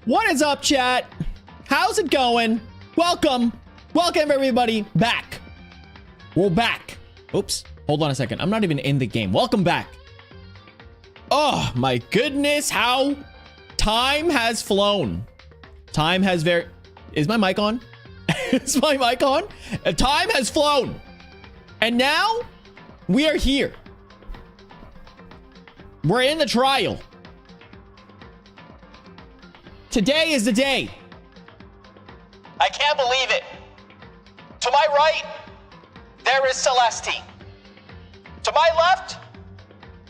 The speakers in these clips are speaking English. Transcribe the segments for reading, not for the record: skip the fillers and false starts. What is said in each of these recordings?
What is up, chat? How's it going? Welcome everybody back. We're back. Oops, hold on a second. I'm not even in the game. Welcome back. Oh my goodness, how time has flown. Time has is my mic on? Is my mic on? Time has flown. And now we are here. We're in the trial. Today is the day. I can't believe it. To my right, there is Celeste. To my left,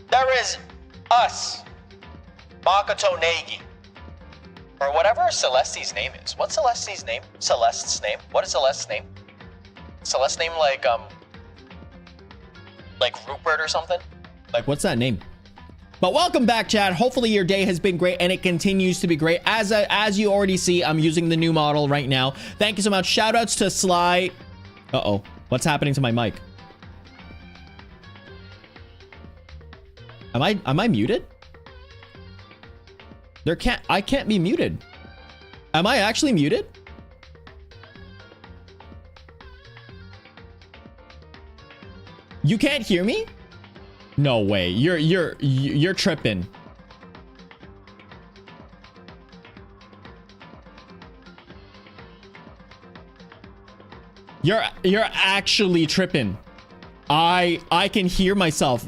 there is us, Makoto Negi. Or whatever Celeste's name is. What's Celeste's name? Celeste's name? What is Celeste's name? Celeste's name like Rupert or something? Like, what's that name? But welcome back, chat. Hopefully your day has been great and it continues to be great. As you already see, I'm using the new model right now. Thank you so much. Shout outs to Sly. Uh-oh. What's happening to my mic? Am I muted? I can't be muted. Am I actually muted? You can't hear me? No way. You're tripping. You're actually tripping. I can hear myself.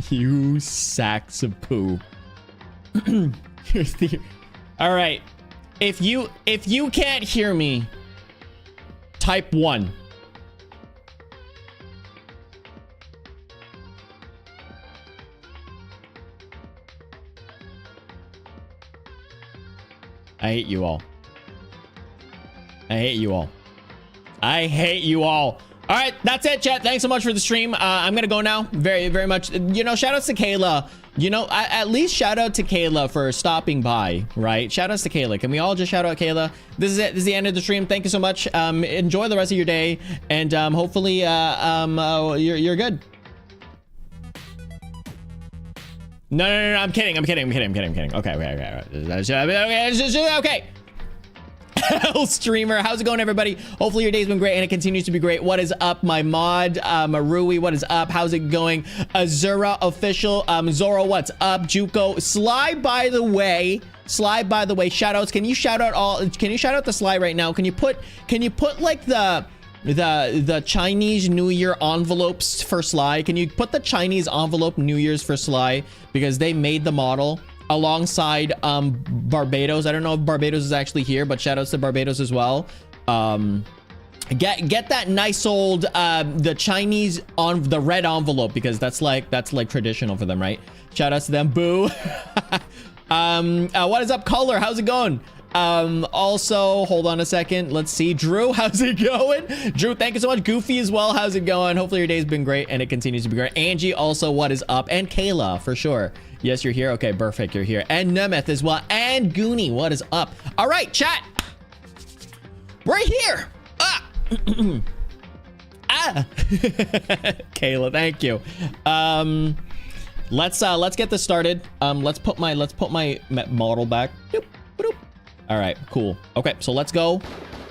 You sacks of poo. All right. If you can't hear me, type 1. I hate you all. I hate you all. I hate you all. All right, that's it, chat. Thanks so much for the stream. I'm gonna go now. Very, very much. You know, shout outs to Kayla. You know, at least shout out to Kayla for stopping by, right? Shout outs to Kayla. Can we all just shout out Kayla? This is it. This is the end of the stream. Thank you so much. Enjoy the rest of your day, and hopefully, you're good. No, I'm kidding. Okay. Okay. Hell streamer, how's it going, everybody? Hopefully your day's been great and it continues to be great. What is up, my mod? Marui, what is up? How's it going? Azura official, Zoro, what's up? Juko, Sly, by the way, shout outs. Can you shout out the Sly right now? Can you put like the Chinese New Year envelopes for Sly? Can you put the Chinese envelope New Year's for Sly, because they made the model alongside Barbados. I don't know if Barbados is actually here, but shout outs to Barbados as well. Get that nice old the Chinese on the red envelope, because that's like traditional for them, right? Shout outs to them. Boo. What is up, Color? How's it going? Also, hold on a second. Let's see. Drew, how's it going? Drew, thank you so much. Goofy as well. How's it going? Hopefully your day's been great and it continues to be great. Angie, also, what is up? And Kayla, for sure. Yes, you're here. Okay, perfect. You're here. And Nemeth as well. And Goonie, what is up? All right, chat. We're here. Kayla, thank you. Let's get this started. Let's put my model back. Doop, doop. All right, cool. Okay, so let's go.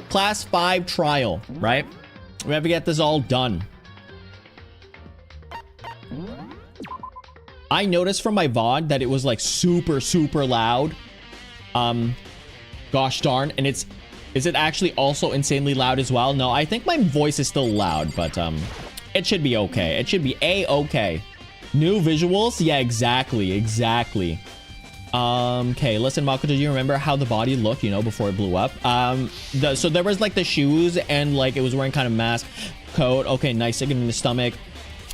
Class 5 trial, right? We have to get this all done. I noticed from my VOD that it was like super loud. Gosh darn. And is it actually also insanely loud as well? No, I think my voice is still loud, but it should be okay. It should be a-okay. New visuals? Yeah, exactly. Okay, listen, Mako, do you remember how the body looked, you know, before it blew up? So there was like the shoes and like it was wearing kind of mask coat. Okay, nice. Sticking in the stomach.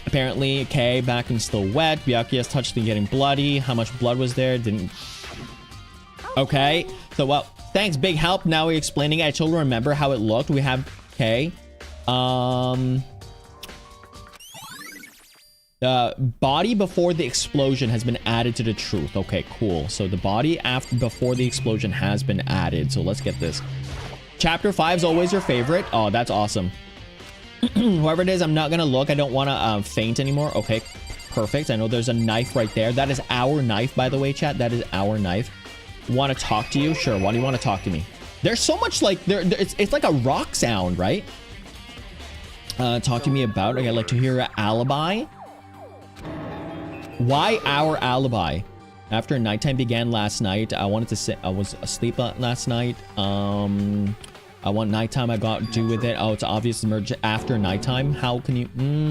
Apparently, okay, back and still wet. Byakuya has touched and getting bloody. How much blood was there? Didn't. Okay, so well, thanks, big help. Now we're explaining. I totally remember how it looked. We have, okay. Body before the explosion has been added to the truth. Okay, cool. So the body after before the explosion has been added. So let's get this. Chapter 5 is always your favorite. Oh, that's awesome. Whoever it is, I'm not gonna look. I don't want to faint anymore. Okay, perfect. I know there's a knife right there. That is our knife, by the way, chat. That is our knife. Want to talk to you? Sure. Why do you want to talk to me? There's so much like it's like a rock sound, right? Talk to me about. I'd like to hear an alibi. Why our alibi? After nighttime began last night, I wanted to say I was asleep last night. I want nighttime. I got to do with it. Oh, it's obvious merge after nighttime. How can you?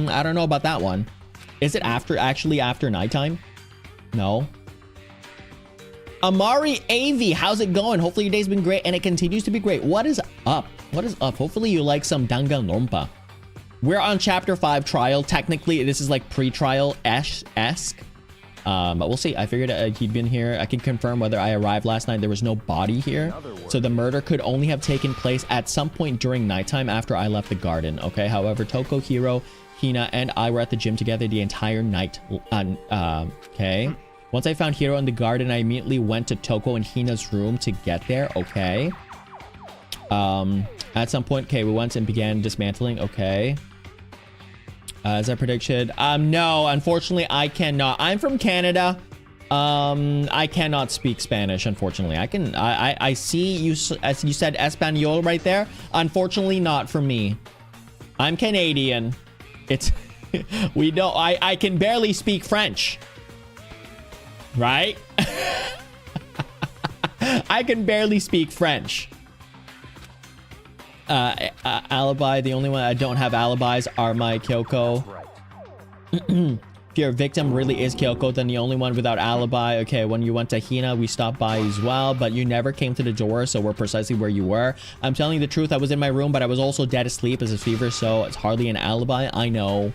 I don't know about that one. Is it actually after nighttime? No. Amari AV, how's it going? Hopefully your day's been great and it continues to be great. What is up? What is up? Hopefully you like some Danganronpa. We're on chapter 5 trial. Technically, this is like pre-trial-esque. But we'll see. I figured he'd been here. I can confirm whether I arrived last night. There was no body here. So the murder could only have taken place at some point during nighttime after I left the garden. Okay. However, Toko, Hiro, Hina, and I were at the gym together the entire night. Okay. Once I found Hiro in the garden, I immediately went to Toko and Hina's room to get there. Okay. At some point, okay, we went and began dismantling. Okay. As I predicted, no, unfortunately, I cannot. I'm from Canada. I cannot speak Spanish, unfortunately. I see you, as you said, Espanol right there. Unfortunately, not for me. I'm Canadian. It's, we don't, I can barely speak French. Right? I can barely speak French. Alibi. The only one I don't have alibis are my Kyoko. If your victim really is Kyoko, then the only one without alibi. Okay, when you went to Hina, we stopped by as well, but you never came to the door, so we're precisely where you were. I'm telling you the truth, I was in my room, but I was also dead asleep as a fever, so it's hardly an alibi. I know.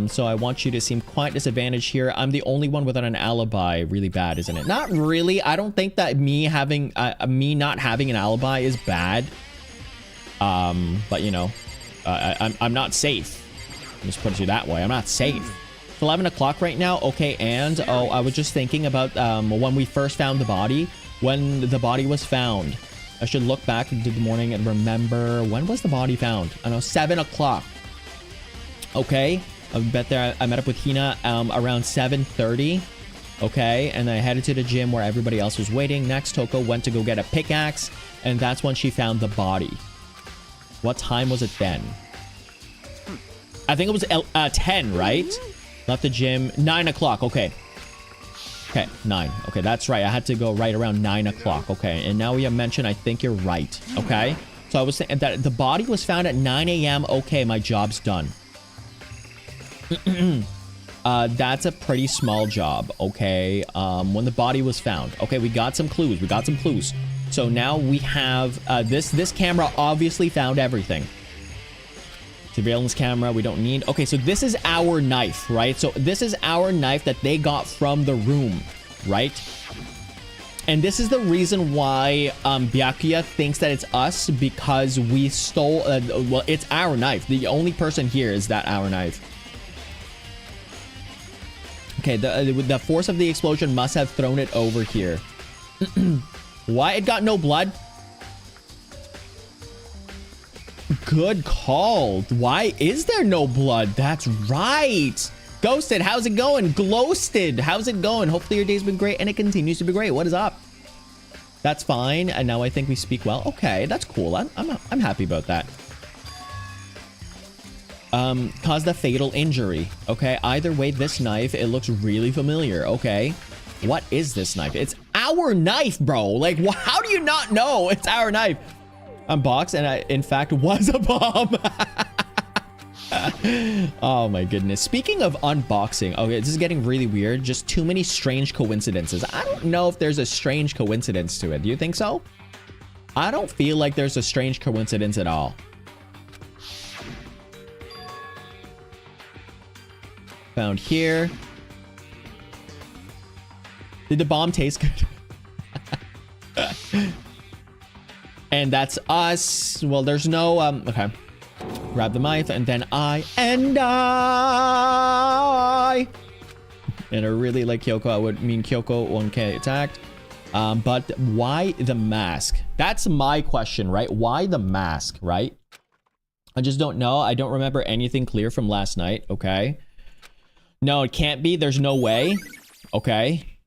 So I want you to seem quite disadvantaged here. I'm the only one without an alibi. Really bad, isn't it? Not really. I don't think that me not having an alibi is bad. But you know, I'm not safe. Just put it that way. I'm not safe. It's 11 o'clock right now. Okay, and oh, I was just thinking about when we first found the body. When the body was found, I should look back into the morning and remember when was the body found. I know 7 o'clock. Okay, I bet there I met up with Hina around 7:30. Okay, and I headed to the gym where everybody else was waiting. Next, Toko went to go get a pickaxe, and that's when she found the body. What time was it then? I think it was 10, right? Left the gym. 9 o'clock. Okay. Okay, 9. Okay, that's right. I had to go right around 9 o'clock. Okay, and now we have mentioned, I think you're right. Okay, so I was saying that the body was found at 9 a.m. Okay, my job's done. That's a pretty small job. Okay, when the body was found. Okay, we got some clues. We got some clues. So now we have this camera obviously found everything. Surveillance camera we don't need. Okay, so this is our knife, right? So this is our knife that they got from the room, right? And this is the reason why Byakuya thinks that it's us, because we stole well, it's our knife. The only person here is that our knife. Okay, the force of the explosion must have thrown it over here. Why it got no blood? Good call. Why is there no blood? That's right. Ghosted, how's it going? Glowsted, how's it going? Hopefully your day's been great and it continues to be great. What is up? That's fine. And now I think we speak well. Okay, that's cool. I'm happy about that. Caused a fatal injury. Okay, either way, this knife, it looks really familiar. Okay, what is this knife? It's our knife, bro. Like, how do you not know it's our knife? Unboxed, and I, in fact, was a bomb. Oh my goodness. Speaking of unboxing, okay, this is getting really weird. Just too many strange coincidences. I don't know if there's a strange coincidence to it. Do you think so? I don't feel like there's a strange coincidence at all. Found here. Did the bomb taste good? And that's us. Well, there's no okay. Grab the knife, and then and I really like Kyoko. I would mean Kyoko 1k attacked. But why the mask? That's my question, right? Why the mask, right? I just don't know. I don't remember anything clear from last night. Okay. No, it can't be. There's no way. Okay.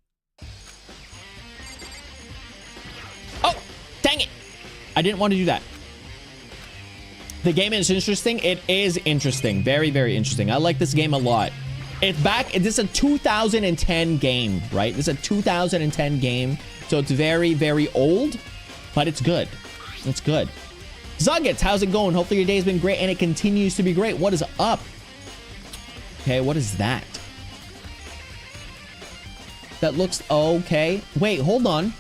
Oh, dang it. I didn't want to do that. The game is interesting. It is interesting. Very, very interesting. I like this game a lot. It's back. This is a 2010 game, right? This is a 2010 game. So it's very, very old, but it's good. It's good. Zuggets, how's it going? Hopefully your day's been great and it continues to be great. What is up? Okay, what is that? That looks okay. Wait, hold on.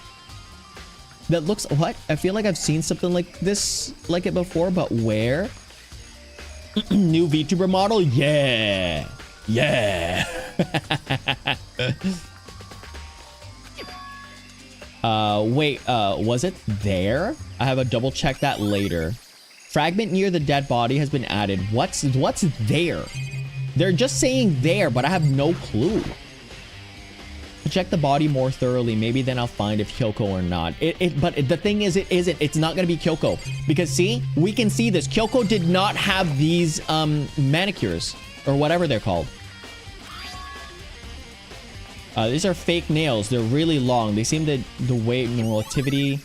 That looks what? I feel like I've seen something like this, like it before, but where? New VTuber model? Yeah. Yeah. Wait, was it there? I have to double check that later. Fragment near the dead body has been added. What's there? They're just saying there, but I have no clue. Check the body more thoroughly. Maybe then I'll find if Kyoko or not. But the thing is, it isn't. It's not gonna be Kyoko. Because see, we can see this. Kyoko did not have these manicures or whatever they're called. These are fake nails. They're really long. They seem to the weight and relativity.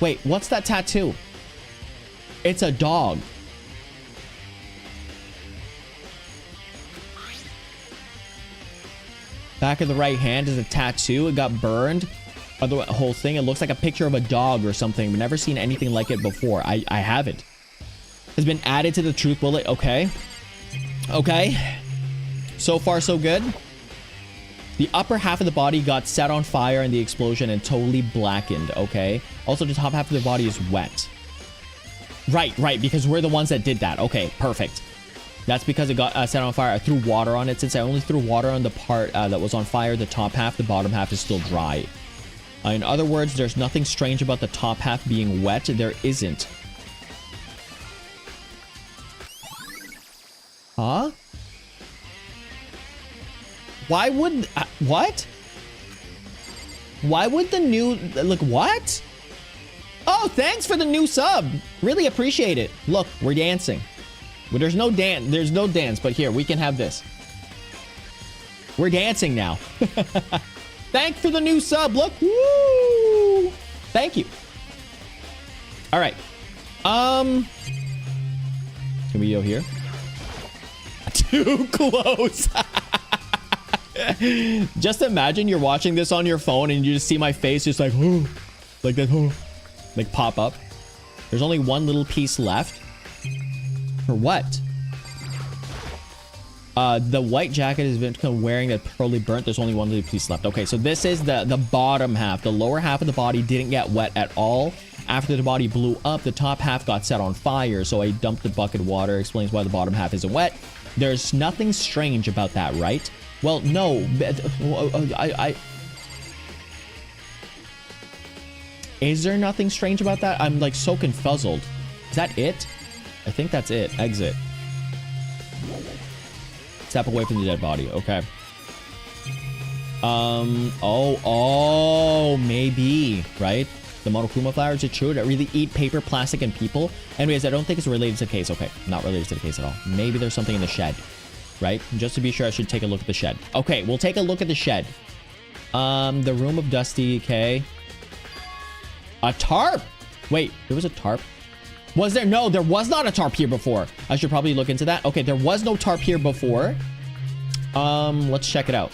Wait, what's that tattoo? It's a dog. Back of the right hand is a tattoo. It got burned. The whole thing. It looks like a picture of a dog or something. I've never seen anything like it before. I haven't. Has been added to the truth bullet. Okay. Okay. So far, so good. The upper half of the body got set on fire in the explosion and totally blackened. Okay. Also, the top half of the body is wet. Right, because we're the ones that did that. Okay, perfect. That's because it got set on fire. I threw water on it. Since I only threw water on the part that was on fire, the top half, the bottom half is still dry. In other words, there's nothing strange about the top half being wet. There isn't. Huh? Why would... what? Why would the new... Look, what? Oh, thanks for the new sub. Really appreciate it. Look, we're dancing. Well, there's no dance, but here, we can have this. We're dancing now. Thanks for the new sub. Look. Woo! Thank you. All right. Can we go here? Too close. Just imagine you're watching this on your phone and you just see my face just like, oh, like that, oh, like pop up. There's only one little piece left. For what? The white jacket has been wearing that poorly burnt. There's only one little piece left. Okay, so this is the bottom half. The lower half of the body didn't get wet at all. After the body blew up, the top half got set on fire. So I dumped the bucket of water. Explains why the bottom half isn't wet. There's nothing strange about that, right? Well, no. Is there nothing strange about that? I'm like so confuzzled. Is that it? I think that's it. Exit. Step away from the dead body. Okay. Oh, maybe, right? The monokuma flowers are true that really eat paper, plastic, and people. Anyways, I don't think it's related to the case. Okay, not related to the case at all. Maybe there's something in the shed, right? Just to be sure, I should take a look at the shed. Okay, we'll take a look at the shed. The room of Dusty, okay. A tarp! Wait, there was a tarp? Was there? No, there was not a tarp here before. I should probably look into that. Okay, there was no tarp here before. Let's check it out.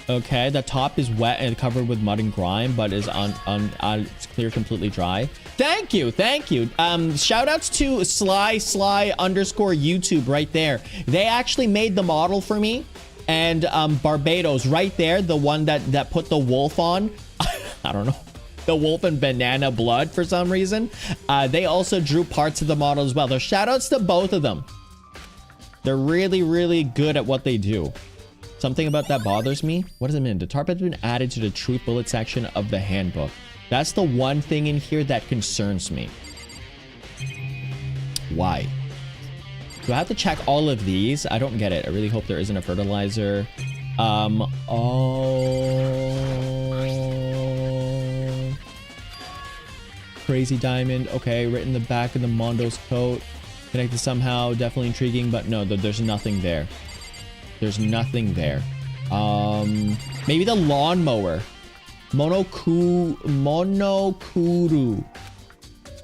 Okay, the top is wet and covered with mud and grime, but is it's clear, completely dry. Thank you. Shout outs to Sly underscore YouTube right there. They actually made the model for me. And Barbados right there, the one that put the wolf on. I don't know. The wolf and banana blood for some reason. They also drew parts of the model as well. There's shout outs to both of them. They're really, really good at what they do. Something about that bothers me. What does it mean? The tarp has been added to the truth bullet section of the handbook. That's the one thing in here that concerns me. Why? Do I have to check all of these? I don't get it. I really hope there isn't a fertilizer. Oh. Crazy diamond. Okay, written in the back of the Mondo's coat. Connected somehow. Definitely intriguing, but no, there's nothing there. There's nothing there. Maybe the lawnmower. Monokuru.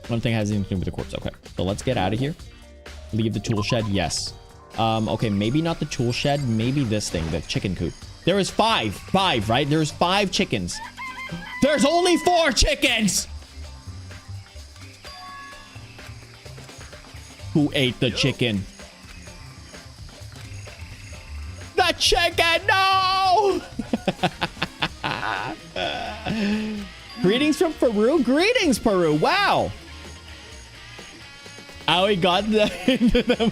One thing has anything to do with the corpse. Okay, so let's get out of here. Leave the tool shed. Yes. Okay, maybe not the tool shed. Maybe this thing, the chicken coop. There is five, right? There's 5 chickens. There's only 4 chickens. Who ate the chicken? The chicken, no! Greetings from Peru. Greetings, Peru. Wow. Oh, we got into them.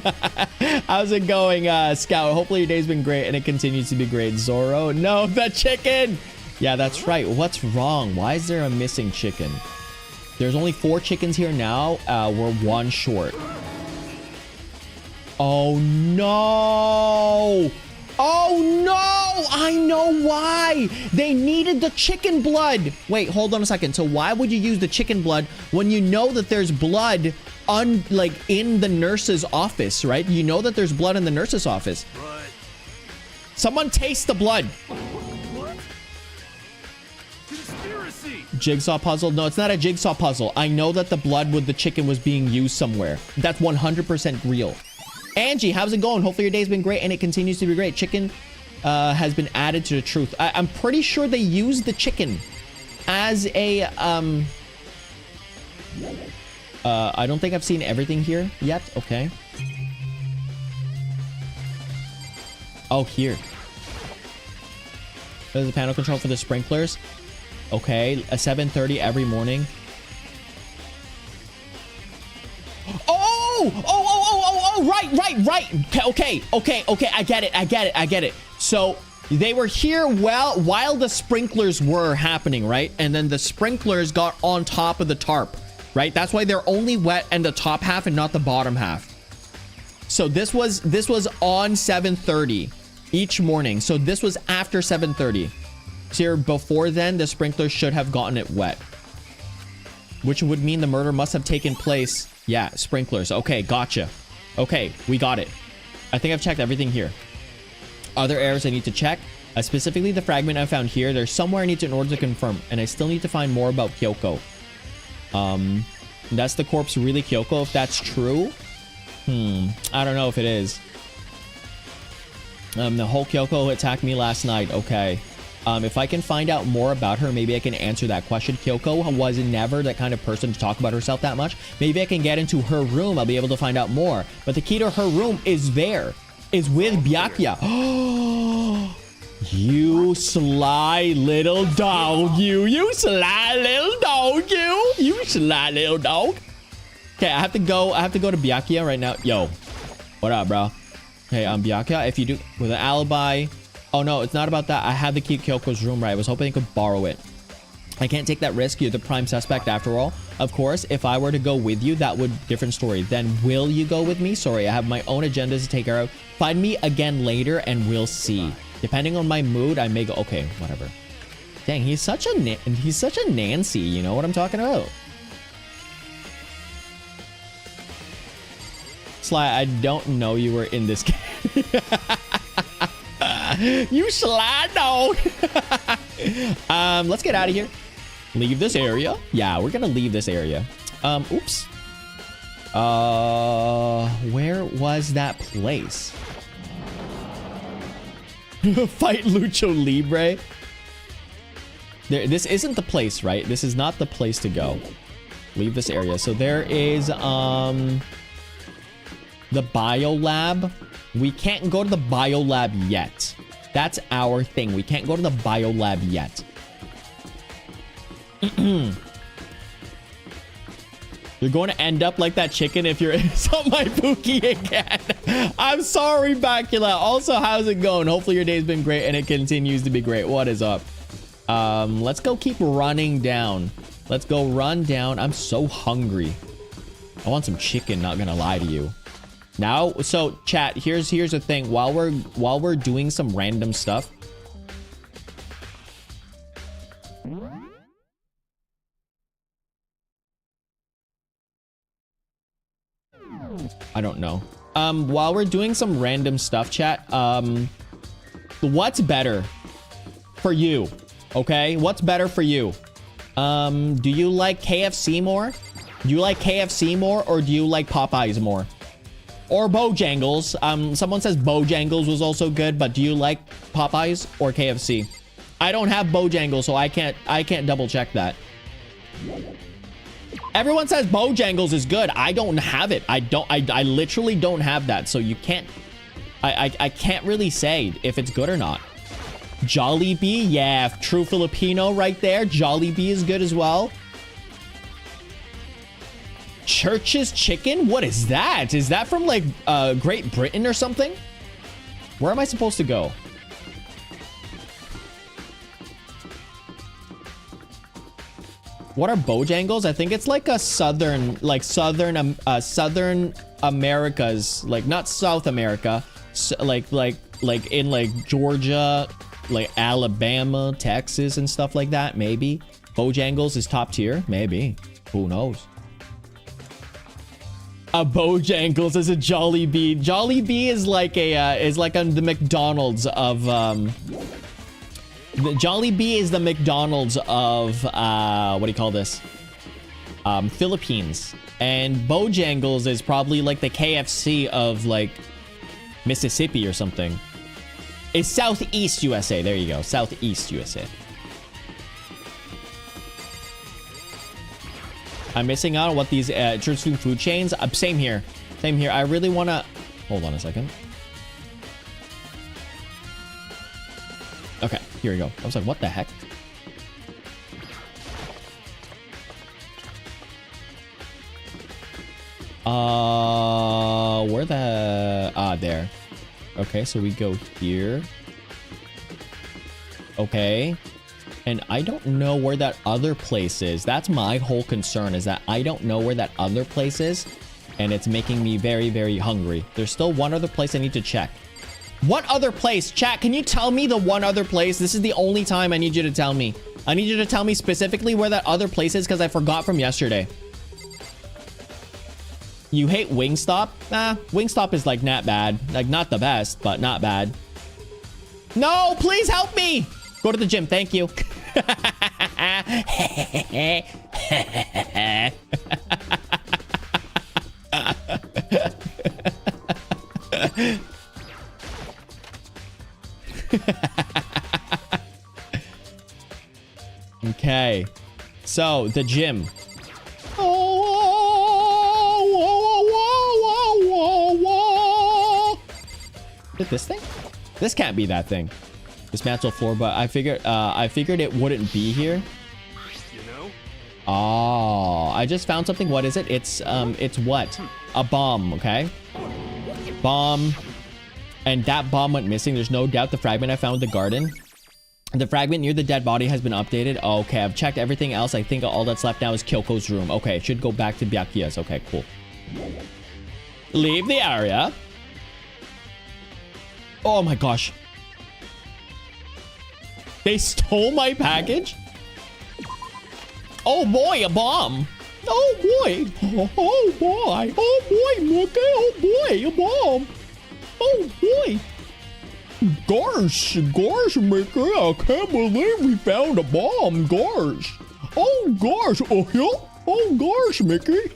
How's it going, Scout? Hopefully your day's been great and it continues to be great. Zoro, no, the chicken. Yeah, that's right. What's wrong? Why is there a missing chicken? There's only 4 chickens here now. We're 1 short. Oh, no. Oh, no. I know why. They needed the chicken blood. Wait, hold on a second. So why would you use the chicken blood when you know that there's blood like in the nurse's office, right? You know that there's blood in the nurse's office. Right. Someone taste the blood. What? Conspiracy. Jigsaw puzzle? No, it's not a jigsaw puzzle. I know that the blood with the chicken was being used somewhere. That's 100% real. Angie, how's it going? Hopefully your day's been great and it continues to be great. Chicken has been added to the truth. I'm pretty sure they used the chicken as a I don't think I've seen everything here yet. Okay. Oh, here. There's a panel control for the sprinklers. Okay, a 7:30 every morning. Right. Okay. I get it. So they were here while the sprinklers were happening, right? And then the sprinklers got on top of the tarp, right? That's why they're only wet in the top half and not the bottom half. So this was on 7:30 each morning. So this was after 7:30. So here before then, the sprinklers should have gotten it wet, which would mean the murder must have taken place. Yeah, sprinklers. Okay, gotcha. Okay, we got it. I think I've checked everything here. Other errors I need to check. Specifically the fragment I found here. There's somewhere I need to in order to confirm. And I still need to find more about Kyoko. That's the corpse really Kyoko, if that's true? I don't know if it is. The whole Kyoko who attacked me last night. Okay. If I can find out more about her, maybe I can answer that question. Kyoko was never that kind of person to talk about herself that much. Maybe I can get into her room. I'll be able to find out more. But the key to her room is with Byakuya. You sly little dog, you sly little dog, you sly little dog. Okay, I have to go to Byakuya right now. Yo, what up, bro? Okay, Byakuya, if you do with an alibi. Oh no, it's not about that. I have the key to Kyoko's room, right? I was hoping I could borrow it. I can't take that risk. You're the prime suspect after all. Of course, if I were to go with you, that would different story. Then will you go with me? Sorry, I have my own agendas to take care of. Find me again later and we'll see. Depending on my mood, I may go. Okay, whatever. Dang, he's such a Nancy. You know what I'm talking about? Sly, I don't know you were in this game. You sly dog. Let's get out of here. Leave this area. Yeah, we're gonna leave this area. Oops. Where was that place? Fight Lucho Libre. This isn't the place, right? This is not the place to go. Leave this area. So there is the bio lab. We can't go to the bio lab yet. That's our thing. We can't go to the bio lab yet. There's You're going to end up like that chicken if you're on my Pookie again. I'm sorry, Bacula. Also, how's it going? Hopefully your day's been great and it continues to be great. What is up? Let's go keep running down. Let's go run down. I'm so hungry. I want some chicken, not gonna lie to you. Now, so chat, here's the thing. While we're doing some random stuff. I don't know. While we're doing some random stuff, chat, what's better for you? Okay, what's better for you? Do you like KFC more? Do you like KFC more, or do you like Popeyes more? Or Bojangles? Someone says Bojangles was also good, but do you like Popeyes or KFC? I don't have Bojangles, so I can't double check that. Everyone says Bojangles is good. I don't have it. I literally don't have that. So you can't, I can't really say if it's good or not. Jollibee, yeah, true Filipino right there. Jollibee is good as well. Church's Chicken? What is that? Is that from like Great Britain or something? Where am I supposed to go? What are Bojangles? I think it's like a southern Americas, like not South America, like in like Georgia, like Alabama, Texas and stuff like that. Maybe Bojangles is top tier. Maybe, who knows? A Bojangles is a Jollibee. Jollibee is like the McDonald's of the Jollibee is the McDonald's of what do you call this? Philippines. And Bojangles is probably like the KFC of like Mississippi or something. It's Southeast USA. There you go. Southeast USA. I'm missing out on what these interesting food chains. Same here. Same here. I really want to... Hold on a second. Okay, here we go. I was like, what the heck? Where the... Ah, there. Okay, so we go here. Okay. And I don't know where that other place is. That's my whole concern, is that I don't know where that other place is. And it's making me very, very hungry. There's still one other place I need to check. What other place? Chat, can you tell me the one other place? This is the only time I need you to tell me. I need you to tell me specifically where that other place is, because I forgot from yesterday. You hate Wingstop? Nah, Wingstop is like not bad. Like not the best, but not bad. No, please help me. Go to the gym. Thank you. Okay. So, the gym. Is it this thing? This can't be that thing. Dismantle floor, but I figured it wouldn't be here. You know? Oh, I just found something. What is it? It's what? A bomb, okay? Bomb. And that bomb went missing. There's no doubt the fragment I found in the garden. The fragment near the dead body has been updated. Okay, I've checked everything else. I think all that's left now is Kyoko's room. Okay, it should go back to Byakuya's. Okay, cool. Leave the area. Oh my gosh. They stole my package? Oh boy, a bomb. Oh boy. Oh boy. Oh boy, Mookie. Oh boy, a bomb. Oh boy. Gosh, Mickey, I can't believe we found a bomb. Gosh. Oh gosh. Oh yeah. Oh gosh, Mickey.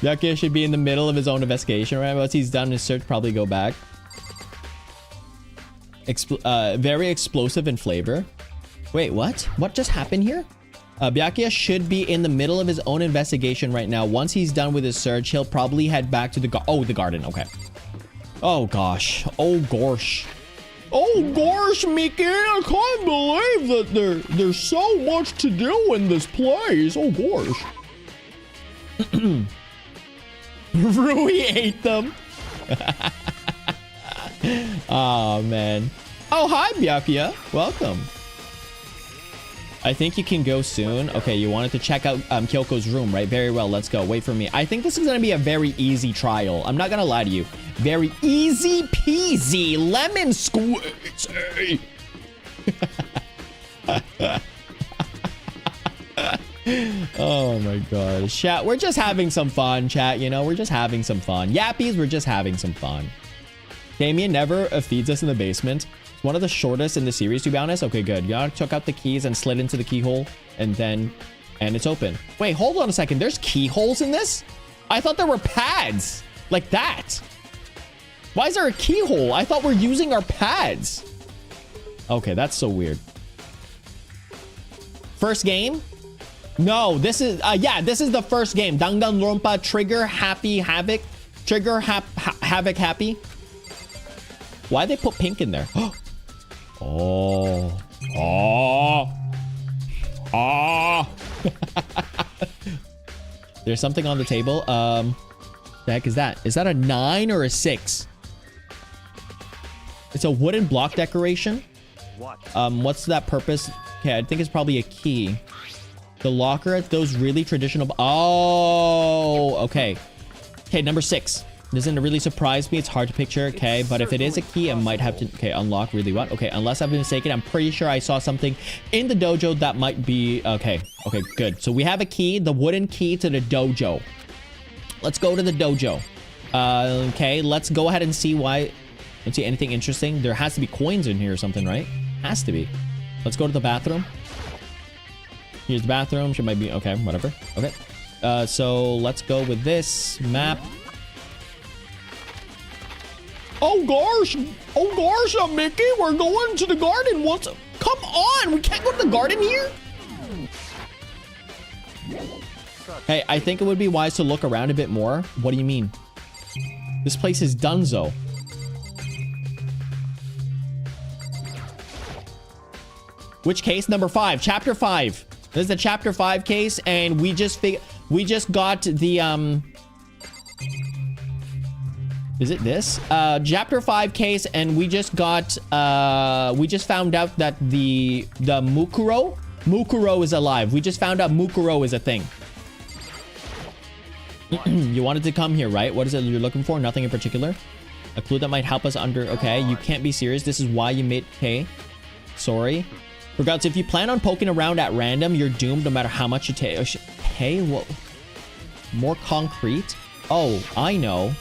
Byakuya should be in the middle of his own investigation, right? Once he's done his search, probably go back. Very explosive in flavor. Wait, what? What just happened here? Byakuya should be in the middle of his own investigation right now. Once he's done with his search, he'll probably head back to the garden. Okay. Oh gosh. Oh gosh. Oh gosh, Mickey, I can't believe that there's so much to do in this place. Oh gosh. Rui ate them. Oh man. Oh, hi Byakuya. Welcome. I think you can go soon. Okay, you wanted to check out Kyoko's room, right? Very well, let's go. Wait for me. I think this is gonna be a very easy trial. I'm not gonna lie to you. Very easy peasy lemon squeezy. Oh my god. Chat, we're just having some fun, chat, you know? We're just having some fun. Yappies, we're just having some fun. Damien never feeds us in the basement. It's one of the shortest in the series, to be honest. Okay, good. You took out the keys and slid into the keyhole, and it's open. Wait, hold on a second. There's keyholes in this? I thought there were pads like that. Why is there a keyhole? I thought we're using our pads. Okay, that's so weird. First game? No, this is, yeah, this is the first game. Danganronpa Trigger Happy Havoc. Trigger Havoc Happy. Why they put pink in there? Oh. Oh. Oh. There's something on the table. The heck is that? Is that a 9 or a 6? It's a wooden block decoration. What? What's that purpose? Okay, I think it's probably a key. The locker at those really traditional. Oh, okay. Okay, number 6. Doesn't really surprise me. It's hard to picture. Okay, but if it is a key, I might have to. Okay, unlock really what? Okay, unless I've been mistaken, I'm pretty sure I saw something in the dojo that might be. Okay, okay, good. So we have a key, the wooden key to the dojo. Let's go to the dojo. Okay, let's go ahead and see why. Don't see anything interesting. There has to be coins in here or something, right? Has to be. Let's go to the bathroom. Here's the bathroom. Should might be okay. Whatever. Okay. So let's go with this map. Oh gosh, Mickey, we're going to the garden once. Come on, we can't go to the garden here. Hey, I think it would be wise to look around a bit more. What do you mean? This place is dunzo. Which case? Number 5, chapter 5. This is the chapter 5 case, and we just got the is it this? Chapter 5 case, and we just got we just found out that the Mukuro is alive. We just found out Mukuro is a thing. You wanted to come here, right? What is it you're looking for? Nothing in particular. A clue that might help us under. Okay, you can't be serious. This is why you made. Okay, sorry. Regardless, if you plan on poking around at random, you're doomed no matter how much you take. Hey, what? More concrete? Oh, I know.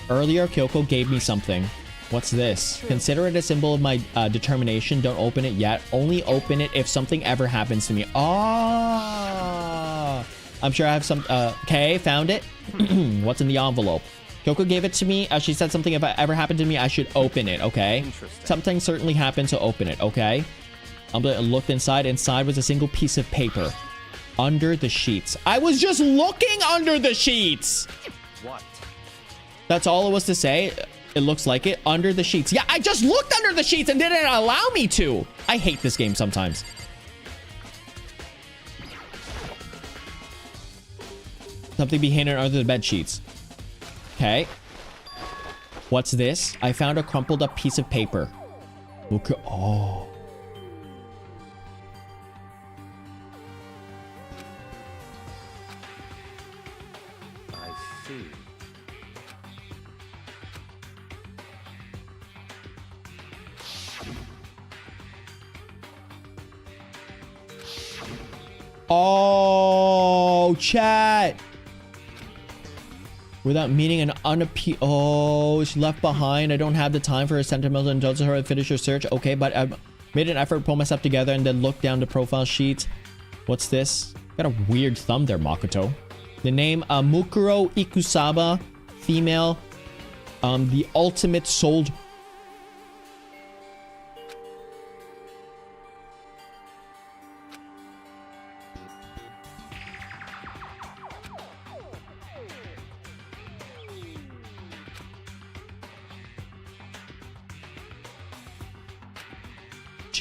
Earlier, Kyoko gave me something. What's this? Consider it a symbol of my determination. Don't open it yet. Only open it if something ever happens to me. Ah, I'm sure I have some. Okay, found it. What's in the envelope? Kyoko gave it to me. She said something if it ever happened to me, I should open it. Okay. Something certainly happened, so open it. Okay. I looked inside. Inside was a single piece of paper. Under the sheets. I was just looking under the sheets. What? That's all it was to say. It looks like it. Under the sheets. Yeah, I just looked under the sheets and didn't allow me to. I hate this game sometimes. Something be hidden under the bed sheets. Okay. What's this? I found a crumpled up piece of paper. Look. Oh. Oh, chat. Without meaning an oh, she left behind. I don't have the time for a sentimental indulgence her to finish her search. Okay, but I made an effort to pull myself together and then look down the profile sheet. What's this? Got a weird thumb there, Makoto. The name, Mukuro Ikusaba, female, the ultimate soldier.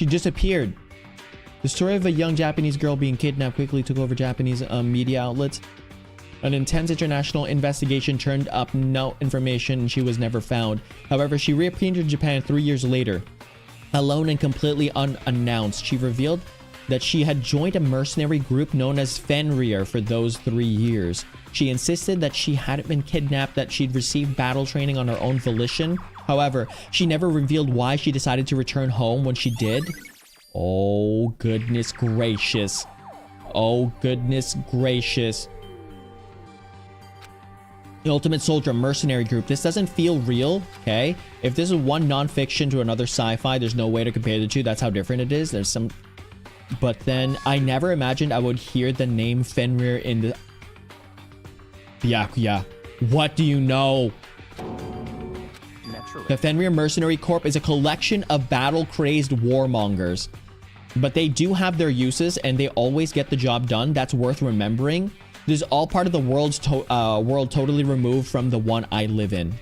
She disappeared. The story of a young Japanese girl being kidnapped quickly took over Japanese media outlets. An intense international investigation turned up no information and she was never found. However, she reappeared in Japan 3 years later. Alone and completely unannounced, she revealed that she had joined a mercenary group known as Fenrir for those 3 years. She insisted that she hadn't been kidnapped, that she'd received battle training on her own volition. However, she never revealed why she decided to return home when she did. Oh, goodness gracious. Oh, goodness gracious. The Ultimate Soldier mercenary group. This doesn't feel real, okay? If this is one non-fiction to another sci-fi, there's no way to compare the two. That's how different it is. There's some... But then, I never imagined I would hear the name Fenrir in the... Byakuya. What do you know? Naturally. The Fenrir Mercenary Corp is a collection of battle-crazed warmongers. But they do have their uses, and they always get the job done. That's worth remembering. This is all part of the world totally removed from the one I live in.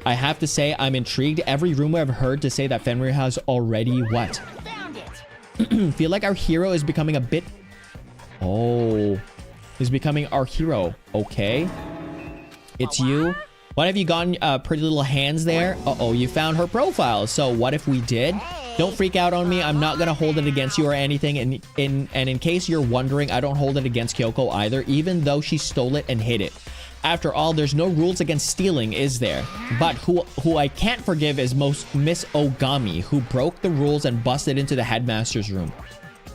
I have to say, I'm intrigued. Every rumor I've heard to say that Fenrir has already what? Found it. Feel like our hero is becoming a bit... Oh. Is becoming our hero. Okay. It's you. What have you gotten, pretty little hands there? Uh-oh, you found her profile. So what if we did? Don't freak out on me. I'm not gonna hold it against you or anything. And in case you're wondering, I don't hold it against Kyoko either, even though she stole it and hid it. After all, there's no rules against stealing, is there? But who I can't forgive is Miss Ogami, who broke the rules and busted into the headmaster's room.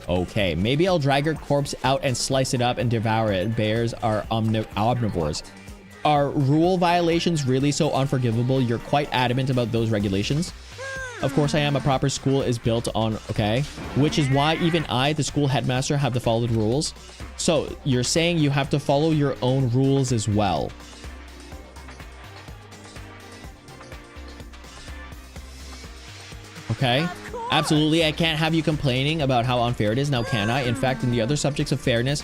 Okay, maybe I'll drag her corpse out and slice it up and devour it. Bears are omnivores. Are rule violations really so unforgivable? You're quite adamant about those regulations? Of course I am. A proper school is built on... Okay. Which is why even I, the school headmaster, have to follow the rules. So, you're saying you have to follow your own rules as well. Okay. Absolutely. I can't have you complaining about how unfair it is. Now, can I? In fact, in the other subjects of fairness,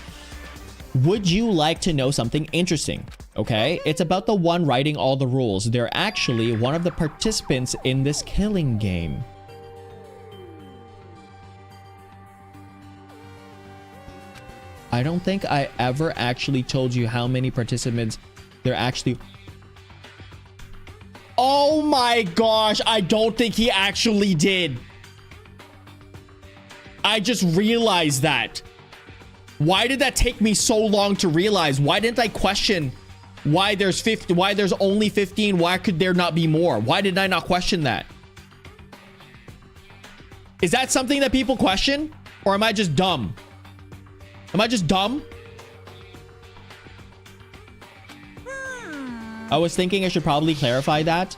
would you like to know something interesting? Okay, it's about the one writing all the rules. They're actually one of the participants in this killing game. I don't think I ever actually told you how many participants there actually... Oh my gosh, I don't think he actually did. I just realized that. Why did that take me so long to realize? Why didn't I question why there's 50, why there's only 15? Why could there not be more? Why did I not question that? Is that something that people question? Or am I just dumb? Am I just dumb? I was thinking I should probably clarify that.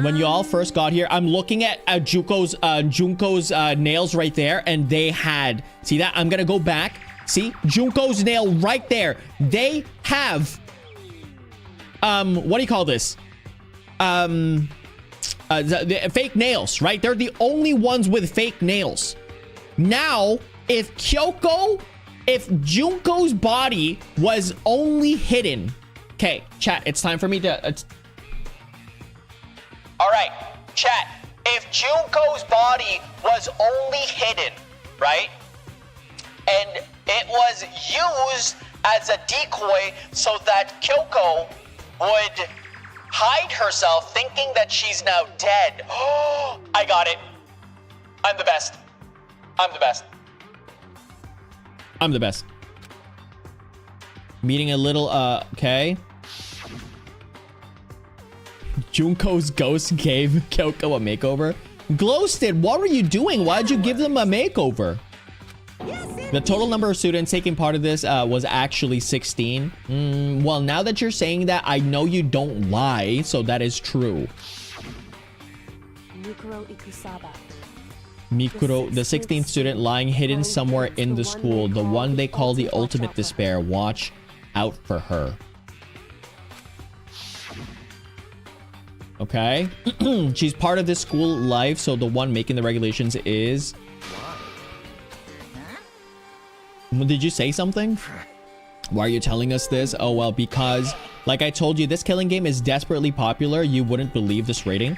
When you all first got here, I'm looking at Junko's nails right there, and they had... See that? I'm gonna go back. See? Junko's nail right there. They have... what do you call this? The fake nails, right? They're the only ones with fake nails. Now, if Junko's body was only hidden... Okay, chat, it's time for me to... All right, chat. If Junko's body was only hidden, right? And it was used as a decoy so that Kyoko would hide herself thinking that she's now dead. Oh, I got it. I'm the best. I'm the best. I'm the best. Meeting a little, okay. Junko's ghost gave Kyoko a makeover. Glowstid, what were you doing? Why'd you give them a makeover? The total number of students taking part of this was actually 16. Well, now that you're saying that, I know you don't lie, so that is true. Mikuro, the 16th student lying hidden somewhere in the school, the one they call the ultimate despair. Watch out for her. Okay. She's part of this school life, so the one making the regulations is... Did you say something? Why are you telling us this? Oh, well, because, like I told you, this killing game is desperately popular. You wouldn't believe this rating.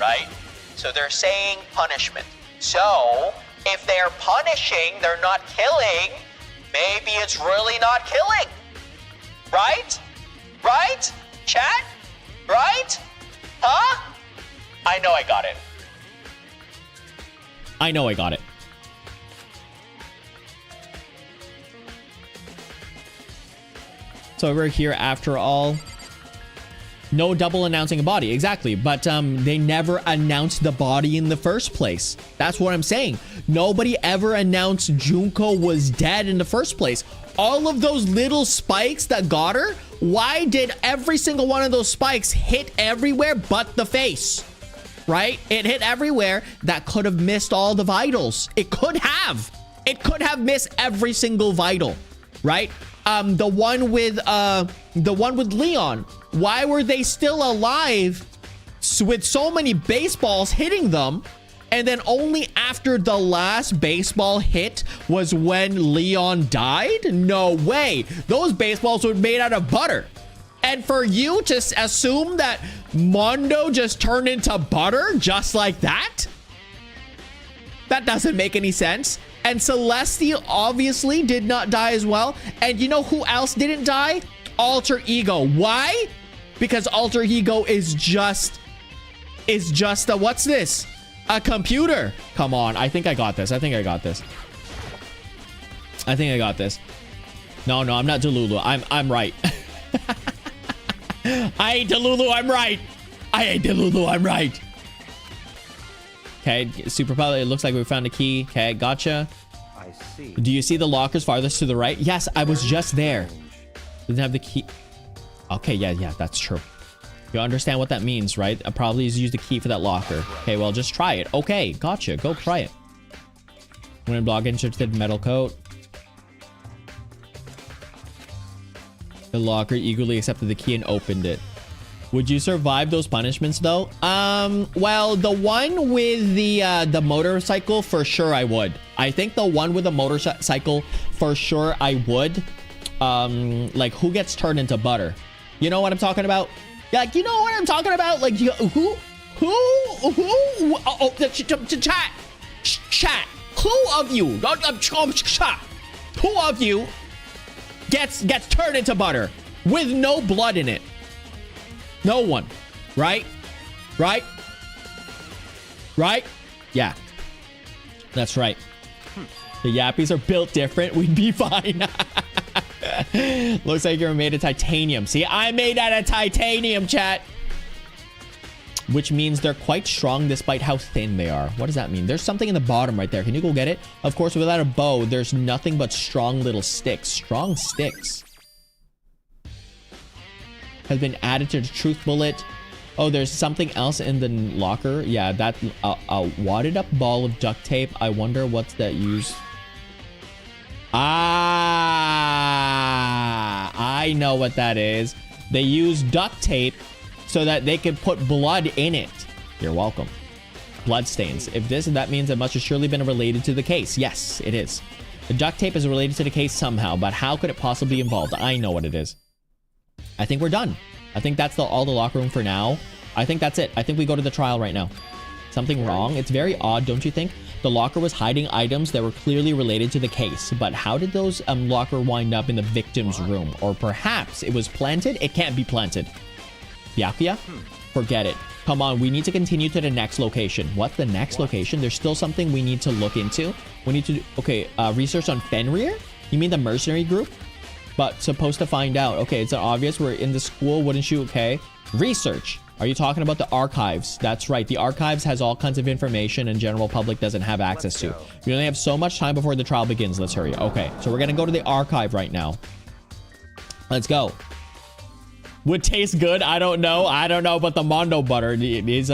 right? So they're saying punishment. So if they're punishing, they're not killing, maybe it's really not killing. Right? Right? Chat? Right? Huh? I know I got it. I know I got it. So we're here after all. No double announcing a body, exactly. But they never announced the body in the first place. That's what I'm saying. Nobody ever announced Junko was dead in the first place. All of those little spikes that got her, why did every single one of those spikes hit everywhere but the face? Right? It hit everywhere. That could have missed all the vitals. It could have. It could have missed every single vital, right? The one with Leon. Why were they still alive with so many baseballs hitting them? And then only after the last baseball hit was when Leon died? No way. Those baseballs were made out of butter. And for you to assume that Mondo just turned into butter just like that? That doesn't make any sense. And Celestial obviously did not die as well. And you know who else didn't die? Alter Ego. Why? Because Alter Ego is just a, what's this? A computer. Come on. I think I got this. I think I got this. I think I got this. No, I'm not Delulu. I'm right. I ain't Delulu. I'm right. I ain't Delulu. I'm right. Okay, super pilot. It looks like we found a key. Okay, gotcha. I see. Do you see the lockers farthest to the right? Yes, I was just there. Didn't have the key. Okay, yeah, that's true. You understand what that means, right? I probably used the key for that locker. Okay, well, just try it. Okay, gotcha. Go try it. When block inserted metal coat. The locker eagerly accepted the key and opened it. Would you survive those punishments though? Well, the one with the motorcycle, for sure I would. I think the one with the motorcycle, for sure I would. Like, who gets turned into butter? You know what I'm talking about? Like, you know what I'm talking about? Like, who? Oh, chat. Who of you? Who of you gets turned into butter with no blood in it? No one. Right? Yeah. That's right. The Yappies are built different. We'd be fine. Looks like you're made of titanium. See, I'm made out of titanium, chat. Which means they're quite strong despite how thin they are. What does that mean? There's something in the bottom right there. Can you go get it? Of course, without a bow, there's nothing but strong little sticks. Strong sticks. Has been added to the truth bullet. Oh, there's something else in the locker. Yeah, that a wadded up ball of duct tape. I wonder what's that used. Ah, I know what that is. They use duct tape so that they can put blood in it. You're welcome. Bloodstains. If that means it must have surely been related to the case. Yes, it is. The duct tape is related to the case somehow, but how could it possibly be involved? I know what it is. I think we're done. I think that's all the locker room for now. I think that's it. I think we go to the trial right now. Something wrong? It's very odd, don't you think? The locker was hiding items that were clearly related to the case, but how did those locker wind up in the victim's room? Or perhaps it was planted? It can't be planted. Byakuya? Forget it. Come on, we need to continue to the next location. What's the next location? There's still something we need to look into. We need to do, okay, research on Fenrir? You mean the mercenary group? But supposed to find out. Okay, it's obvious we're in the school, wouldn't you? Okay. Research. Are you talking about the archives? That's right. The archives has all kinds of information and general public doesn't have access to. We only have so much time before the trial begins. Let's hurry. Okay, so we're gonna go to the archive right now. Let's go. Would taste good? I don't know. But the Mondo butter, he's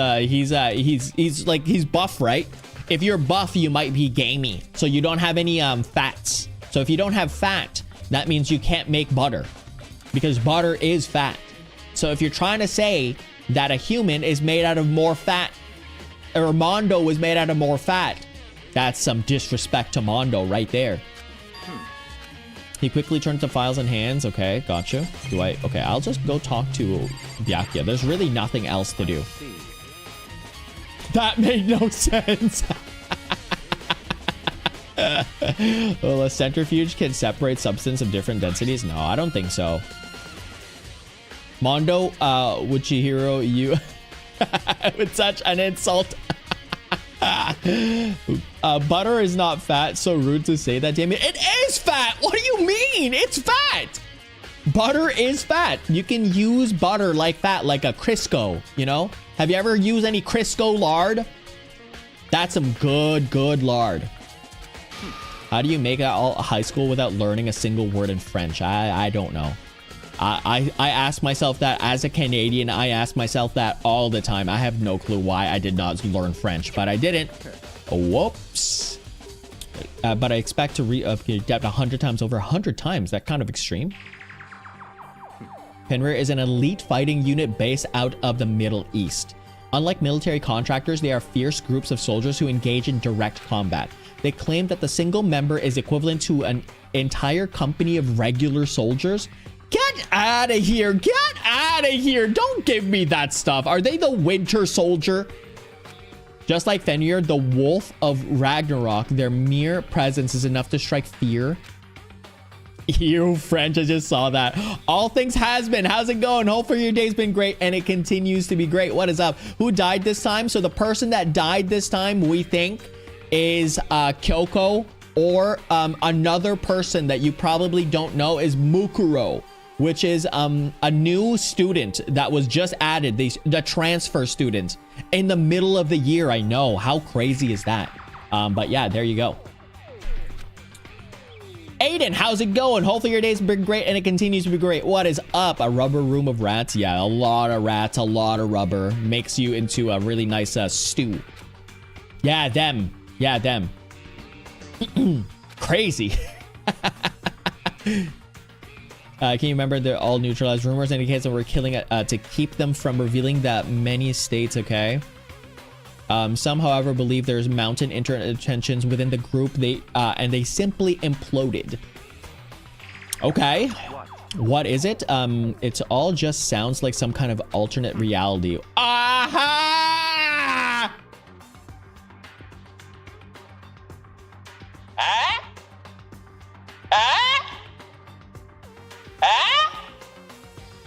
buff, right? If you're buff, you might be gamey. So you don't have any fats. So if you don't have fat, that means you can't make butter because butter is fat. So if you're trying to say that a human is made out of more fat, or Mondo was made out of more fat, that's some disrespect to Mondo right there. He quickly turns to files and hands. Okay, gotcha. Okay, I'll just go talk to Byakuya. There's really nothing else to do. That made no sense. Well, a centrifuge can separate substance of different densities? No, I don't think so. Mondo, Wuchihiro, you with such an insult. Butter is not fat, so rude to say that, damn it. It is fat. What do you mean? It's fat. Butter is fat. You can use butter like fat, like a Crisco, you know? Have you ever used any Crisco lard? That's some good lard. How do you make it all high school without learning a single word in French? I don't know. I ask myself that as a Canadian. I ask myself that all the time. I have no clue why I did not learn French, but I didn't. Whoops. But I expect to re-upgrade 100 times over 100 times. That kind of extreme. Fenrir is an elite fighting unit based out of the Middle East. Unlike military contractors, they are fierce groups of soldiers who engage in direct combat. They claim that the single member is equivalent to an entire company of regular soldiers. Get out of here. Get out of here. Don't give me that stuff. Are they the Winter Soldier? Just like Fenrir, the Wolf of Ragnarok, their mere presence is enough to strike fear. You French, I just saw that. All things has been. How's it going? Hopefully your day's been great and it continues to be great. What is up? Who died this time? So the person that died this time, we think, is Kyoko, or another person that you probably don't know is Mukuro, which is a new student that was just added, the transfer student in the middle of the year. I know, how crazy is that? But yeah, there you go. Aiden, how's it going? Hopefully your day's been great and it continues to be great. What is up? A rubber room of rats? Yeah, a lot of rats, a lot of rubber. Makes you into a really nice stew. Yeah, them. Yeah, them. Crazy. Can you remember the all neutralized rumors indicates that we're killing it to keep them from revealing that many states, okay? Some, however, believe there's mountain internet tensions within the group. And they simply imploded. Okay. What is it? It's all just sounds like some kind of alternate reality. Aha!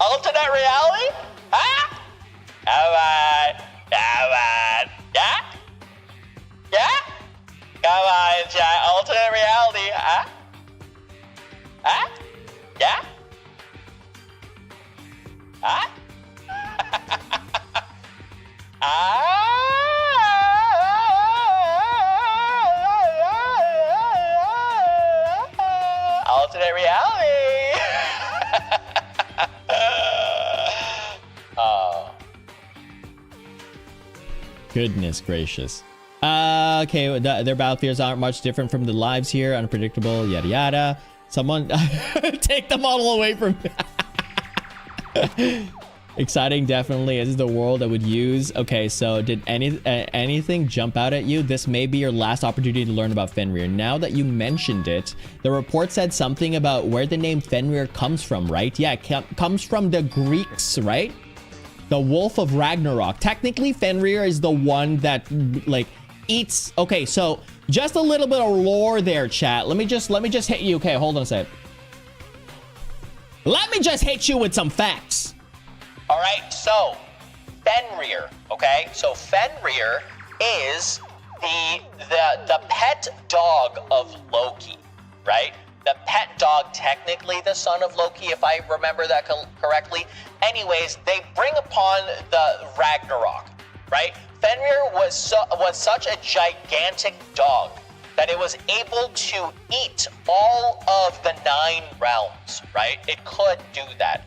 Alternate reality? Come on. Yeah? Come on, chat. Alternate reality. Yeah? Alternate reality. Oh. Goodness gracious. Okay, their battlefields aren't much different from the lives here. Unpredictable, yada yada. Someone take the model away from me. Exciting, definitely. This is the world I would use. Okay, so did anything jump out at you? This may be your last opportunity to learn about Fenrir. Now that you mentioned it, the report said something about where the name Fenrir comes from, right? Yeah, it comes from the Greeks, right? The Wolf of Ragnarok. Technically, Fenrir is the one that, like, eats. Okay, so just a little bit of lore there, chat. Let me just hit you. Okay, hold on a sec. Let me just hit you with some facts. All right, so Fenrir, okay? So Fenrir is the pet dog of Loki, right? The pet dog, technically the son of Loki, if I remember that correctly. Anyways, they bring upon the Ragnarok, right? Fenrir was such a gigantic dog that it was able to eat all of the 9 realms, right? It could do that.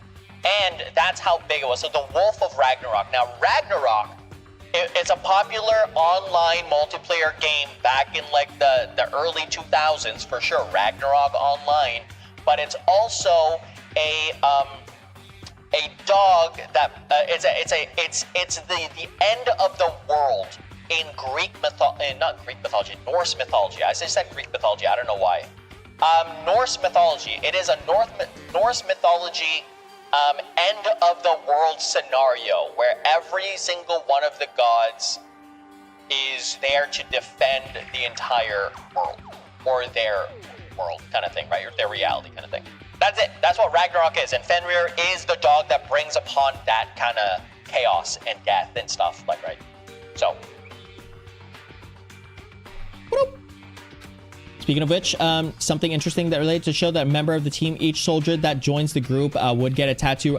And that's how big it was. So the Wolf of Ragnarok. Now, Ragnarok, it's a popular online multiplayer game back in like the early 2000s for sure. Ragnarok Online, but it's also a dog that it's the end of the world in Norse mythology. I just said Greek mythology. I don't know why. Norse mythology. It is a Norse mythology. End of the world scenario where every single one of the gods is there to defend the entire world, or their world kind of thing, right? Or their reality kind of thing. That's it. That's what Ragnarok is. And Fenrir is the dog that brings upon that kind of chaos and death and stuff, like, right? So. Speaking of which, something interesting that relates to show that a member of the team, each soldier that joins the group would get a tattoo.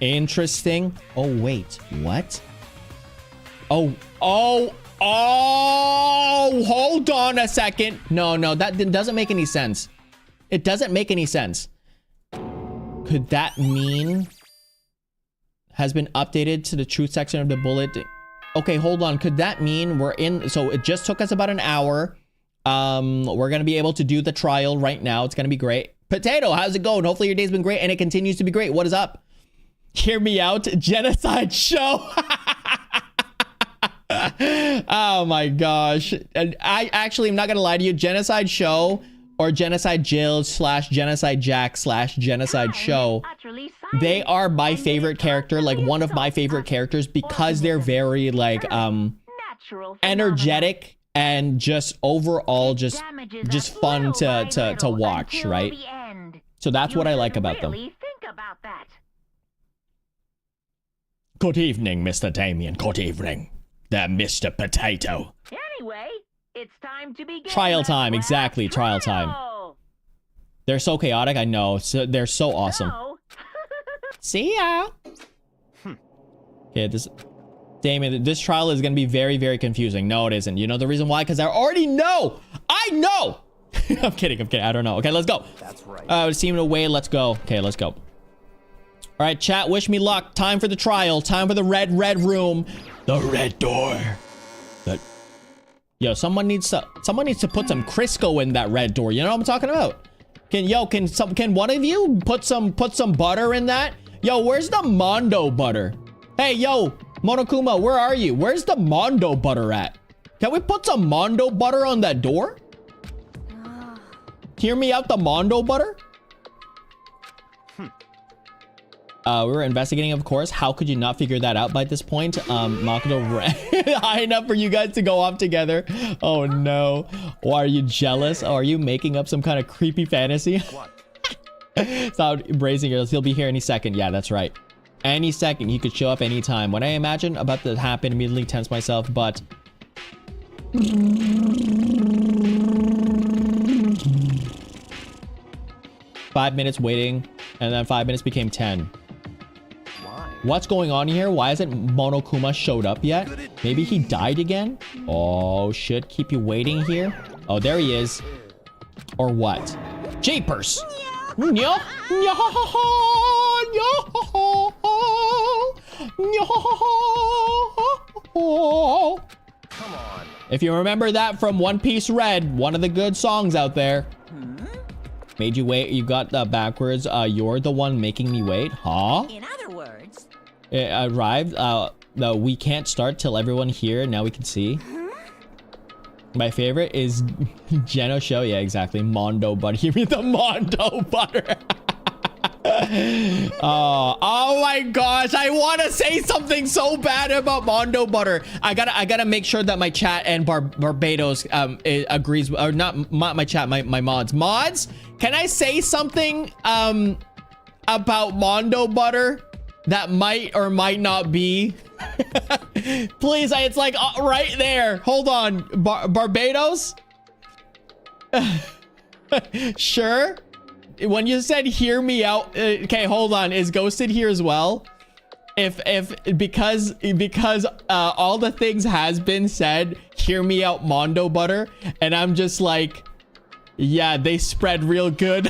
Interesting. Oh, wait. What? Oh, hold on a second. No, that doesn't make any sense. It doesn't make any sense. Could that mean has been updated to the truth section of the bullet? Okay, hold on. Could that mean we're in? So it just took us about an hour. We're going to be able to do the trial right now. It's going to be great. Potato, how's it going? Hopefully your day's been great and it continues to be great. What is up? Hear me out. Genocide show. Oh my gosh. And I actually am not going to lie to you. Genocide show or Genocide Jill / Genocide Jack / Genocide Show. They are my favorite character, like one of my favorite characters, because they're very like energetic and just overall just fun to watch, right? So that's what I like about them. Good evening, Mr. Damien. Good evening. They're Mr. Potato. Anyway, it's time to begin. Trial time, exactly, trial time. They're so chaotic, I know. So they're so awesome. See ya. Okay, Damien, this trial is gonna be very, very confusing. No, it isn't. You know the reason why? Because I already know. I know. I'm kidding. I don't know. Okay, let's go. That's right. It seemed away. Let's go. Okay, let's go. All right, chat. Wish me luck. Time for the trial. Time for the red room. The red door. Yo, someone needs to put some Crisco in that red door. You know what I'm talking about? Can one of you put some butter in that? Yo, where's the Mondo butter? Hey, yo, Monokuma, where are you? Where's the Mondo butter at? Can we put some Mondo butter on that door? Hear me out, the Mondo butter? We were investigating, of course. How could you not figure that out by this point? Makoto high enough for you guys to go off together. Oh no. Why are you jealous? Oh, are you making up some kind of creepy fantasy? Stop embracing yourself. He'll be here any second. Yeah, that's right. Any second. He could show up anytime. When I imagine about to happen, immediately tense myself, but... Five minutes waiting, and then 5 minutes became 10. What's going on here? Why hasn't Monokuma showed up yet? Maybe he died again? Oh, shit. Keep you waiting here? Oh, there he is. Or what? Jeepers! Come on. If you remember that from One Piece Red, one of the good songs out there. Made you wait. You got that backwards. You're the one making me wait. Huh? In other words, it arrived. We can't start till everyone here. Now we can see. My favorite is Geno Show. Yeah, exactly. Mondo butter. Give me the Mondo butter. Oh my gosh, I want to say something so bad about Mondo butter. I gotta make sure that my chat and Barbados agrees, or not my chat, my mods. Can I say something about Mondo butter that might or might not be? Please, it's like right there. Hold on, Barbados. Sure. When you said hear me out, okay, hold on. Is Ghosted here as well? Because all the things has been said, hear me out, Mondo butter, and I'm just like, yeah, they spread real good.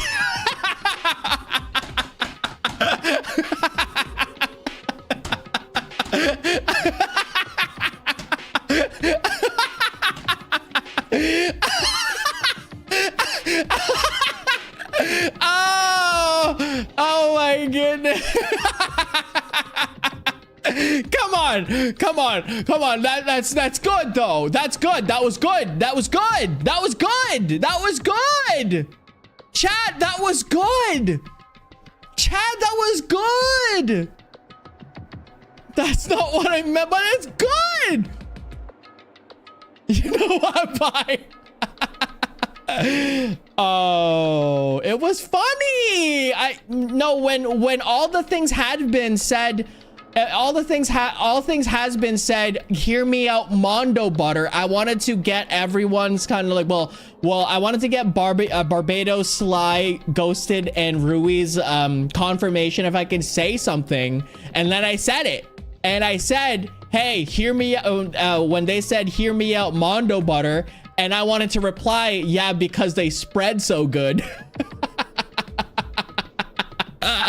Oh my goodness. Come on. That's good though. That's good. That was good. Chat, that was good. That's not what I meant, but it's good. You know what? Bye. Oh, it was funny. No, when all the things had been said, all things has been said, hear me out, Mondo Butter. I wanted to get everyone's kind of like, well, I wanted to get Barbados, Sly, Ghosted, and Rui's confirmation if I can say something. And then I said it. And I said, hey, hear me out. When they said, hear me out, Mondo Butter. And I wanted to reply, yeah, because they spread so good. Come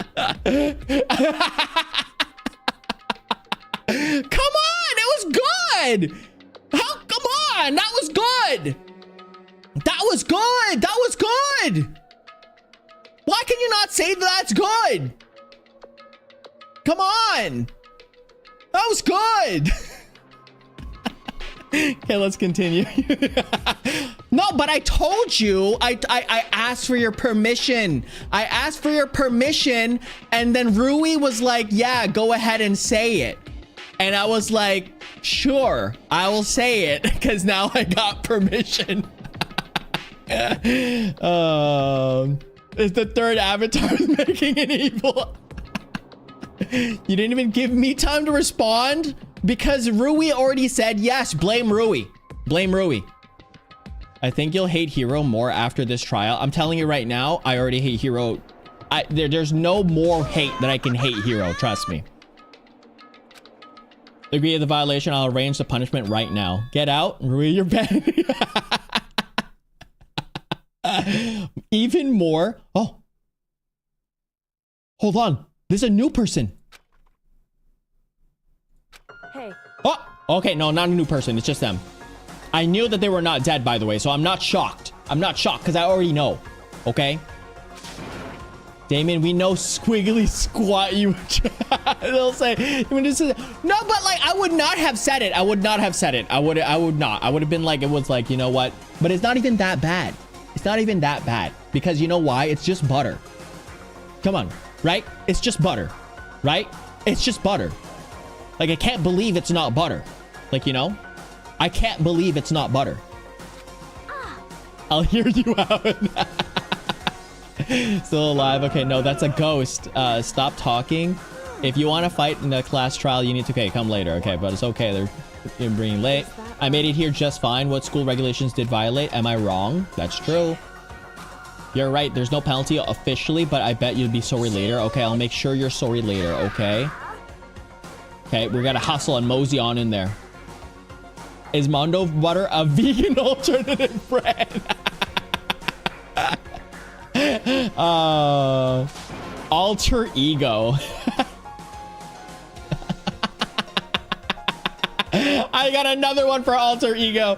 on, it was good. How? Come on, that was good. That was good. That was good. Why can you not say that's good? Come on. That was good. Okay, let's continue. No, but I told you, I asked for your permission. I asked for your permission, and then Rui was like, yeah, go ahead and say it. And I was like, sure, I will say it, because now I got permission. It's the third avatar making an evil. You didn't even give me time to respond? Because Rui already said yes. Blame Rui. Blame Rui. I think you'll hate Hero more after this trial. I'm telling you right now, I already hate Hero. There's no more hate that I can hate Hero. Trust me. Agree to the violation. I'll arrange the punishment right now. Get out. Rui, you're banned. Even more. Oh. Hold on. There's a new person. Hey. Oh, okay. No, not a new person. It's just them. I knew that they were not dead, by the way, so I'm not shocked. I'm not shocked because I already know. Okay. Damien, we know squiggly squat you. They'll say, no, but like, I would not have said it. I would not have said it. I would not. I would have been like, it was like, you know what? But it's not even that bad. It's not even that bad because you know why? It's just butter. Come on, right? It's just butter, right? It's just butter. Like, I can't believe it's not butter. Like, you know, I can't believe it's not butter. I'll hear you out. Still alive. Okay, no, that's a ghost. Stop talking. If you want to fight in the class trial, you need to, okay, come later. Okay, but it's okay. They're bringing late. I made it here just fine. What school regulations did violate? Am I wrong? That's true. You're right. There's no penalty officially, but I bet you'll be sorry later. Okay, I'll make sure you're sorry later. Okay. Okay, we're gonna hustle and mosey on in there. Is Mondo Butter a vegan alternative bread? Alter ego. I got another one for alter ego.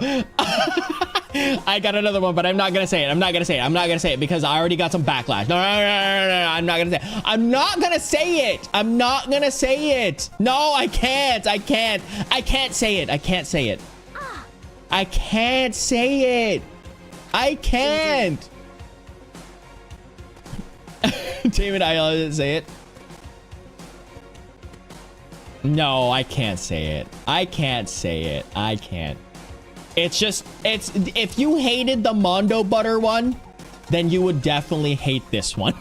I got another one, but I'm not gonna say it. I'm not gonna say it. I'm not gonna say it because I already got some backlash. No, I'm not gonna say it. I'm not gonna say it. I'm not gonna say it. No, I can't. I can't say it. I can't say it. I can't say it. I can't. David, I didn't say it. No, I can't say it. I can't say it. I can't. It's just, if you hated the Mondo Butter one, then you would definitely hate this one.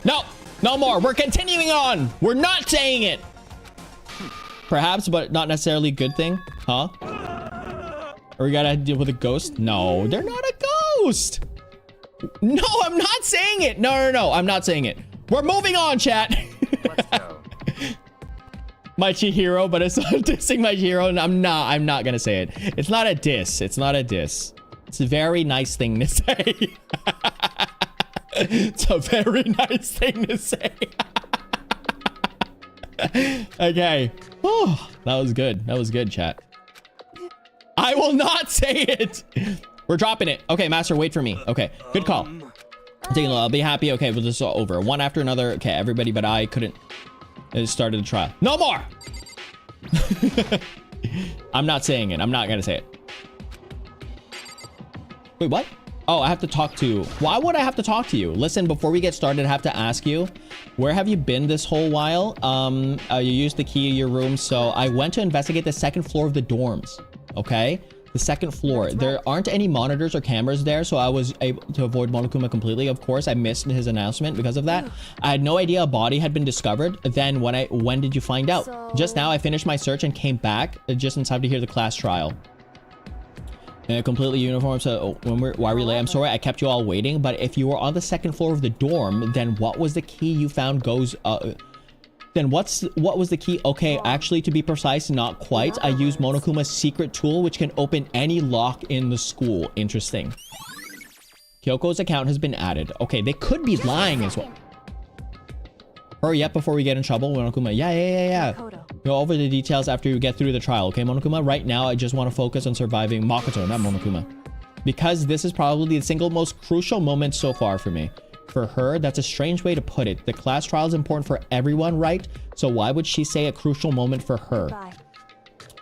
No, no more. We're continuing on. We're not saying it. Perhaps, but not necessarily a good thing. Huh? Or we gotta deal with a ghost? No, they're not a ghost. No, I'm not saying it. No. I'm not saying it. We're moving on, chat. Let's go. My Chihiro, but it's not dissing my Chihiro. And I'm not gonna say it. It's not a diss. It's not a diss. It's a very nice thing to say. It's a very nice thing to say. Okay. Oh, that was good. That was good, chat. I will not say it. We're dropping it. Okay, Master, wait for me. Okay, good call. Taking a little, I'll be happy. Okay, well, this is all over. One after another. Okay, everybody but I couldn't. It started the trial. No more. I'm not saying it. I'm not gonna say it. Wait, what? Oh, I have to talk to... Why would I have to talk to you? Listen, before we get started, I have to ask you, where have you been this whole while? You used the key of your room, so I went to investigate the second floor of the dorms, okay? The second floor. There aren't any monitors or cameras there, so I was able to avoid Monokuma completely. Of course, I missed his announcement because of that. I had no idea a body had been discovered. Then when did you find out? Just now, I finished my search and came back just in time to hear the class trial. Completely uniform, so why relay? I'm sorry I kept you all waiting, but if you were on the second floor of the dorm, then what was the key you found goes then what was the key? Okay, actually, to be precise, not quite. I used Monokuma's secret tool, which can open any lock in the school. Interesting. Kyoko's account has been added. Okay, they could be lying as well. Hurry up before we get in trouble, Monokuma. Yeah. Go over the details after you get through the trial, okay, Monokuma? Right now, I just want to focus on surviving Makoto, not Monokuma. Because this is probably the single most crucial moment so far for me. For her, that's a strange way to put it. The class trial is important for everyone, right? So why would she say a crucial moment for her? Bye.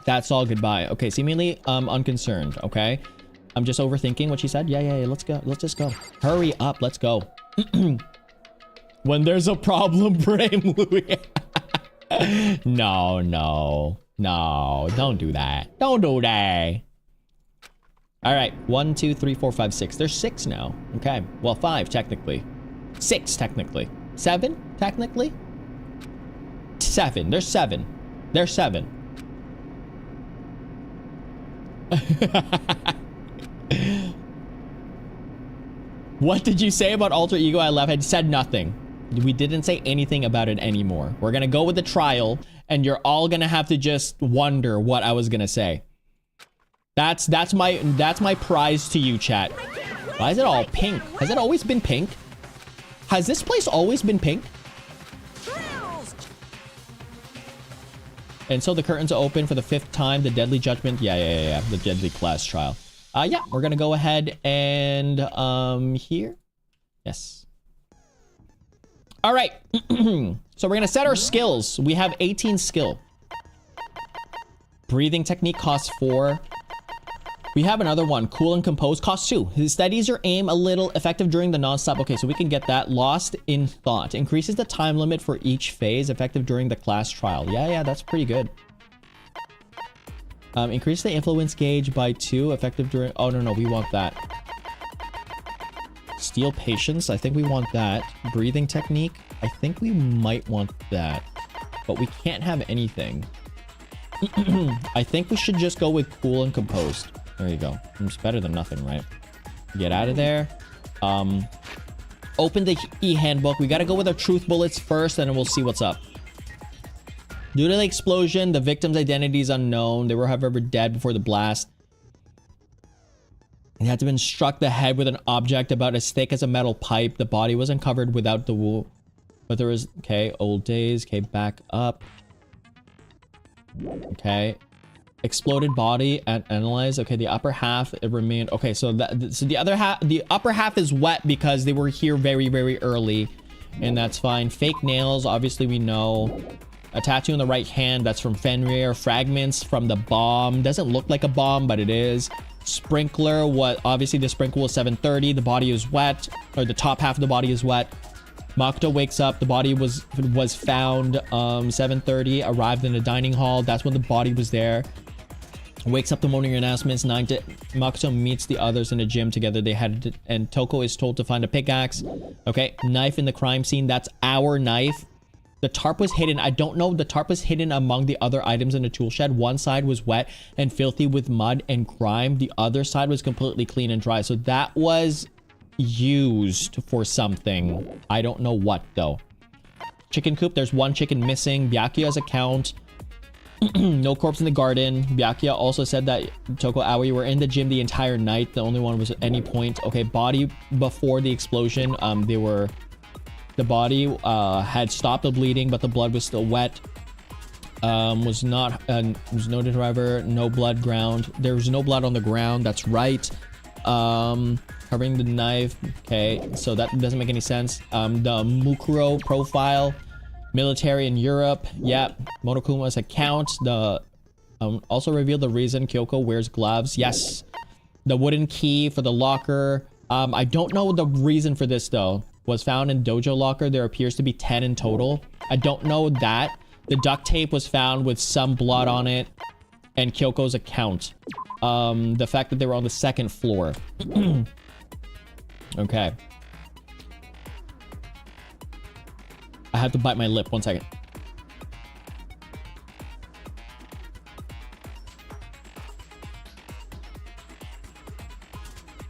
That's all, goodbye. Okay, seemingly unconcerned, okay? I'm just overthinking what she said. Yeah, let's go. Let's just go. Hurry up, let's go. When there's a problem, blame Louis. No, don't do that. Don't do that. All right, 1, 2, 3, 4, 5, 6. There's 6 now. Okay, well, 5 technically. 6 technically. 7 technically. 7. There's 7. There's 7. What did you say about alter ego? I left. I said nothing. We didn't say anything about it anymore. We're gonna go with the trial, and you're all gonna have to just wonder what I was gonna say. That's my prize to you, chat. Why is it all pink? Has it always been pink? Has this place always been pink? And so the curtains are open for the 5th time. The deadly judgment. Yeah. The deadly class trial. Yeah, we're gonna go ahead and here. Yes. All right. So we're gonna set our skills. We have 18 skill. Breathing technique costs 4. We have another one. Cool and composed costs 2. His steadies your aim a little, effective during the non-stop. Okay, so we can get that. Lost in thought. Increases the time limit for each phase, effective during the class trial. Yeah, that's pretty good. Increase the influence gauge by 2, effective during... Oh, no, we want that. Steal patience. I think we want that. Breathing technique. I think we might want that. But we can't have anything. I think we should just go with cool and composed. There you go. It's better than nothing, right? Get out of there. Open the e-handbook. We gotta go with our truth bullets first, and then we'll see what's up. Due to the explosion, the victim's identity is unknown. They were, however, dead before the blast. They had to have been struck the head with an object about as thick as a metal pipe. The body was uncovered without the wound. But there was... Okay, old days. Okay, back up. Okay. Exploded body and analyzed. Okay, the upper half, it remained... Okay, so the other half... The upper half is wet because they were here very, very early. And that's fine. Fake nails, obviously we know. A tattoo in the right hand, that's from Fenrir. Fragments from the bomb. Doesn't look like a bomb, but it is. Sprinkler, obviously the sprinkler was 7:30. The body is wet, or the top half of the body is wet. Makoto wakes up. The body was found 7:30. Arrived in the dining hall. That's when the body was there. Wakes up the morning announcements. Makoto meets the others in the gym together. They had, and Toko is told to find a pickaxe. Okay, knife in the crime scene. That's our knife. The tarp was hidden. I don't know. The tarp was hidden among the other items in the tool shed. One side was wet and filthy with mud and grime. The other side was completely clean and dry. So that was used for something. I don't know what though. Chicken coop. There's one chicken missing. Byakuya's account. No corpse in the garden. Byakuya also said that Toko Aoi were in the gym the entire night. The only one was at any point. Okay, body before the explosion. The body had stopped the bleeding, but the blood was still wet. Was noted, however, no blood ground. There was no blood on the ground. That's right. Covering the knife. Okay, so that doesn't make any sense. The Mukuro profile. Military in Europe. Yep. Monokuma's account. The also revealed the reason Kyoko wears gloves. Yes. The wooden key for the locker. I don't know the reason for this though. Was found in dojo locker. There appears to be 10 in total. I don't know that. The duct tape was found with some blood on it. And Kyoko's account. The fact that they were on the second floor. Okay. I have to bite my lip. 1 second.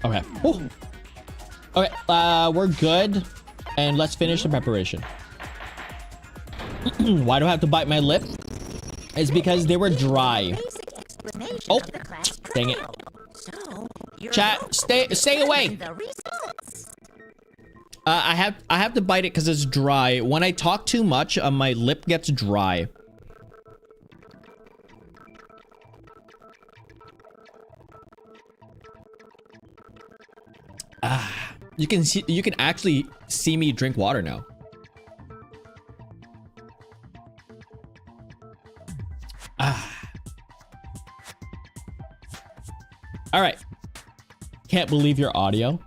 Okay. Ooh. Okay, we're good. And let's finish the preparation. Why do I have to bite my lip? It's because they were dry. Oh, dang it. Chat, stay away. I have to bite it because it's dry. When I talk too much, my lip gets dry. You can actually see me drink water now. All right. Can't believe your audio.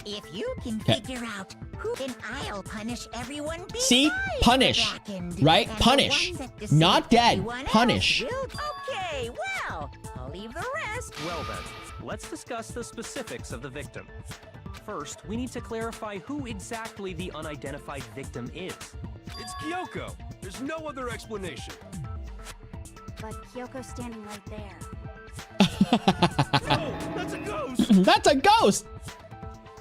If you can figure out who, then I'll punish everyone. See? Punish. Right? Punish. Not dead. Punish. Okay, well, I'll leave the rest. Well then, let's discuss the specifics of the victim. First, we need to clarify who exactly the unidentified victim is. It's Kyoko. There's no other explanation. But Kyoko's standing right there. No, that's a ghost. That's a ghost.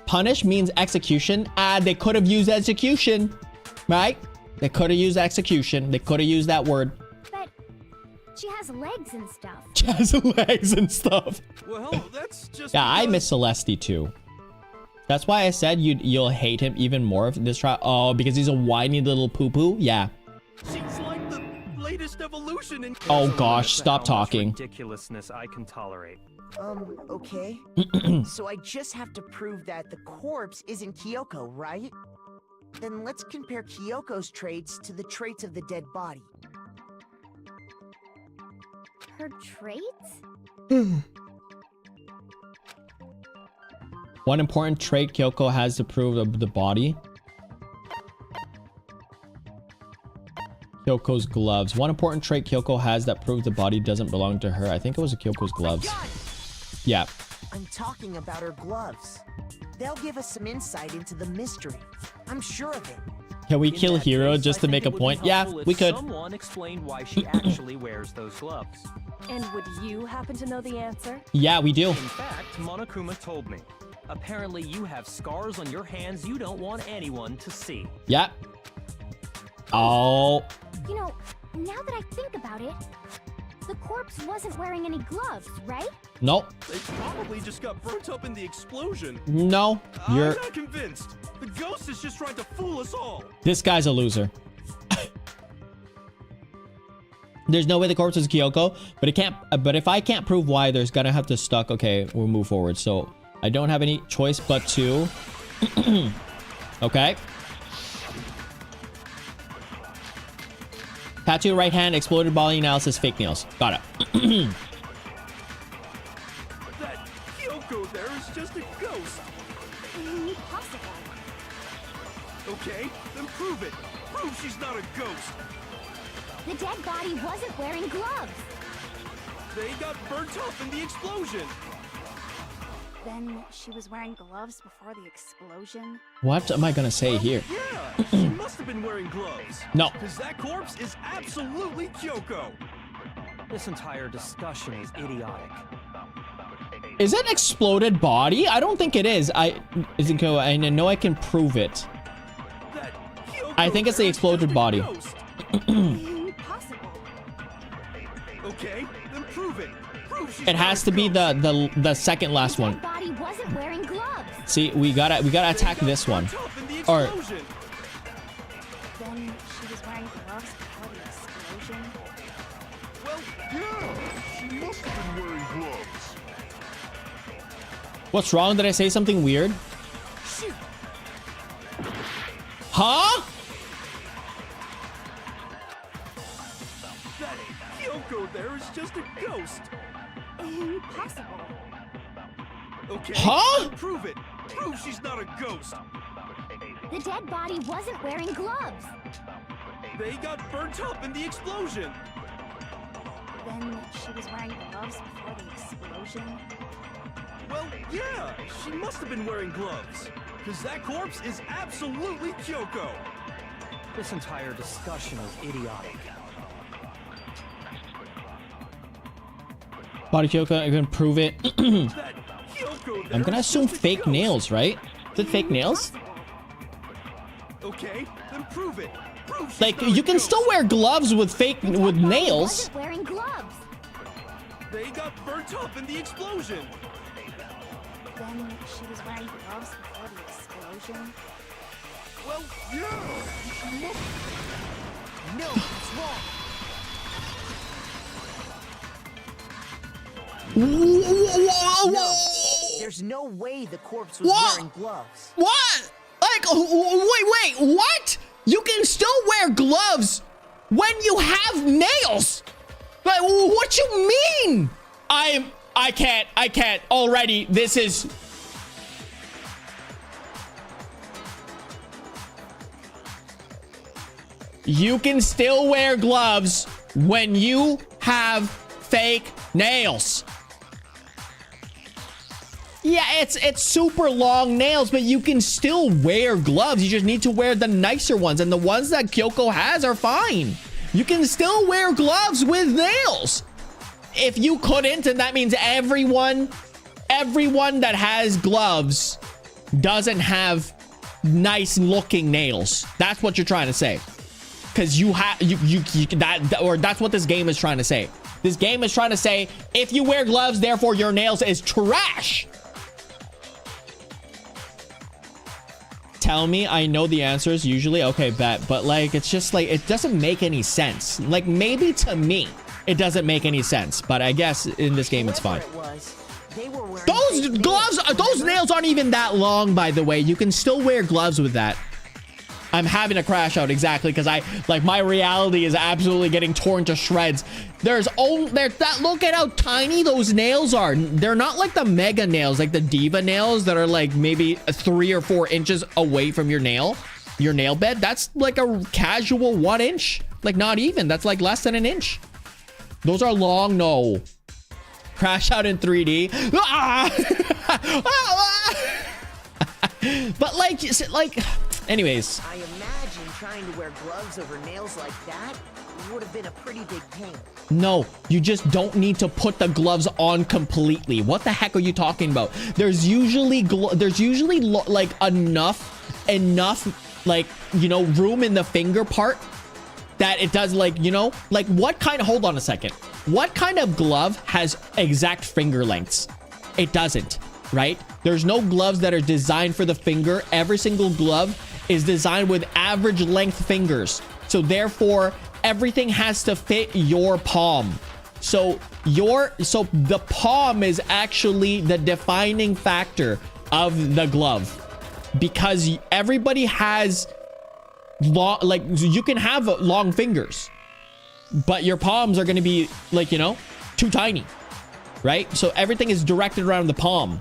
Punish means execution. They could have used execution, right? They could have used execution. They could have used that word. But she has legs and stuff. She has legs and stuff. Well, that's just. Yeah, I miss Celeste too. That's why I said you'll hate him even more if this trial. Oh, because he's a whiny little poo-poo? Yeah. She's like the latest evolution in. Oh gosh, stop talking. Ridiculousness I can tolerate. Okay. So I just have to prove that the corpse isn't Kyoko, right? Then let's compare Kyoko's traits to the traits of the dead body. Her traits? One important trait Kyoko has to prove of the body. Kyoko's gloves. One important trait Kyoko has that proves the body doesn't belong to her. I think it was Kyoko's gloves. Yeah. I'm talking about her gloves. They'll give us some insight into the mystery. I'm sure of it. Can we kill Hero just to make a point? Yeah, we could. Someone explained why she actually wears those gloves. And would you happen to know the answer? Yeah, we do. In fact, Monokuma told me. Apparently you have scars on your hands you don't want anyone to see. Yeah. Oh. You know, now that I think about it, the corpse wasn't wearing any gloves, right? Nope. They probably just got burnt up in the explosion. No, you're. I'm not convinced. The ghost is just trying to fool us all. This guy's a loser. There's no way the corpse is Kyoko, but it can't. But if I can't prove why, there's gonna have to stuck. Okay, we'll move forward. So I don't have any choice but to. Okay. Tattoo right hand, exploded body analysis, fake nails. Got it. That Kyoko there is just a ghost. Impossible. Okay, then prove it. Prove she's not a ghost. The dead body wasn't wearing gloves. They got burnt up in the explosion. Then she was wearing gloves before the explosion. What am I gonna say here? Yeah, she must have been wearing gloves. No. Because that corpse is absolutely Kyoko. This entire discussion is idiotic. Is it exploded body? I don't think it is. Isn't Kyoko? I know I can prove it. That Kyoko I think it's the there is exploded just a body. ghost. Impossible. Okay, then prove it. Prove she's It not has a to be ghost. the second last The one. dead body wasn't wearing gloves. See, we gotta attack this one. Burnt up in the Or explosion. Then she was wearing gloves before the explosion. Well, yeah, she must have been wearing gloves. what's wrong? Did I say something weird? Shoot. Huh? That Kyoko there is just a ghost. Impossible. Okay, Huh? then prove it. Prove she's not a ghost. The dead body wasn't wearing gloves. They got burnt up in the explosion. Then she was wearing gloves before the explosion. Well, yeah, she must have been wearing gloves. Because that corpse is absolutely Kyoko. This entire discussion is idiotic. Body Kyoko, I can prove it. That Kyoko there I'm gonna is assume just a fake ghost. nails, right? Is it fake nails? Okay, then prove it. Prove she's Like, not a you can ghost. still wear gloves with The dead body nails. wasn't wearing gloves. They got burnt up in the explosion. Then she was wearing gloves before the explosion. Well, yeah, she must. No, it's wrong. There's no way the corpse was What? wearing gloves. What? Like, wait, what? You can still wear gloves when you have nails. Like, what you mean? I can't already. This is... You can still wear gloves when you have fake nails. Yeah, it's super long nails, but you can still wear gloves. You just need to wear the nicer ones, and the ones that Kyoko has are fine. You can still wear gloves with nails. If you couldn't, then that means everyone that has gloves doesn't have nice looking nails. That's what you're trying to say. Because you have that's what this game is trying to say. This game is trying to say, if you wear gloves, therefore your nails is trash. Tell me, I know the answers usually. Okay, bet. But like, it's just like, it doesn't make any sense. Like, maybe to me, it doesn't make any sense. But I guess in this game, it's fine. Whoever it was, they were wearing Those fake gloves, nails, those remember? nails aren't even that long, by the way. You can still wear gloves with that. I'm having a crash out, exactly, because my reality is absolutely getting torn to shreds. Look at how tiny those nails are. They're not like the mega nails, like the diva nails that are like maybe 3 or 4 inches away from your nail bed. That's like a casual 1 inch. Like, not even. That's like less than an inch. Those are long. No. Crash out in 3D. But like, anyways. I imagine trying to wear gloves over nails like that would have been a pretty big pain. No, you just don't need to put the gloves on completely. What the heck are you talking about? There's usually like enough like, you know, room in the finger part that it does, like, you know, like hold on a second. What kind of glove has exact finger lengths? It doesn't, right? There's no gloves that are designed for the finger. Every single glove is designed with average length fingers. So therefore, everything has to fit your palm. So the palm is actually the defining factor of the glove, because everybody has long, like, you can have long fingers, but your palms are going to be, like, you know, too tiny, right? So everything is directed around the palm.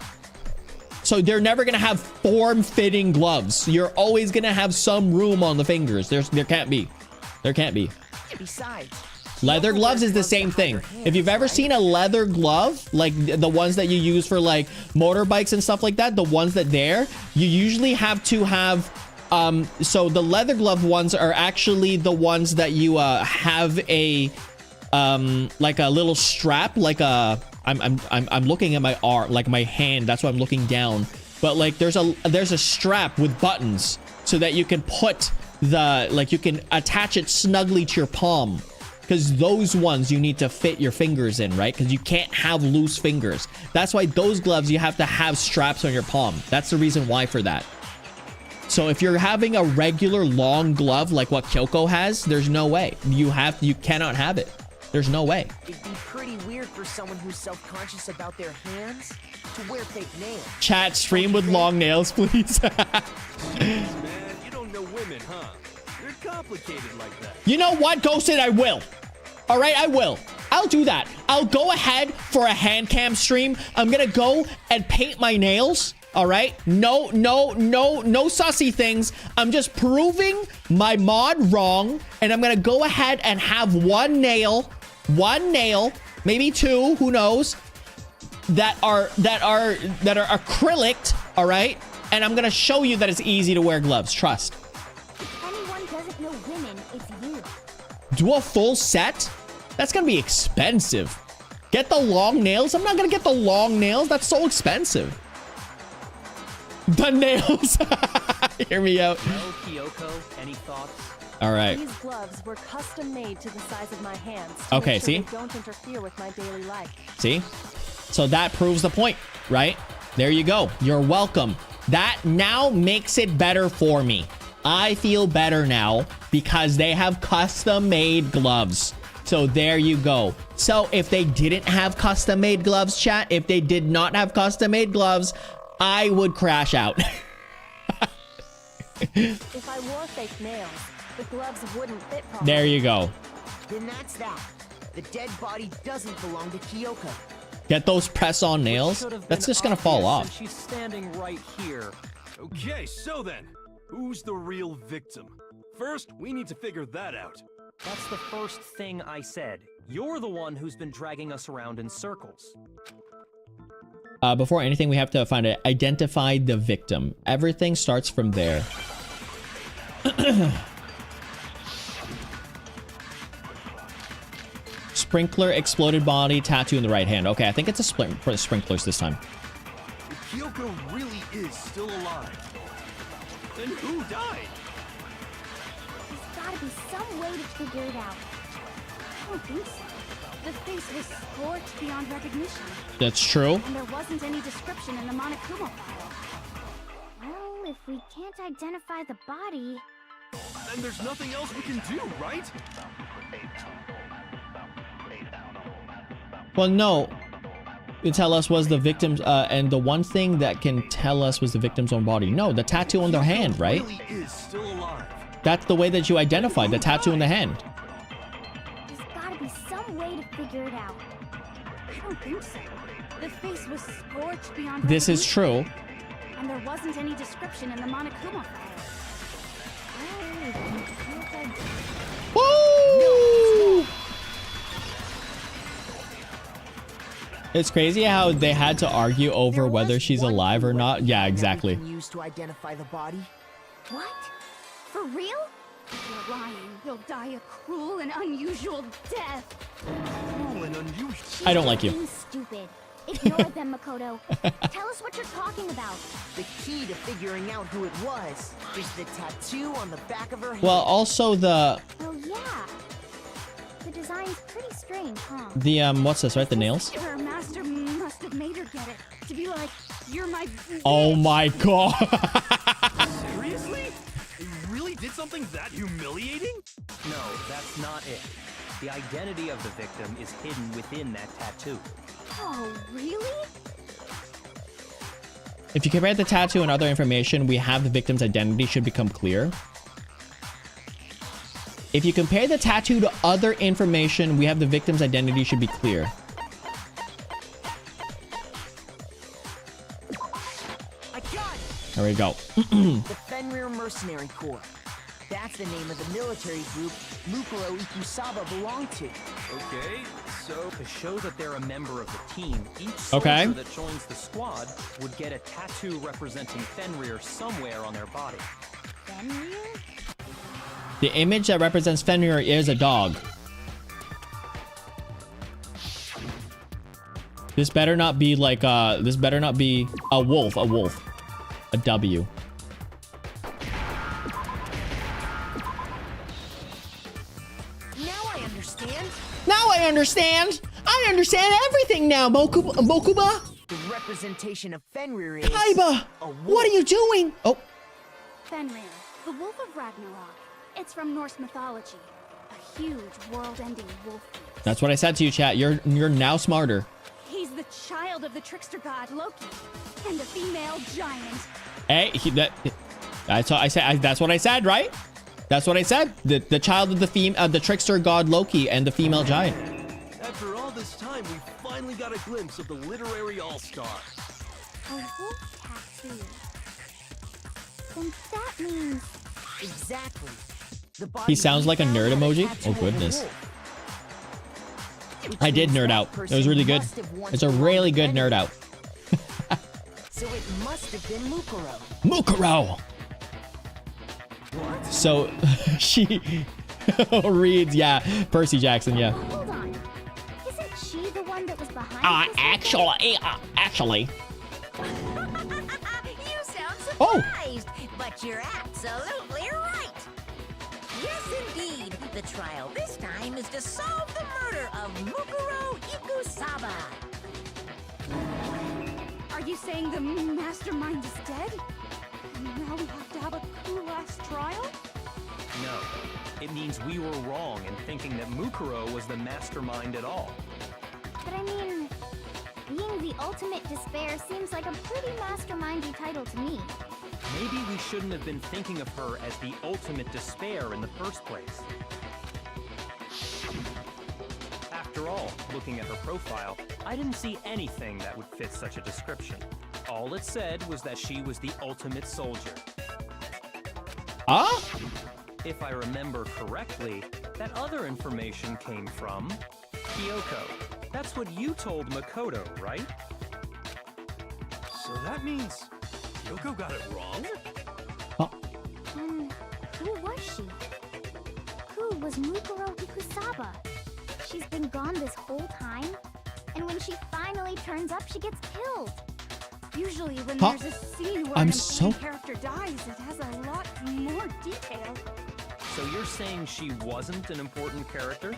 So they're never going to have form-fitting gloves. You're always going to have some room on the fingers. There can't be. Besides, Leather gloves is the same thing. If you've ever seen a leather glove, like the ones that you use for like motorbikes and stuff like that, the ones that you usually have to have, so the leather glove ones are actually the ones that you have a like a little strap, like a, I'm looking at my arm, like my hand, that's why I'm looking down. But like there's a strap with buttons so that you can put you can attach it snugly to your palm. Because those ones you need to fit your fingers in, right? Because you can't have loose fingers. That's why those gloves, you have to have straps on your palm. That's the reason why for that. So if you're having a regular long glove like what Kyoko has, there's no way. You cannot have it. There's no way. It'd be pretty weird for someone who's self-conscious about their hands to wear fake nails. Chat, stream with long nails, please. Man, you don't know women, huh? They're complicated like that. You know what, Ghosted? I will. All right, I will. I'll do that. I'll go ahead for a hand cam stream. I'm gonna go and paint my nails All right, no sussy things. I'm just proving my mod wrong, and I'm gonna go ahead and have one nail, maybe two, who knows, that are acrylic. All right, and I'm gonna show you that it's easy to wear gloves. Trust. If anyone doesn't know women, it's you. Do a full set? That's gonna be expensive. Get the long nails? I'm not gonna get the long nails. That's so expensive. The nails. Hear me out. Well, Kyoko, any thoughts? All right. These gloves were custom made to the size of my hands. Okay, make sure see? They don't interfere with my daily life. See? So that proves the point, right? There you go. You're welcome. That now makes it better for me. I feel better now because they have custom-made gloves. So there you go. So if they didn't have custom-made gloves, chat, if they did not have custom-made gloves, I would crash out. If I wore fake nails, the gloves wouldn't fit properly. There you go. Then that's that. The dead body doesn't belong to Kyoko. Get those press-on nails. That's just gonna fall off. She's standing right here. Okay, so then, who's the real victim? First, we need to figure that out. That's the first thing I said. You're the one who's been dragging us around in circles. Before anything, we have to identify the victim. Everything starts from there. Sprinkler, exploded body, tattoo in the right hand. Okay, I think it's a sprinklers this time. If Kyoko really is still alive, then who died? There's gotta be some way to figure it out. I don't think so. The face was scorched beyond recognition. That's true. And there wasn't any description in the Monokuma file. Well, if we can't identify the body... Then there's nothing else we can do, right? Well, no. You tell us was the victim's, and the one thing that can tell us was the victim's own body. No, the tattoo on their hand, right? Really is still alive. That's the way that you identify the tattoo in the hand. There's gotta be some way to figure it out. I don't think so. The face was scorched beyond This is recognition, true. and there wasn't any description in the Monokuma file. Well, if we can't identify... Woo! It's crazy how they had to argue over whether she's alive or not. Yeah, exactly. Used to identify the body. What? For real? If you're lying, you'll die a cruel and unusual death. Cruel and unusual. I don't like you. Being stupid. Ignore them, Makoto. Tell us what you're talking about. The key to figuring out who it was is the tattoo on the back of her hand. Well, also the Oh yeah. The design's pretty strange, huh? what's this, right? The nails? Her master must have made her get it. To be like, you're my bitch. Oh my god. Seriously? They really did something that humiliating? No, that's not it. The identity of the victim is hidden within that tattoo. Oh, really? If you compare the tattoo and other information, we have the victim's identity should become clear. If you compare the tattoo to other information, we have the victim's identity should be clear. I got it. There we go. The Fenrir Mercenary Corps. That's the name of the military group Lucaro Ikusaba belonged to. Okay, so To show that they're a member of the team, each soldier Okay. that joins the squad would get a tattoo representing Fenrir somewhere on their body. Fenrir? The image that represents Fenrir is a dog. This better not be like this better not be a wolf, a W. Now I understand. Now I understand. I understand everything now, Mokuba. The representation of Fenrir is Kaiba, a wolf. what are you doing? Oh, Fenrir, the Wolf of Ragnarok. It's from Norse mythology. A huge world-ending wolf beast. that's what I said to you, chat. You're now smarter. He's the child of the trickster god Loki and the female giant. Hey, that's what I said. That's what I said, right? That's what I said. The child of the trickster god Loki and the female giant. after all this time, we finally got a glimpse of the literary all-star. wolf tattoo. Then that means... Exactly. The body He sounds like a we nerd found had emoji. tattoo Oh, of a goodness. wolf. Which I did means nerd that out. It was person really good. must have once It's a belonged really to good nerd Denny. out. So it must have been Mukuro. Mukuro. So she reads, yeah, Percy Jackson, yeah. Hold on. Isn't she the one that was behind this? Actually. You sound Oh. surprised, but you're absolutely right. Yes, indeed. The trial this time is to solve the murder of Mukuro Ikusaba. Are you saying the mastermind is dead? Now we have to have a cool last trial? No. It means we were wrong in thinking that Mukuro was the mastermind at all. But I mean, being the ultimate despair seems like a pretty mastermindy title to me. Maybe we shouldn't have been thinking of her as the ultimate despair in the first place. After all, looking at her profile, I didn't see anything that would fit such a description. All it said was that she was the ultimate soldier. Ah? If I remember correctly, that other information came from Kyoko. That's what you told Makoto, right? So that means Kyoko got it wrong? And who was she? Who was Mukuro Ikusaba? She's been gone this whole time, and when she finally turns up, she gets killed. Usually when Huh? there's a scene where I'm an so- important character dies, it has a lot more detail. So you're saying she wasn't an important character?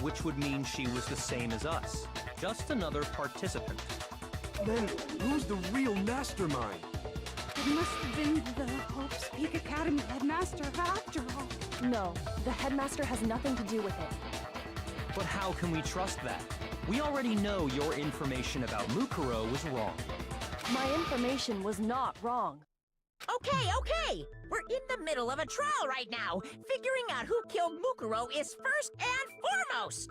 Which would mean she was the same as us. Just another participant. Then who's the real mastermind? It must have been the Hope's Peak Academy headmaster after all. No, the headmaster has nothing to do with it. But how can we trust that? We already know your information about Mukuro was wrong. My information was not wrong. Okay. We're in the middle of a trial right now. Figuring out who killed Mukuro is first and foremost.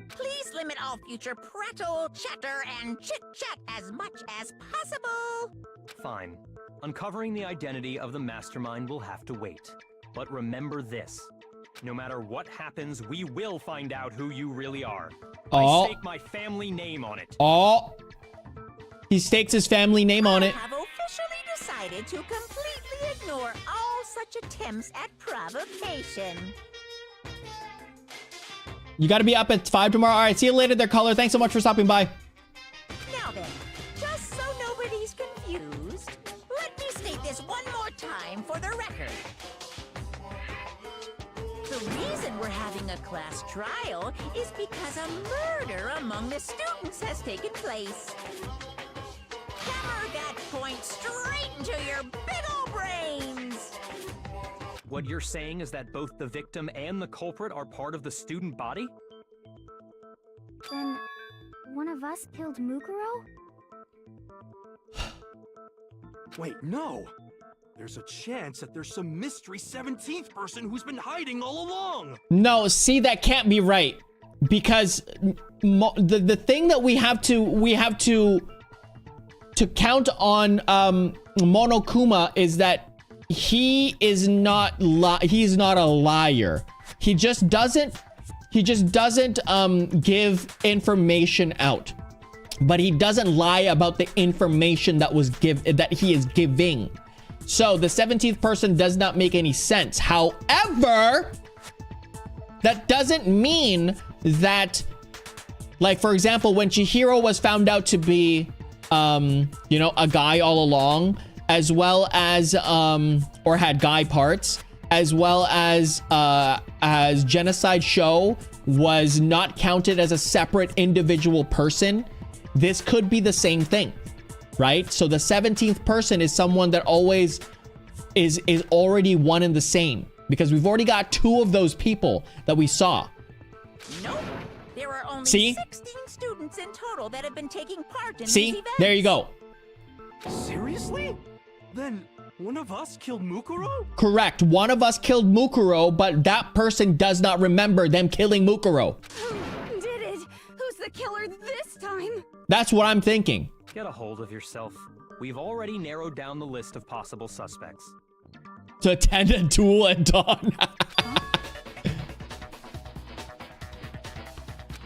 Please limit all future prattle, chatter, and chit-chat as much as possible. Fine. Uncovering the identity of the mastermind will have to wait. But remember this. No matter what happens, we will find out who you really are. Oh. I stake my family name on it. Oh. He stakes his family name on it. I have officially decided to completely ignore all such attempts at provocation. You got to be up at 5 tomorrow. All right, see you later there, caller. Thanks so much for stopping by. Now then, just so nobody's confused, let me state this one more time for the record. The reason we're having a class trial is because a murder among the students has taken place. Hammer that point straight into your big ol' brains! What you're saying is that both the victim and the culprit are part of the student body? Then, one of us killed Mukuro? Wait, no! There's a chance that there's some mystery 17th person who's been hiding all along! No, see, that can't be right. Because the thing that we have to count on Monokuma is that he's not a liar. He just doesn't give information out. But he doesn't lie about the information that he is giving. So the 17th person does not make any sense. However, that doesn't mean that, like, for example, when Chihiro was found out to be a guy all along, as well as or had guy parts, as well as Genocide Show was not counted as a separate individual person, this could be the same thing, right? So the 17th person is someone that always is already one and the same, because we've already got 2 of those people that we saw. Nope. There are only See? 16 students in total that have been taking part in See? these events. There you go. Seriously? Then one of us killed Mukuro? Correct. One of us killed Mukuro, but that person does not remember them killing Mukuro. Who did it? Who's the killer this time? That's what I'm thinking. Get a hold of yourself. We've already narrowed down the list of possible suspects. To attend a duel at dawn.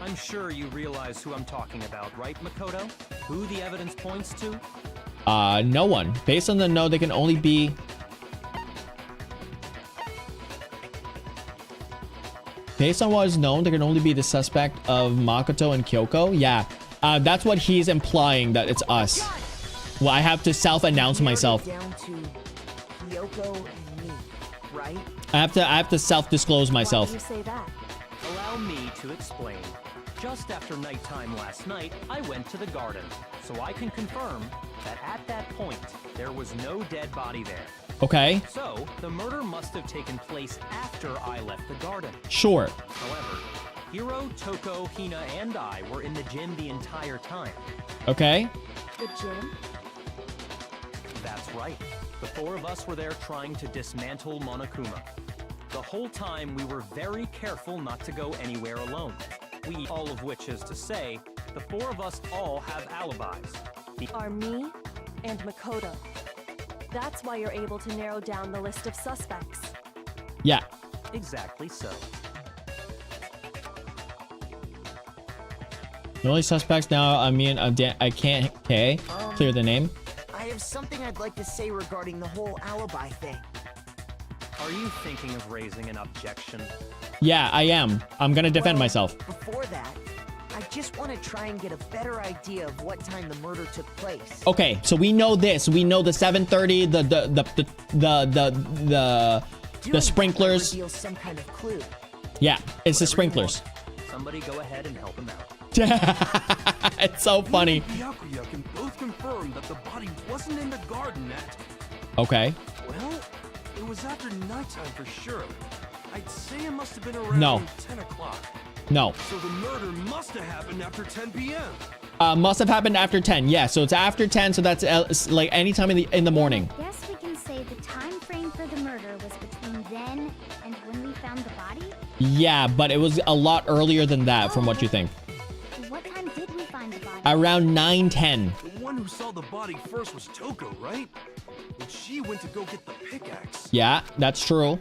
I'm sure you realize who I'm talking about, right, Makoto? Who the evidence points to? No one. Based on the note, they can only be... Based on what is known, there can only be the suspect of Makoto and Kyoko. Yeah, that's what he's implying, that it's us. Well, I have to self-announce myself. Down to Kyoko and me, right? I have to self-disclose myself. Why do you say that? Allow me to explain. Just after nighttime last night, I went to the garden, so I can confirm that at that point, there was no dead body there. Okay. So, the murder must have taken place after I left the garden. Sure. However, Hiro, Toko, Hina, and I were in the gym the entire time. Okay. The gym? That's right. The four of us were there trying to dismantle Monokuma. The whole time, we were very careful not to go anywhere alone. We, all of which is to say, the four of us all have alibis. Are me and Makoto. That's why you're able to narrow down the list of suspects. Yeah. Exactly so. The only suspects now, I mean, I can't, okay, clear the name. I have something I'd like to say regarding the whole alibi thing. Are you thinking of raising an objection? Yeah, I am. I'm gonna defend myself. Before that, I just want to try and get a better idea of what time the murder took place. Okay, so we know this. We know the 7:30, the sprinklers. Reveals some kind of clue. Yeah, it's the sprinklers. Somebody go ahead and help him out. It's so funny. Byakuya can both confirm that the body wasn't in the garden at... Okay. Well, it was after nighttime for sure. I'd say it must have been around No. 10 o'clock. No. So the murder must have happened after 10 p.m. Must have happened after 10. Yeah, so it's after 10, so that's like any time in the morning. Guess we can say the time frame for the murder was between then and when we found the body? Yeah, but it was a lot earlier than that from what you think. What time did we find the body? Around 9:10. The one who saw the body first was Toko, right? And she went to go get the pickaxe. Yeah, that's true.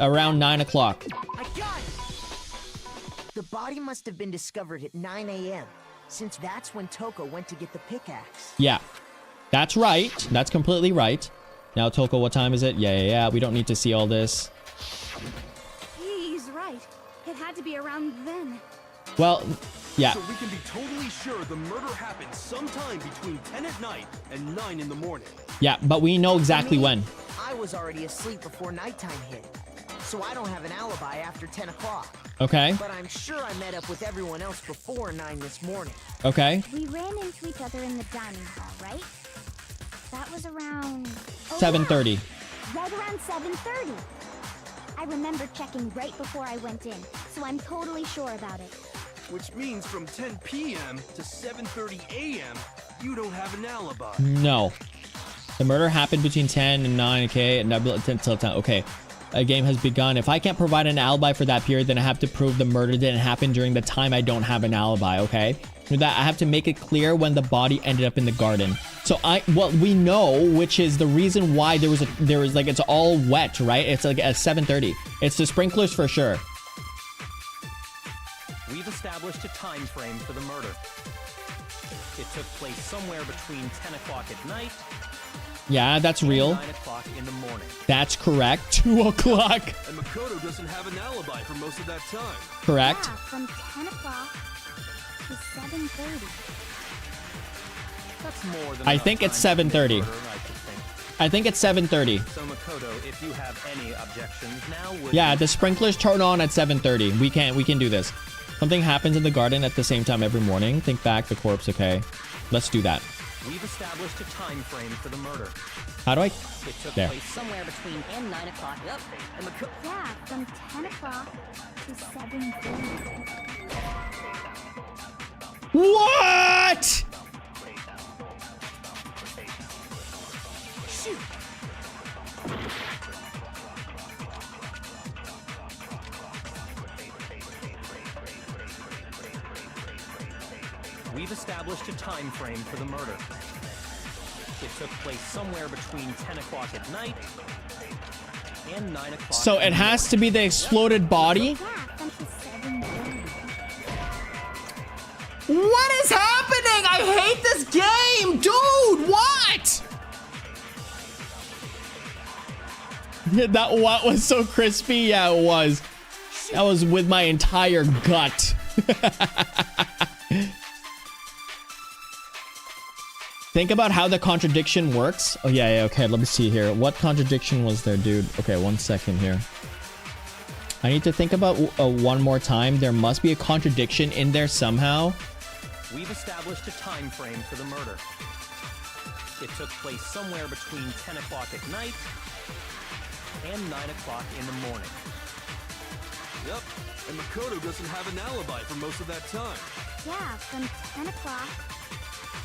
Around 9 o'clock. I got it! The body must have been discovered at 9 a.m., since that's when Toko went to get the pickaxe. Yeah, that's right. That's completely right. Now, Toko, what time is it? Yeah. We don't need to see all this. He's right. It had to be around then. Well, yeah. So we can be totally sure the murder happened sometime between 10 at night and 9 in the morning. Yeah, but we know exactly when. I was already asleep before nighttime hit, so I don't have an alibi after 10 o'clock. Okay. But I'm sure I met up with everyone else before 9 this morning. Okay. We ran into each other in the dining hall, right? That was around... 7:30. Right around 7:30. I remember checking right before I went in, so I'm totally sure about it. Which means from 10 p.m. to 7:30 a.m., you don't have an alibi. No. The murder happened between 10 and 9, okay? And 10 till 10, okay. A game has begun. If I can't provide an alibi for that period, then I have to prove the murder didn't happen during the time I don't have an alibi, okay? With that, I have to make it clear when the body ended up in the garden. So what we know, which is the reason why there was like, it's all wet, right? It's like at 7:30. It's the sprinklers for sure. We've established a time frame for the murder. It took place somewhere between 10 o'clock at night. Yeah, that's real. 9 o'clock in the morning. That's correct. 2 o'clock. And Makoto doesn't have an alibi for most of that time. Correct. Yeah, from 10 o'clock to 7:30. That's more than I enough think it's time to commit 7:30. murder, I should think. I think it's 7:30. So Makoto, if you have any objections now, would Yeah, you... the sprinklers turn on at 7:30. We can do this. Something happens in the garden at the same time every morning. Think back, the corpse, okay? Let's do that. We've established a time frame for the murder. How do I? It took There. place somewhere between 10 and 9 o'clock. Yep. And Yeah, from 10 o'clock to 7:30. What? Shoot! We've established a time frame for the murder. It took place somewhere between 10 o'clock at night and 9 o'clock. So it has to be the exploded body? What is happening? I hate this game, dude. What? That what was so crispy? Yeah, it was. That was with my entire gut. Think about how the contradiction works. Oh, yeah, okay. Let me see here. What contradiction was there, dude? Okay, 1 second here. I need to think about one more time. There must be a contradiction in there somehow. We've established a time frame for the murder. It took place somewhere between 10 o'clock at night and 9 o'clock in the morning. Yep, and Makoto doesn't have an alibi for most of that time. Yeah, from 10 o'clock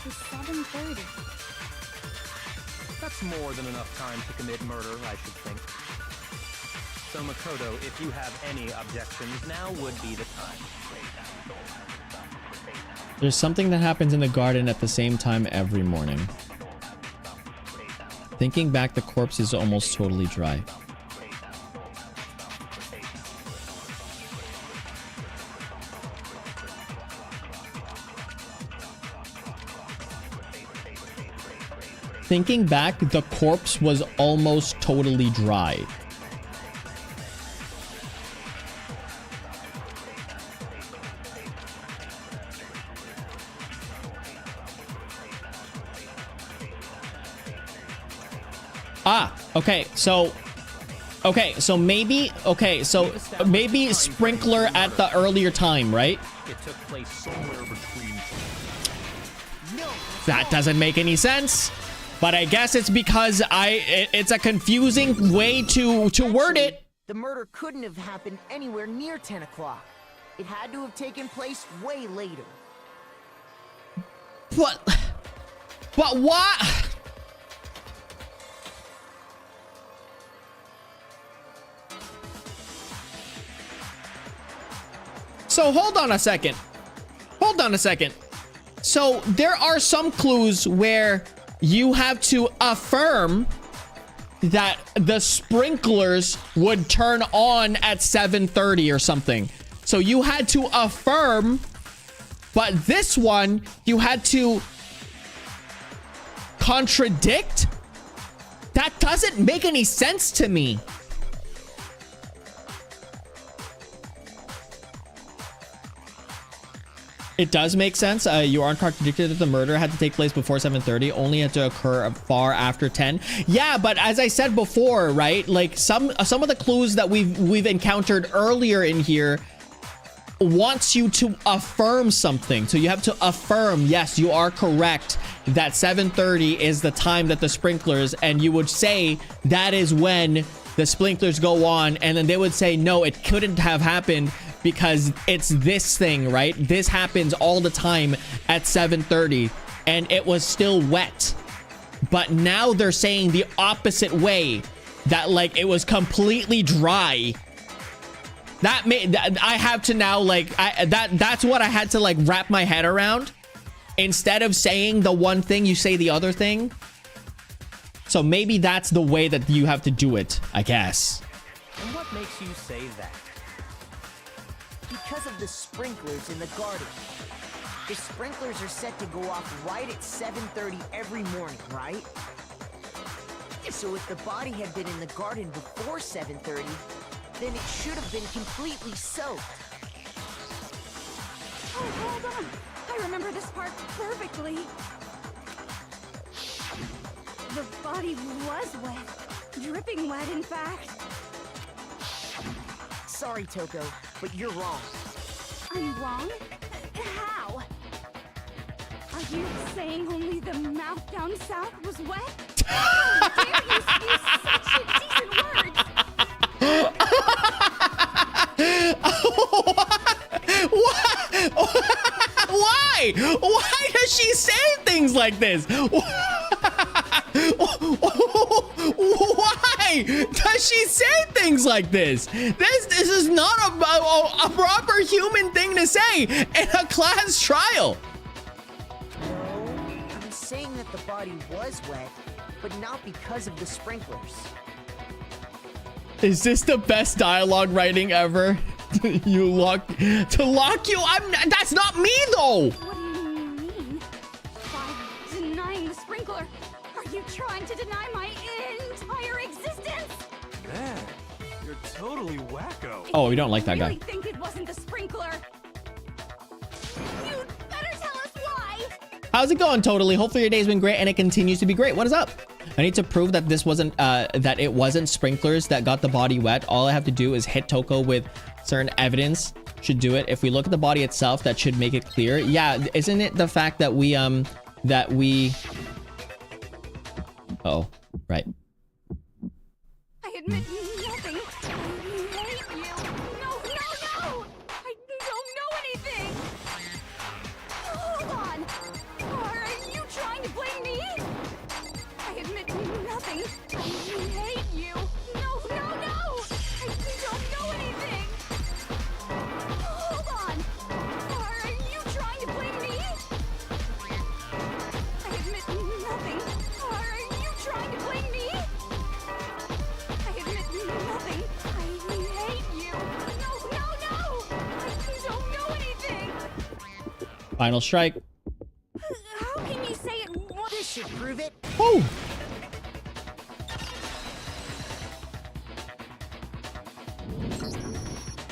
to 7:30. That's more than enough time to commit murder, I should think. So Makoto, if you have any objections, now would be the time. There's something that happens in the garden at the same time every morning. Thinking back, the corpse is almost totally dry. Thinking back, the corpse was almost totally dry. Okay, so maybe, sprinkler at the earlier time, right? It took place somewhere between... That doesn't make any sense, but I guess it's because it's a confusing way to word it. The murder couldn't have happened anywhere near 10 o'clock. It had to have taken place way later. But what? So hold on a second. So there are some clues where you have to affirm that the sprinklers would turn on at 7:30 or something. So you had to affirm, but this one you had to contradict? That doesn't make any sense to me. It does make sense. You aren't contradicted that the murder had to take place before 7:30, only had to occur far after 10. Yeah, but as I said before, right? Like some of the clues that we've encountered earlier in here wants you to affirm something. So you have to affirm, yes, you are correct that 7:30 is the time that the sprinklers, and you would say that is when the sprinklers go on, and then they would say, no, it couldn't have happened because it's this thing, right? This happens all the time at 7:30 and it was still wet. But now they're saying the opposite way, that like it was completely dry. That made I have to now like that's what I had to like wrap my head around. Instead of saying the one thing, you say the other thing. So maybe that's the way that you have to do it, I guess. And what makes you say that? Because of the sprinklers in the garden. The sprinklers are set to go off right at 7:30 every morning, right? So if the body had been in the garden before 7:30, then it should have been completely soaked. Oh, hold on. I remember this part perfectly. The body was wet. Dripping wet, in fact. Sorry, Toko, but you're wrong. I'm wrong? How? Are you saying only the mouth down south was wet? How dare you use such indecent words? Why? Why does she say things like this? Why does she say things like this? This is not a proper human thing to say in a class trial. saying that the body was wet, but not because of the sprinklers. Is this the best dialogue writing ever? To lock you? That's not me though. What do you mean? By denying the sprinkler, are you trying to deny my entire existence? Man, you're totally wacko. Oh, we don't like that You really guy. think it wasn't the sprinkler? You'd better tell us why. How's it going, Totally? Hopefully your day's been great and it continues to be great. What is up? I need to prove that this wasn't that it wasn't sprinklers that got the body wet. All I have to do is hit Toko with certain evidence. Should do it. If we look at the body itself, that should make it clear. Yeah, isn't it the fact that we oh, right. I admit nothing. I hate you. No, no, no! I don't know anything! Hold on! Are you trying to blame me? I admit nothing. I hate you. No, no, no! I don't know anything! Hold on! Are you trying to blame me? I admit nothing. Are you trying to blame me? I admit nothing. I hate you. No, no, no! I don't know anything! Final strike. How can you say it? This should prove it. Oh.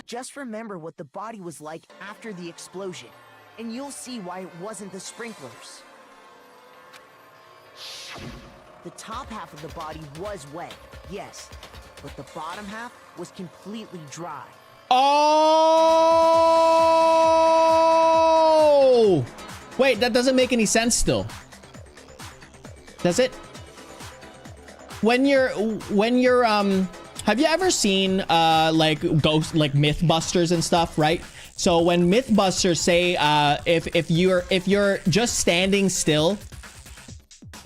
Just remember what the body was like after the explosion, and you'll see why it wasn't the sprinklers. The top half of the body was wet, yes, but the bottom half was completely dry. Oh! Wait, that doesn't make any sense still. Does it? When you're have you ever seen like Mythbusters and stuff, right? So when Mythbusters say if you're just standing still,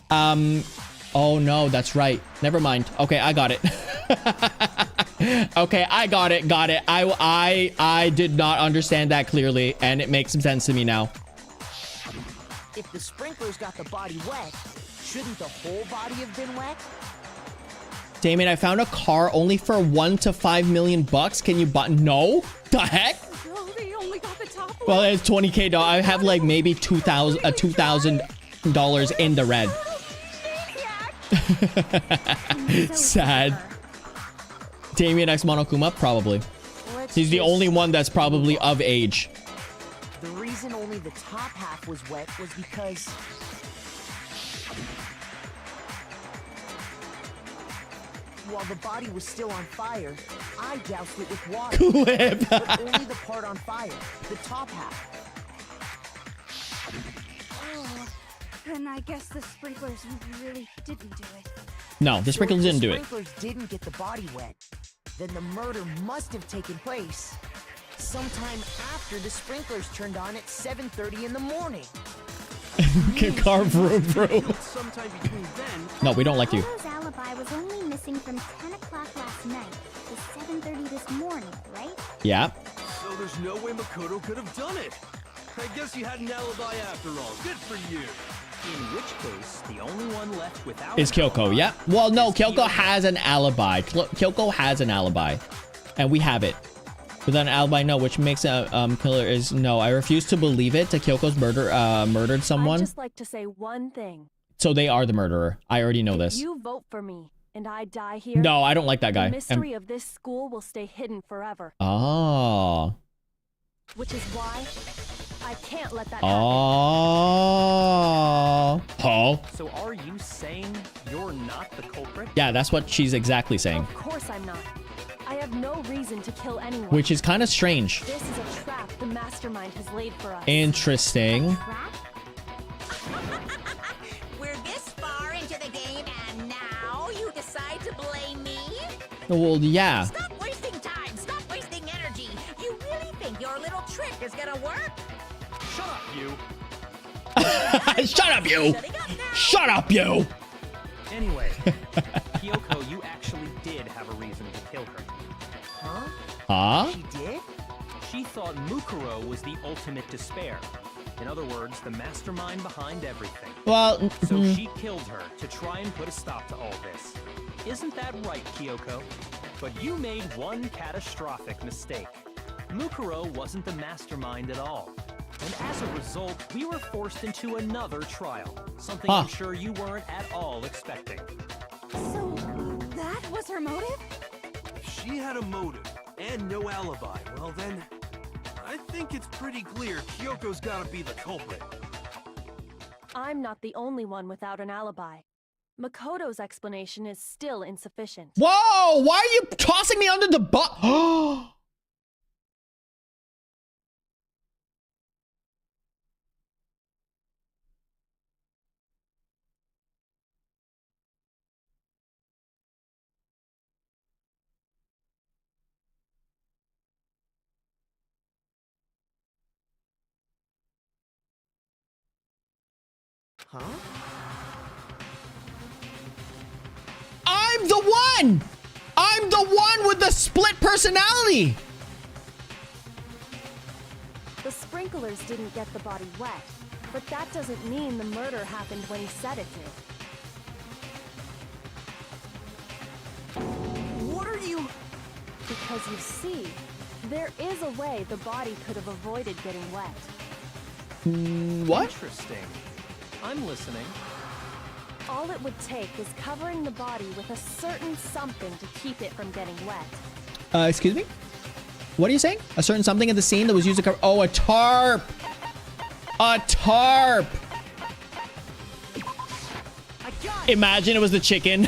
oh no, that's right. Never mind. Okay, I got it. Okay, I got it. I did not understand that clearly, and it makes some sense to me now. If the sprinklers got the body wet, shouldn't the whole body have been wet? Damien, I found a car only for $1 to $5 million bucks. Can you buy? No, the heck? Oh, they only got the top one. Well, it's $20K. I have like maybe $2,000 in the red. Sad. Damien X Monokuma, probably. He's the only one that's probably of age. The reason only the top half was wet was because while the body was still on fire, I doused it with water. Clip. But only the part on fire, the top half. Oh, then I guess the sprinklers really didn't do it. No, the sprinklers didn't do it. The sprinklers didn't get the body wet. Then the murder must have taken place sometime after the sprinklers turned on at 7:30 in the morning. Car vroom vroom. Sometime between then. No, we don't like you. Paolo's alibi was only missing from 10 o'clock last night to 7:30 this morning, right? Yeah. So there's no way Makoto could have done it. I guess you had an alibi after all. Good for you. In which case, the only one left without Is Kyoko, yeah. Well, no, Kyoko has an alibi. Kyoko has an alibi. And we have it. Without an alibi, no, which makes a killer is no. I refuse to believe it. Kyoko's murdered someone. I'd just like to say one thing. So they are the murderer. I already know this. You vote for me, and I die here. No, I don't like that guy. The mystery of this school will stay hidden forever. Oh. Which is why I can't let that happen. Oh. Paul. So are you saying you're not the culprit? Yeah, that's what she's exactly saying. Of course I'm not. I have no reason to kill anyone. Which is kind of strange. This is a trap the mastermind has laid for us. Interesting. We're this far into the game, and now you decide to blame me? Well, yeah. Stop wasting time. Stop wasting energy. You really think your little trick is gonna work? Shut up, you. Shut up, you. Shut up, you. Anyway, Kyoko, you actually did have a reason to kill her. Huh? She did? She thought Mukuro was the ultimate despair. In other words, the mastermind behind everything. Well, So she killed her to try and put a stop to all this. Isn't that right, Kyoko? But you made one catastrophic mistake. Mukuro wasn't the mastermind at all. And as a result, we were forced into another trial. Something I'm sure you weren't at all expecting. So, that was her motive? If she had a motive and no alibi, well then, I think it's pretty clear Kyoko's gotta be the culprit. I'm not the only one without an alibi. Makoto's explanation is still insufficient. whoa, why are you tossing me under the bus? Huh? I'm the one! I'm the one with the split personality! The sprinklers didn't get the body wet, but that doesn't mean the murder happened when he said it did. What are you... Because you see, there is a way the body could have avoided getting wet. What? Interesting. I'm listening. All it would take is covering the body with a certain something to keep it from getting wet. Excuse me? What are you saying? A certain something in the scene that was used to cover... Oh, a tarp! A tarp! Imagine it was the chicken.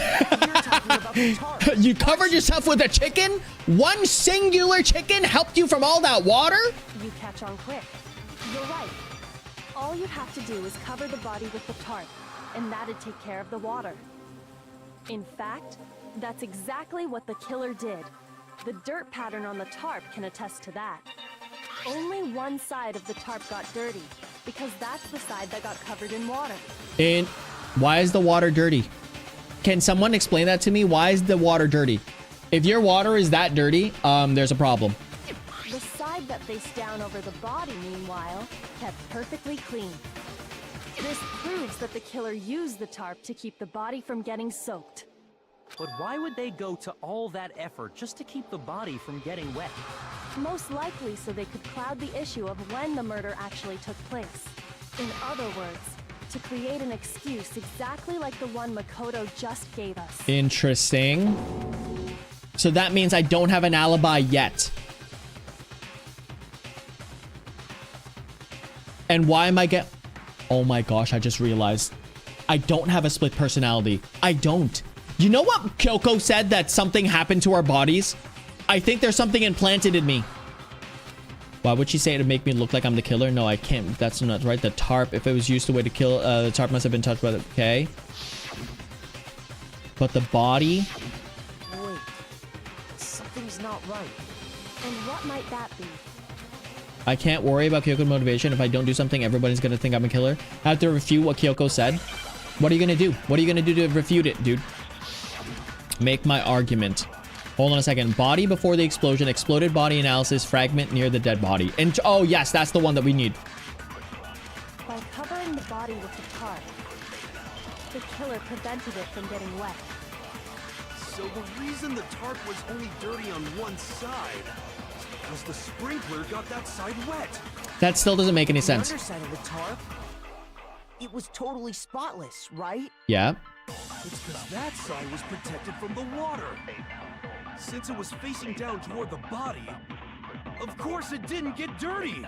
You covered yourself with a chicken? One singular chicken helped you from all that water? You catch on quick. You're right. All you'd have to do is cover the body with the tarp, and that'd take care of the water. In fact, that's exactly what the killer did. The dirt pattern on the tarp can attest to that. Only one side of the tarp got dirty, because that's the side that got covered in water. And why is the water dirty? Can someone explain that to me? Why is the water dirty? If your water is that dirty, there's a problem. The side that faced down over the body, meanwhile, kept perfectly clean. This proves that the killer used the tarp to keep the body from getting soaked. But why would they go to all that effort just to keep the body from getting wet? Most likely so they could cloud the issue of when the murder actually took place. In other words, to create an excuse exactly like the one Makoto just gave us. Interesting. So that means I don't have an alibi yet. And why am I Oh my gosh, I just realized. I don't have a split personality. I don't. You know what Kyoko said, that something happened to our bodies? I think there's something implanted in me. Why would she say it to make me look like I'm the killer? No, I can't. That's not right. The tarp, if it was used the way to kill, the tarp must have been touched by the... Okay. But the body... Wait. Something's not right. And what might that be? I can't worry about Kyoko's motivation. If I don't do something, everybody's gonna think I'm a killer. I have to refute what Kyoko said. What are you gonna do? What are you gonna do to refute it, dude? Make my argument. Hold on a second. Body before the explosion. Exploded body analysis. Fragment near the dead body. And oh yes, that's the one that we need. By covering the body with the tarp, the killer prevented it from getting wet. So the reason the tarp was only dirty on one side is because the sprinkler got that side wet. That still doesn't make any sense. The underside of the tarp, it was totally spotless, right? Yeah. It's because that side was protected from the water. Since it was facing down toward the body, of course it didn't get dirty.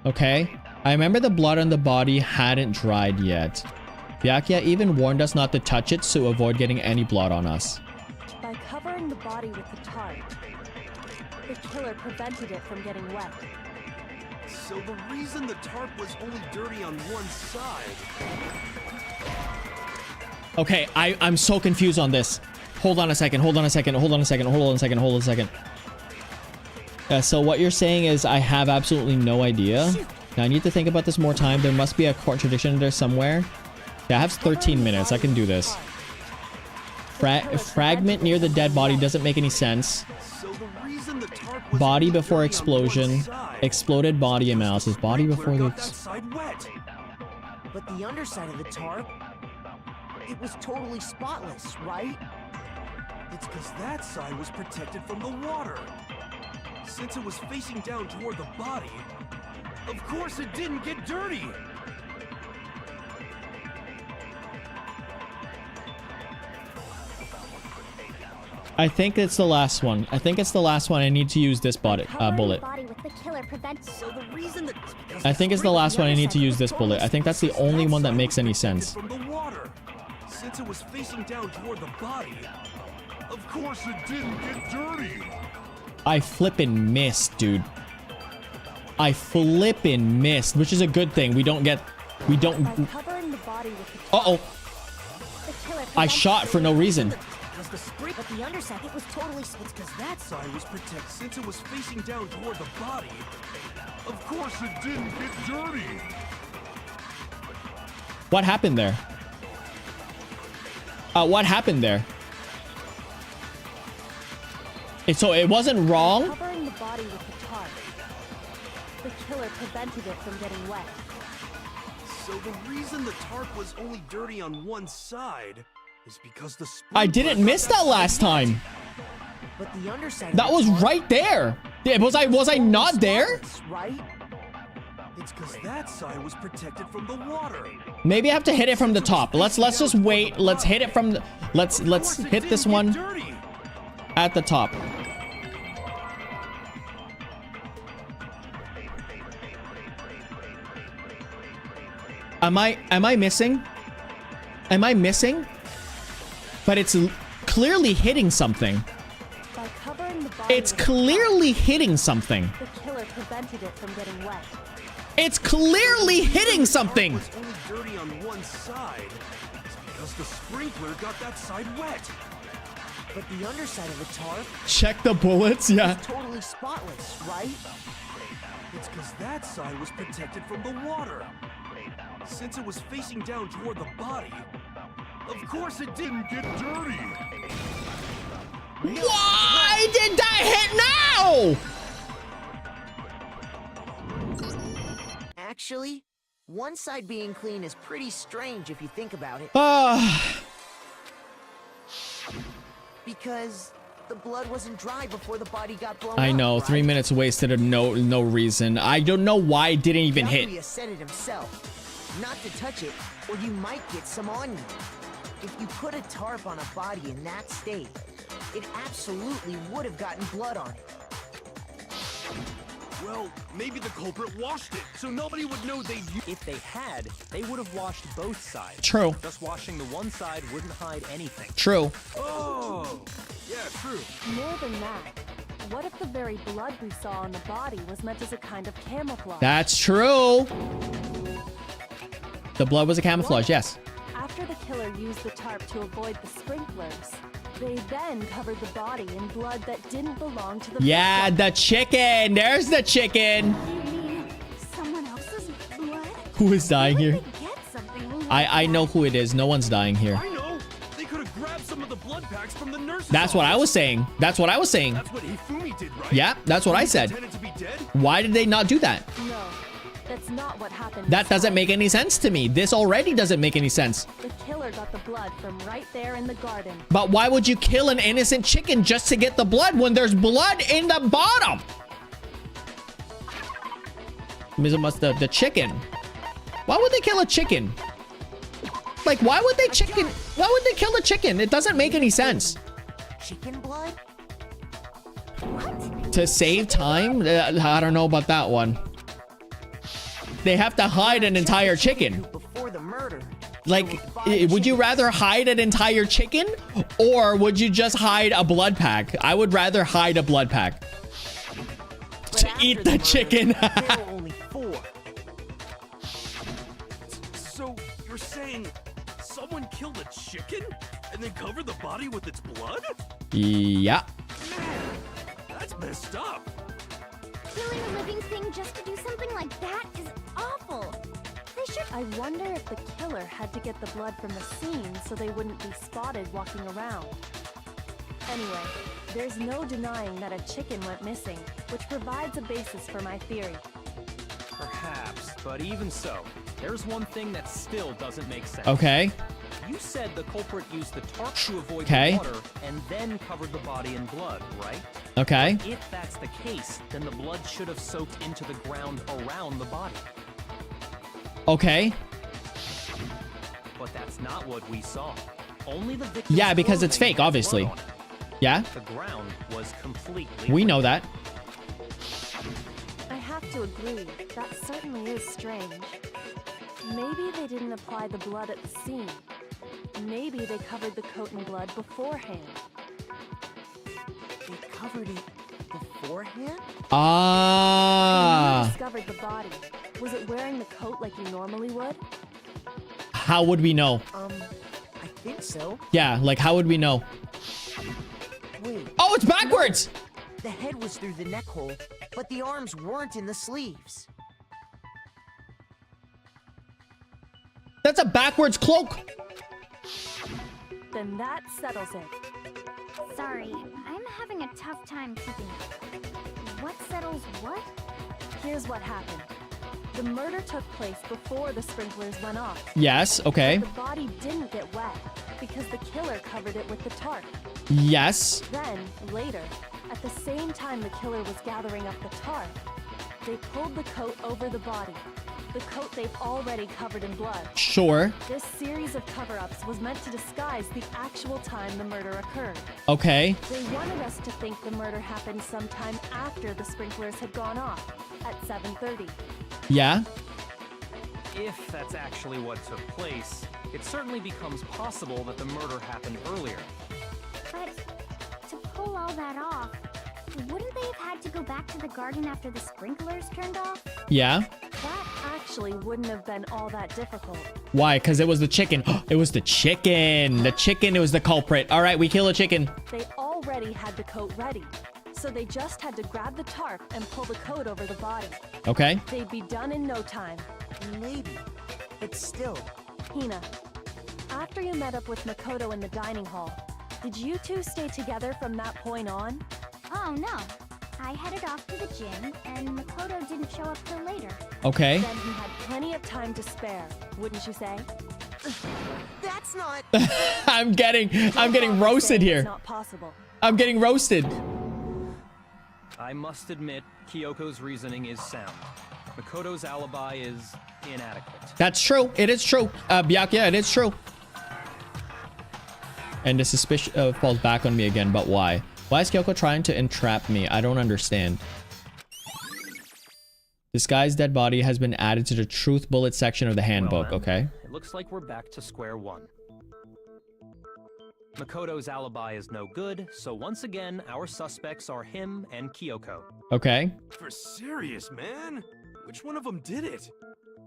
Okay. I remember the blood on the body hadn't dried yet. Byakuya even warned us not to touch it to avoid getting any blood on us. By covering the body with the tarp, the killer prevented it from getting wet. So the reason the tarp was only dirty on one side... Okay, I'm so confused on this. Hold on a second. Hold on a second. Hold on a second. Hold on a second. Hold on a second. So what you're saying is I have absolutely no idea. Now I need to think about this more time. There must be a contradiction there somewhere. Yeah, I have 13 minutes. I can do this. Fragment near the dead body doesn't make any sense. So the reason the tarp tarp was Body only before dirty on explosion. one side. Exploded body analysis. Body before Sprinkler the... got that side wet. But the underside of the tarp, it was totally spotless, right? It's because that side was protected from the water. Since it was facing down toward the body, of course it didn't get dirty. I think it's the last one. I think it's the last one. I need to use this bullet. Covering the body with the killer prevents. So the reason that I think it's the last one. I need to use this bullet. I think that's the only one that makes any sense. From the water. Since it was facing down toward the body, of course it didn't get dirty. I flippin' missed, dude. I flippin' missed, which is a good thing. We don't get... We don't... By covering the body with the Uh-oh. The killer I shot for no reason. was the spray, but the underside, it was totally it's because that side Side was protected since it was facing down toward the body. Of course it didn't get dirty. What happened there? What happened there? So it wasn't wrong? Covering the body with the tarp. The killer prevented it from getting wet. So the reason the tarp was only dirty on one side is because the I didn't miss that last time. But the underside. That was right there. Yeah, was I not there? Right? It's because that side was protected from the water. Maybe I have to hit it from the top. Let's just wait. Let's hit it from the... Let's hit this one at the top. Am I missing? Am I missing? But it's clearly hitting something. By covering the body It's with the clearly hitting something. tarp, the killer prevented it from getting wet. It's clearly hitting something. Was only dirty on one side. It's because the sprinkler got that side wet. But the underside of the tarp Check the bullets. Yeah. was totally spotless, right? It's because that side was protected from the water. Since it was facing down toward the body, of course it didn't get dirty. Why did that hit now? Actually, one side being clean is pretty strange if you think about it. Because the blood wasn't dry before the body got blown I up, know, right? 3 minutes wasted of no reason. I don't know why it didn't even hit. Yakuya said it himself. Not to touch it, or you might get some on you. If you put a tarp on a body in that state, it absolutely would have gotten blood on it. Well, maybe the culprit washed it, so nobody would know they'd used. If they had, they would have washed both sides. True. Just washing the one side wouldn't hide anything. True. Oh, yeah, true. More than that, what if the very blood we saw on the body was meant as a kind of camouflage? That's true. The blood was a camouflage, yes. After the killer used the tarp to avoid the sprinklers, they then covered the body in blood that didn't belong to the Yeah, victim. the chicken. There's the chicken. You mean someone else's blood? Who is dying here? They get something like I know who it is. No one's dying here. I know. They could have grabbed some of the blood packs from the nurse's That's what I office. was saying. That's what I was saying. That's what Hifumi did, right? Yeah, that's what I said. Pretended to be dead? Why did they not do that? No, that's not what happened. That this doesn't time. make any sense to me. This already doesn't make any sense. The killer got the blood from right there in the garden. But why would you kill an innocent chicken just to get the blood when there's blood in the bottom? The chicken. Why would they kill a chicken? Like, why would they kill a chicken? It doesn't make any sense. Chicken blood? To save time? I don't know about that one. They have to hide an entire chicken. Before the murder. Like, would you rather hide an entire chicken? Or would you just hide a blood pack? I would rather hide a blood pack. To eat the chicken. There were only 4. So, you're saying someone killed a chicken and then covered the body with its blood? Yeah. Man, that's messed up. killing a living thing just to do something like that is awful. They should. I wonder if the killer had to get the blood from the scene so they wouldn't be spotted walking around. Anyway, There's no denying that a chicken went missing, which provides a basis for my theory. Perhaps, but even so, there's one thing that still doesn't make sense. Okay. You said the culprit used the tarp to avoid Okay. the water and then covered the body in blood, right? Okay. If that's the case, then the blood should have soaked into the ground around the body. Okay. But that's not what we saw. Only the victim's Yeah, because it's clothing fake, had obviously. blood on it. Yeah. The ground was completely We know that. I have to agree, that certainly is strange. Maybe they didn't apply the blood at the scene. Maybe they covered the coat in blood beforehand. They covered it beforehand? When you Ah. discovered the body, was it wearing the coat like you normally would? How would we know? I think so. Yeah, like how would we know? Wait, Oh, it's backwards. the head was through the neck hole, but the arms weren't in the sleeves. That's a backwards cloak. Then that settles it. Sorry, I'm having a tough time keeping up. What settles what? Here's what happened. The murder took place before the sprinklers went off. Yes. Okay. The body didn't get wet because the killer covered it with the tarp. Yes. Then, later, at the same time the killer was gathering up the tarp, they pulled the coat over the body. The coat they've already covered in blood. Sure. This series of cover-ups was meant to disguise the actual time the murder occurred. Okay. They wanted us to think the murder happened sometime after the sprinklers had gone off, at 7:30. Yeah. If that's actually what took place, it certainly becomes possible that the murder happened earlier. But to pull all that off, wouldn't they have had to go back to the garden after the sprinklers turned off? Yeah. That actually wouldn't have been all that difficult. Why? Because it was the chicken. It was the chicken. The chicken. It was the culprit. All right, we kill a chicken. They already had the coat ready, so they just had to grab the tarp and pull the coat over the body. Okay. They'd be done in no time. Maybe, but still. Hina, after you met up with Makoto in the dining hall, did you two stay together from that point on? Oh no. I headed off to the gym, and Makoto didn't show up till later. Okay. Then he had plenty of time to spare, wouldn't you say? That's not... I'm getting roasted It's here. not possible. I'm getting roasted. I must admit, Kyoko's reasoning is sound. Makoto's alibi is inadequate. That's true. It is true. Byakuya, it is true. And the suspicion falls back on me again, but why? Why is Kyoko trying to entrap me? I don't understand. This guy's dead body has been added to the truth bullet section of the handbook, Well, okay? It looks like we're back to square one. Makoto's alibi is no good, so once again, our suspects are him and Kyoko. Okay. For serious, man? Which one of them did it?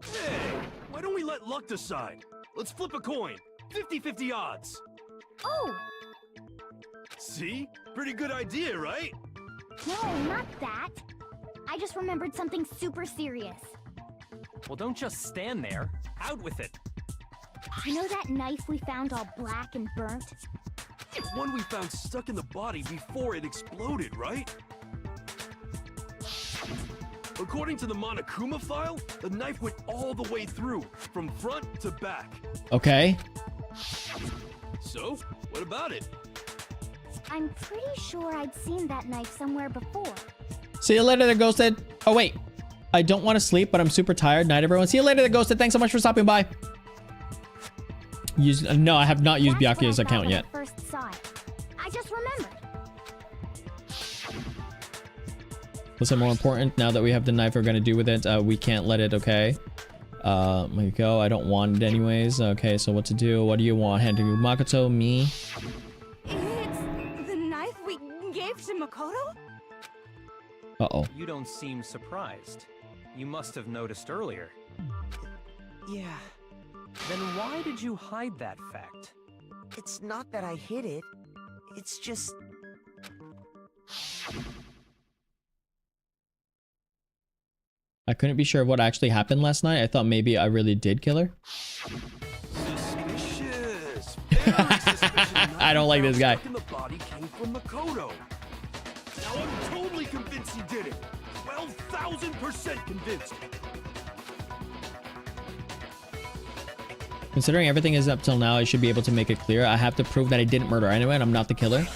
Hey, why don't we let luck decide? Let's flip a coin. 50-50 odds. Oh! See? Pretty good idea, right? No, not that. I just remembered something super serious. Well, don't just stand there. Out with it. You know that knife we found all black and burnt? It's one we found stuck in the body before it exploded, right? According to the Monokuma file, the knife went all the way through, from front to back. Okay. So, what about it? I'm pretty sure I'd seen that knife somewhere before. See you later, the ghosted. Oh, wait. I don't want to sleep, but I'm super tired. Night, everyone. See you later, the ghosted. Thanks so much for stopping by. No, I have not used That's what Byakuya's I thought account when yet. I first saw it. I just remembered. What's more important? Now that we have the knife, we're gonna do with it. We can't let it. Okay. There you go. I don't want it anyways. Okay, so what to do? What do you want? Hand to Makoto, me. It's the knife we gave to Makoto? Uh-oh. You don't seem surprised. You must have noticed earlier. Yeah, Then why did you hide that fact? it's not that I hid it. It's just... I couldn't be sure of what actually happened last night. I thought maybe I really did kill her. Suspicious. Very suspicious. I don't like this guy. Stuck in the body came from Makoto. Now I'm totally convinced he did it. 12,000% convinced. Considering everything is up till now, I should be able to make it clear. I have to prove that I didn't murder anyone. I'm not the killer.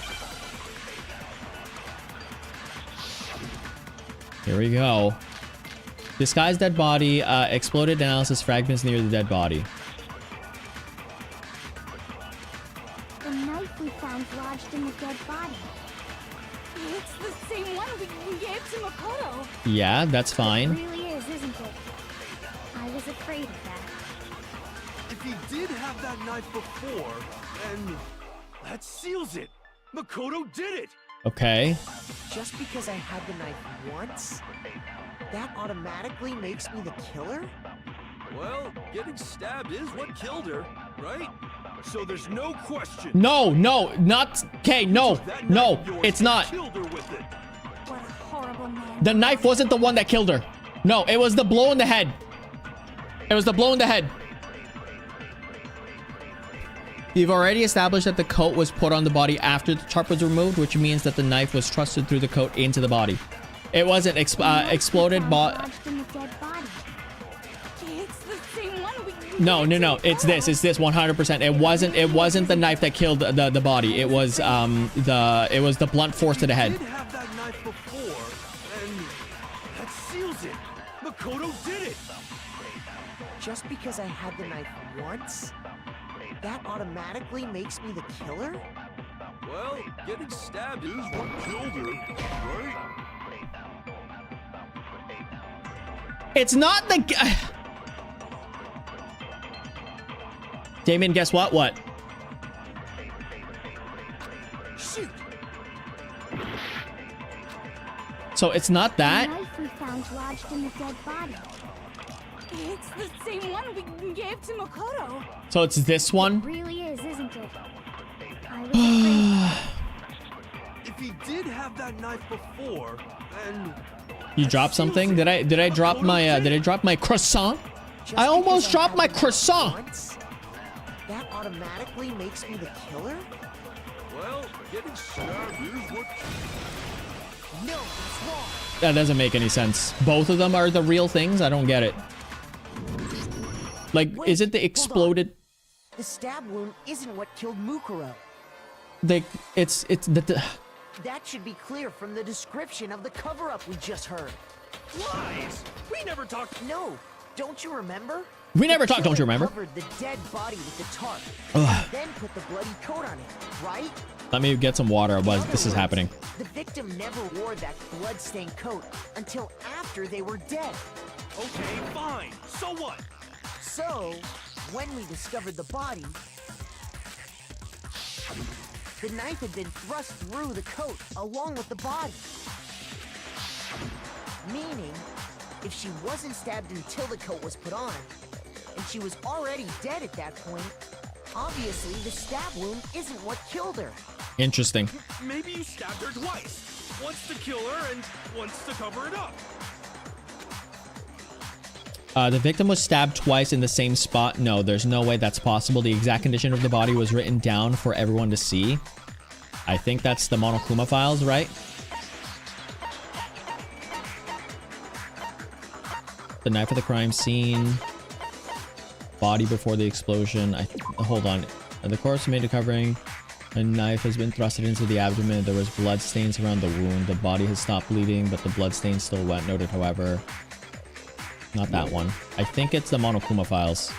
Here we go. Disguised dead body. Exploded analysis fragments near the dead body. The knife we found lodged in the dead body. It's the same one we gave to Makoto. Yeah, that's It fine. really is, isn't it? I was afraid of that. If he did have that knife before, then that seals it. Makoto did it. Okay. Just because I had the knife once, that automatically makes me the killer? Well, getting stabbed is what killed her, right? So there's no question. No, no, not. Okay, no, That no, knife of yours it's not. killed her with it. What a horrible man. The knife wasn't the one that killed her. No, it was the blow in the head. It was the blow in the head. You've already established that the coat was put on the body after the tarp was removed, which means that the knife was trusted through the coat into the body. It wasn't exploded, but... Lodged in the dead body. It's the same one we No, no, no. It's this. It's this 100%. It wasn't the knife that killed the body. It was the blunt force to the head. If he did have that knife before, and that seals it. Makoto did it. Just because I had the knife once, that automatically makes me the killer? Well, getting stabbed is what killed her, right? It's not the... Damien, guess what? What? Shoot! So it's not that? The knife we found lodged in the dead body. It's the same one we gave to Makoto. So it's this one? It really is, isn't it? I was afraid. If he did have that knife before, and You dropped something? Did I drop my croissant? Just I almost because dropped my had the knife croissant. once, that automatically makes me the killer? well, getting stabbed is what. No, that's wrong. That doesn't make any sense. Both of them are the real things? I don't get it. Like, Wait, is it the hold on. exploded... The stab wound isn't what killed Mukuro. It's the... That should be clear from the description of the cover-up we just heard. Lies! We never talked. No, don't you remember? We never talked, don't you Killer remember? Covered the dead body with the tarp, Ugh. and then put the bloody coat on it, right? Let me get some water while In other this is words, happening. The victim never wore that blood-stained coat until after they were dead. Okay, fine. So what? So, when we discovered the body, the knife had been thrust through the coat along with the body. Meaning, if she wasn't stabbed until the coat was put on, and she was already dead at that point, obviously the stab wound isn't what killed her. Interesting. Maybe you stabbed her twice. Once to kill her and once to cover it up. The victim was stabbed twice in the same spot. No, there's no way that's possible. The exact condition of the body was written down for everyone to see. I think that's the Monokuma files, right? The knife at the crime scene. Body before the explosion. Hold on. The corpse made a covering. A knife has been thrusted into the abdomen. There was blood stains around the wound. The body has stopped bleeding, but the blood stains still wet. Noted, however. Not that one. I think it's the Monokuma files.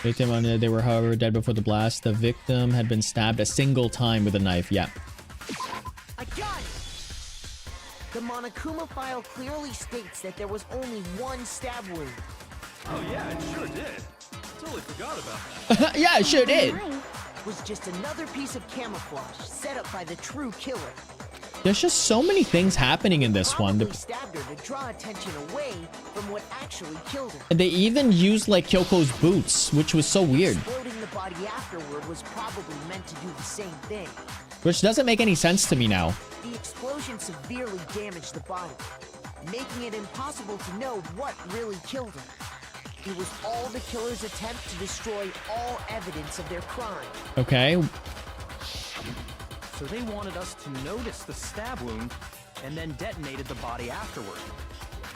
Victim on it. They were, however, dead before the blast. The victim had been stabbed a single time with a knife. Yeah. I got it! The Monokuma file clearly states that there was only one stab wound. Oh yeah, it sure did. Totally forgot about that. Yeah, it sure did. Was just another piece of camouflage set up by the true killer. There's just so many things happening in this one. Probably stabbed her to draw attention away from what actually killed her. They even used like Kyoko's boots, which was so weird. Exploding the body afterward was probably meant to do the same thing. Which doesn't make any sense to me now. The explosion severely damaged the body, making it impossible to know what really killed her. It was all the killer's attempt to destroy all evidence of their crime. Okay. So they wanted us to notice the stab wound and then detonated the body afterward.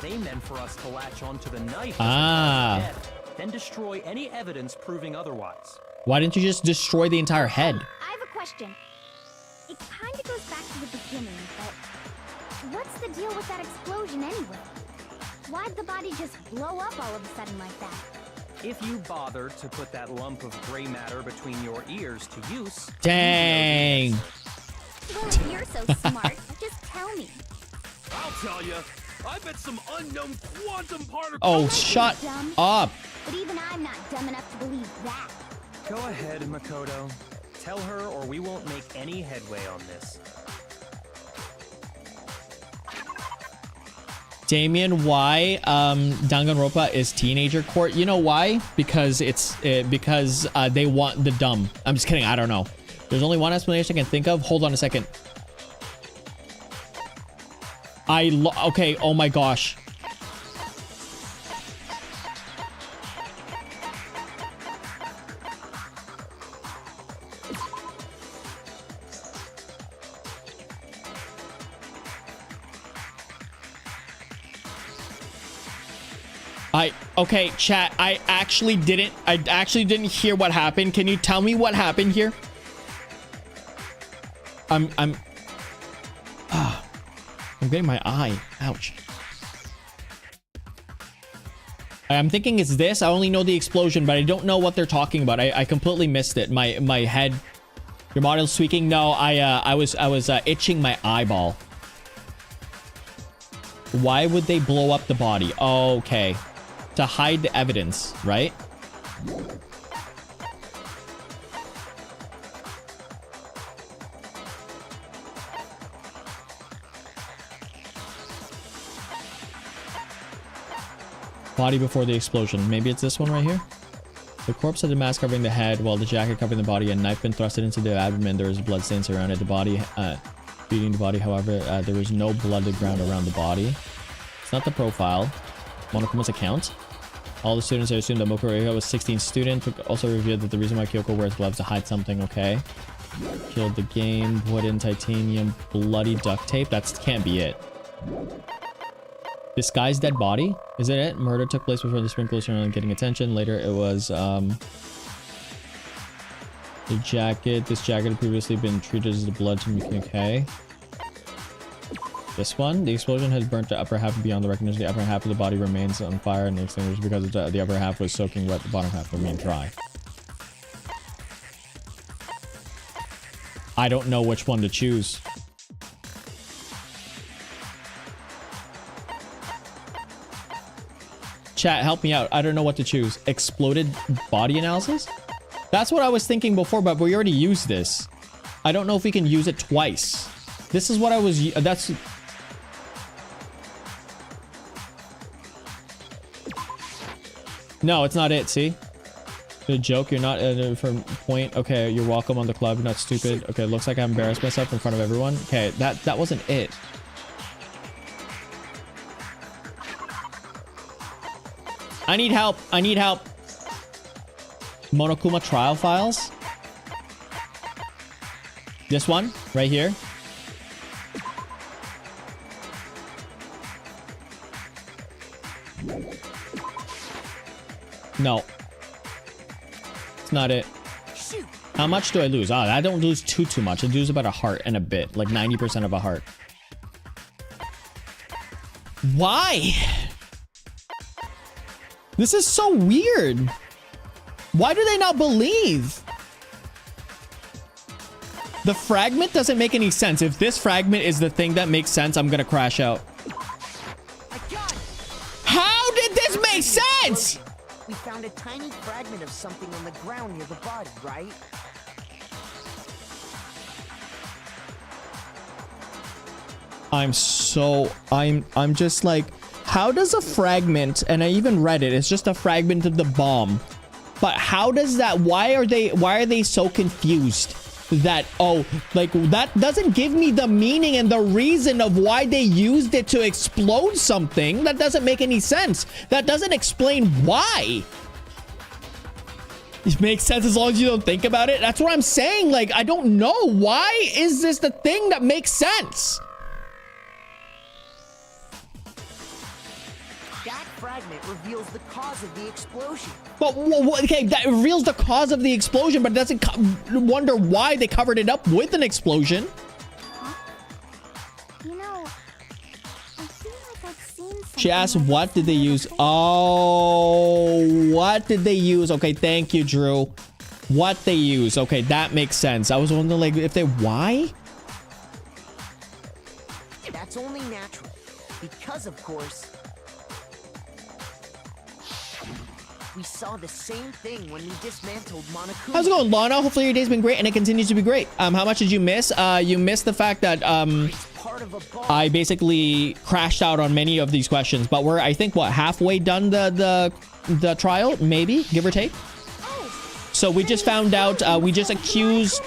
They meant for us to latch onto the knife as the death, then destroy any evidence proving otherwise. Why didn't you just destroy the entire head? I have a question. It kind of goes back to the beginning, but what's the deal with that explosion anyway? Why'd the body just blow up all of a sudden like that? If you bothered to put that lump of gray matter between your ears to use... Dang. Well, if you're so smart, just tell me. I'll tell you. I bet some unknown quantum particle... Oh, shut up. But even I'm not dumb enough to believe that. Go ahead, Makoto. Tell her or we won't make any headway on this. Damien, why Danganronpa is teenager court? You know why? Because because they want the dumb. I'm just kidding. I don't know. There's only one explanation I can think of. Hold on a second. Okay. Oh my gosh. Okay, chat, I actually didn't hear what happened. Can you tell me what happened here? I'm getting my eye. Ouch. I'm thinking it's this. I only know the explosion, but I don't know what they're talking about. I completely missed it. My head. Your model's tweaking. No, I was itching my eyeball. Why would they blow up the body? Okay. To hide the evidence, right? Body before the explosion. Maybe it's this one right here. The corpse had a mask covering the head, while the jacket covering the body. A knife been thrusted into the abdomen. There was blood stains around it. The body, beating the body. However, there was no blooded ground around the body. It's not the profile. Monokuma's account. All the students are assumed that Mukuro was 16 student. Also revealed that the reason why Kyoko wears gloves to hide something. Okay. Killed the game. Put in titanium. Bloody duct tape. That can't be it. This guy's dead body? Is it it? Murder took place before the sprinklers started getting attention. Later it was the jacket. This jacket had previously been treated as the blood to make okay. This one, the explosion has burnt the upper half beyond the recognition. The upper half of the body remains on fire and extinguished because the upper half was soaking wet. The bottom half remained dry. I don't know which one to choose. Chat, help me out. I don't know what to choose. Exploded body analysis? That's what I was thinking before, but we already used this. I don't know if we can use it twice. This is what I was... That's... No, it's not it, see? The joke, you're not from point. Okay, you're welcome on the club, you're not stupid. Okay, looks like I embarrassed myself in front of everyone. Okay, that wasn't it. I need help. I need help. Monokuma trial files. This one, right here. No. It's not it. How much do I lose? Ah, I don't lose too much. I lose about a heart and a bit. Like 90% of a heart. Why? This is so weird. Why do they not believe? The fragment doesn't make any sense. If this fragment is the thing that makes sense, I'm gonna crash out. How did this make sense? We found a tiny fragment of something on the ground near the body, right? I'm just like, how does a fragment, and I even read it, it's just a fragment of the bomb. But how does that, why are they so confused? that, oh, like, that doesn't give me the meaning and the reason of why they used it to explode something. That doesn't make any sense. That doesn't explain why. It makes sense as long as you don't think about it. That's what I'm saying. Like, I don't know. Why is this the thing that makes sense? That fragment reveals the cause of the explosion. But, okay, that reveals the cause of the explosion, but doesn't wonder why they covered it up with an explosion. You know, I feel like I've seen something. She asked, like what this did they somewhere use? before. Oh, what did they use? Okay, thank you, Drew. What they use. Okay, that makes sense. I was wondering, like, if they... Why? That's only natural. Because, of course, we saw the same thing when we dismantled Monokuma. How's it going, Lana? Hopefully your day's been great and it continues to be great. How much did you miss? You missed the fact that It's part of a ball. I basically crashed out on many of these questions, but we're, I think, what, halfway done the trial, maybe, give or take. So we just found out, we just accused,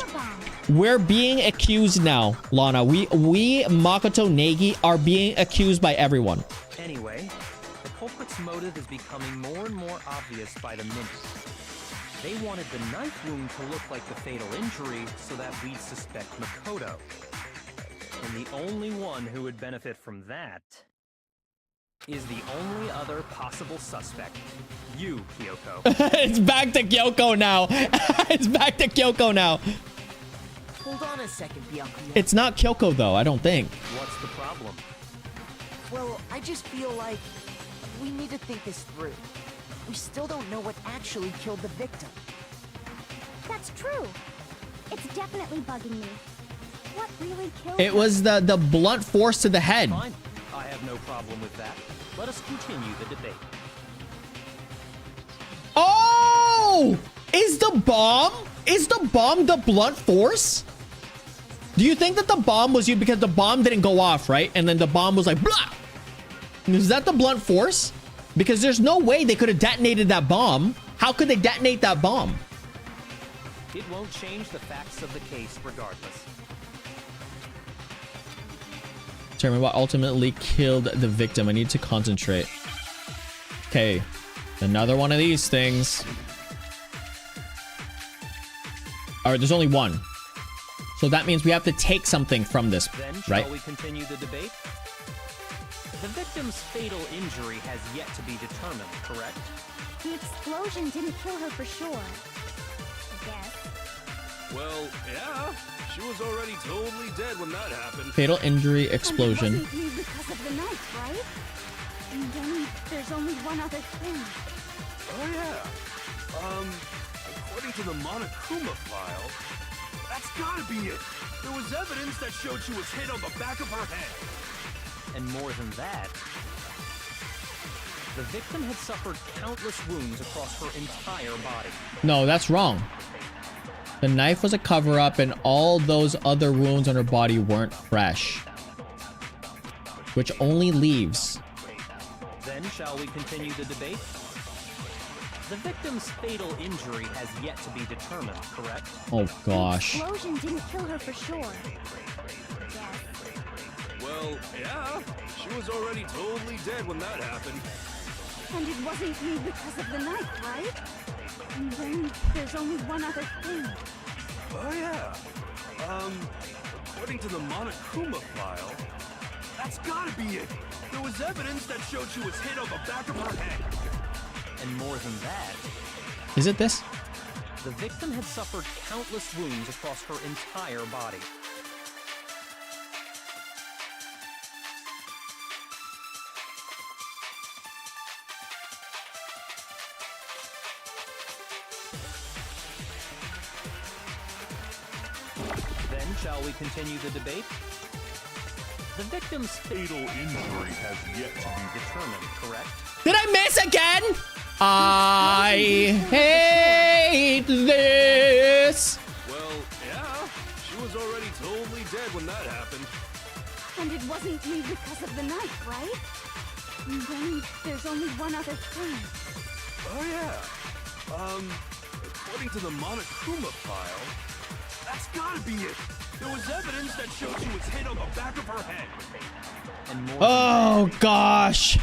we're being accused now, Lana. We Makoto Negi are being accused by everyone. Anyway, the culprit's motive is becoming more and more obvious by the minute. They wanted the knife wound to look like the fatal injury so that we'd suspect Makoto. And the only one who would benefit from that is the only other possible suspect. You, Kyoko. It's back to Kyoko now. It's back to Kyoko now. Hold on a second, Byakuya. It's not Kyoko, though, I don't think. What's the problem? Well, I just feel like we need to think this through. We still don't know what actually killed the victim. That's true. It's definitely bugging me. What really killed It her? was the blunt force to the head. Fine. I have no problem with that. Let us continue the debate. Oh! Is the bomb the blunt force? Do you think that the bomb was you because the bomb didn't go off, right? And then the bomb was like, blah! Is that the blunt force? Because there's no way they could have detonated that bomb. How could they detonate that bomb? It won't change the facts of the case regardless. Determine what ultimately killed the victim. I need to concentrate. Okay. Another one of these things. All right, there's only one. So that means we have to take something from this, Then, right? shall we continue the debate? The victim's fatal injury has yet to be determined, correct? The explosion didn't kill her for sure. I guess. Well, yeah. She was already totally dead when that happened. Fatal injury explosion. And it wasn't you because of the knife, right? And then there's only one other thing. Oh, yeah. According to the Monokuma file, that's gotta be it. There was evidence that showed she was hit on the back of her head. And more than that, the victim had suffered countless wounds across her entire body. No, that's wrong. The knife was a cover-up and all those other wounds on her body weren't fresh. Which only leaves... Then, shall we continue the debate? The victim's fatal injury has yet to be determined, correct? Oh, gosh. The explosion didn't kill her for sure. Yes. Well, yeah. She was already totally dead when that happened. And it wasn't you because of the knife, right? And then there's only one other thing. Oh, yeah. According to the Monokuma file, that's gotta be it. There was evidence that showed she was hit on the back of her head. And more than that, Is it this? the victim had suffered countless wounds across her entire body. Then, shall we continue the debate? The victim's fatal injury has yet to be determined, correct? Did I miss again? I hate this. Well, yeah. She was already totally dead when that happened. And it wasn't you because of the knife, right? And then there's only one other thing. Oh, yeah. According to the Monokuma file, That's gotta be it. There was evidence that showed she was hit on the back of her head. And more Oh gosh.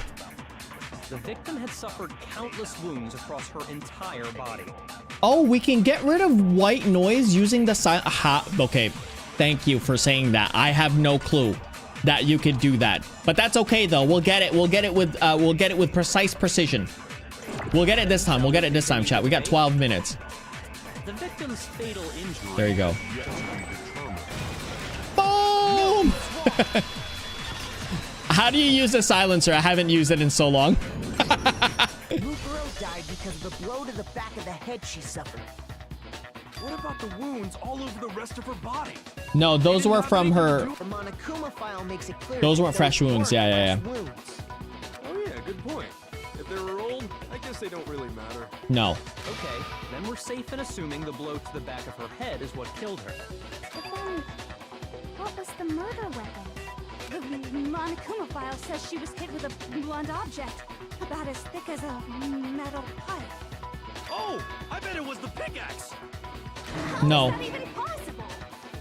the victim had suffered countless wounds across her entire body. Oh, we can get rid of white noise using the silent. Okay, thank you for saying that. I have no clue that you could do that, but that's okay though. We'll get it. We'll get it with precise precision. We'll get it this time. We'll get it this time, chat. We got 12 minutes. The victim's fatal injury. There you go. Boom! How do you use the silencer? I haven't used it in so long. Mukuro died because of the blow to the back of the head she suffered. What about the wounds all over the rest of her body? No, those were from her. The Monokuma file makes it clear Those that weren't fresh wounds. weren't Yeah. fresh wounds. Oh yeah, good point. If they were old, I guess they don't really matter. No. Okay, then we're safe in assuming the blow to the back of her head is what killed her. But then, what was the murder weapon? The Monokuma file says she was hit with a blunt object, about as thick as a metal pipe. Oh, I bet it was the pickaxe. No. How is that even possible?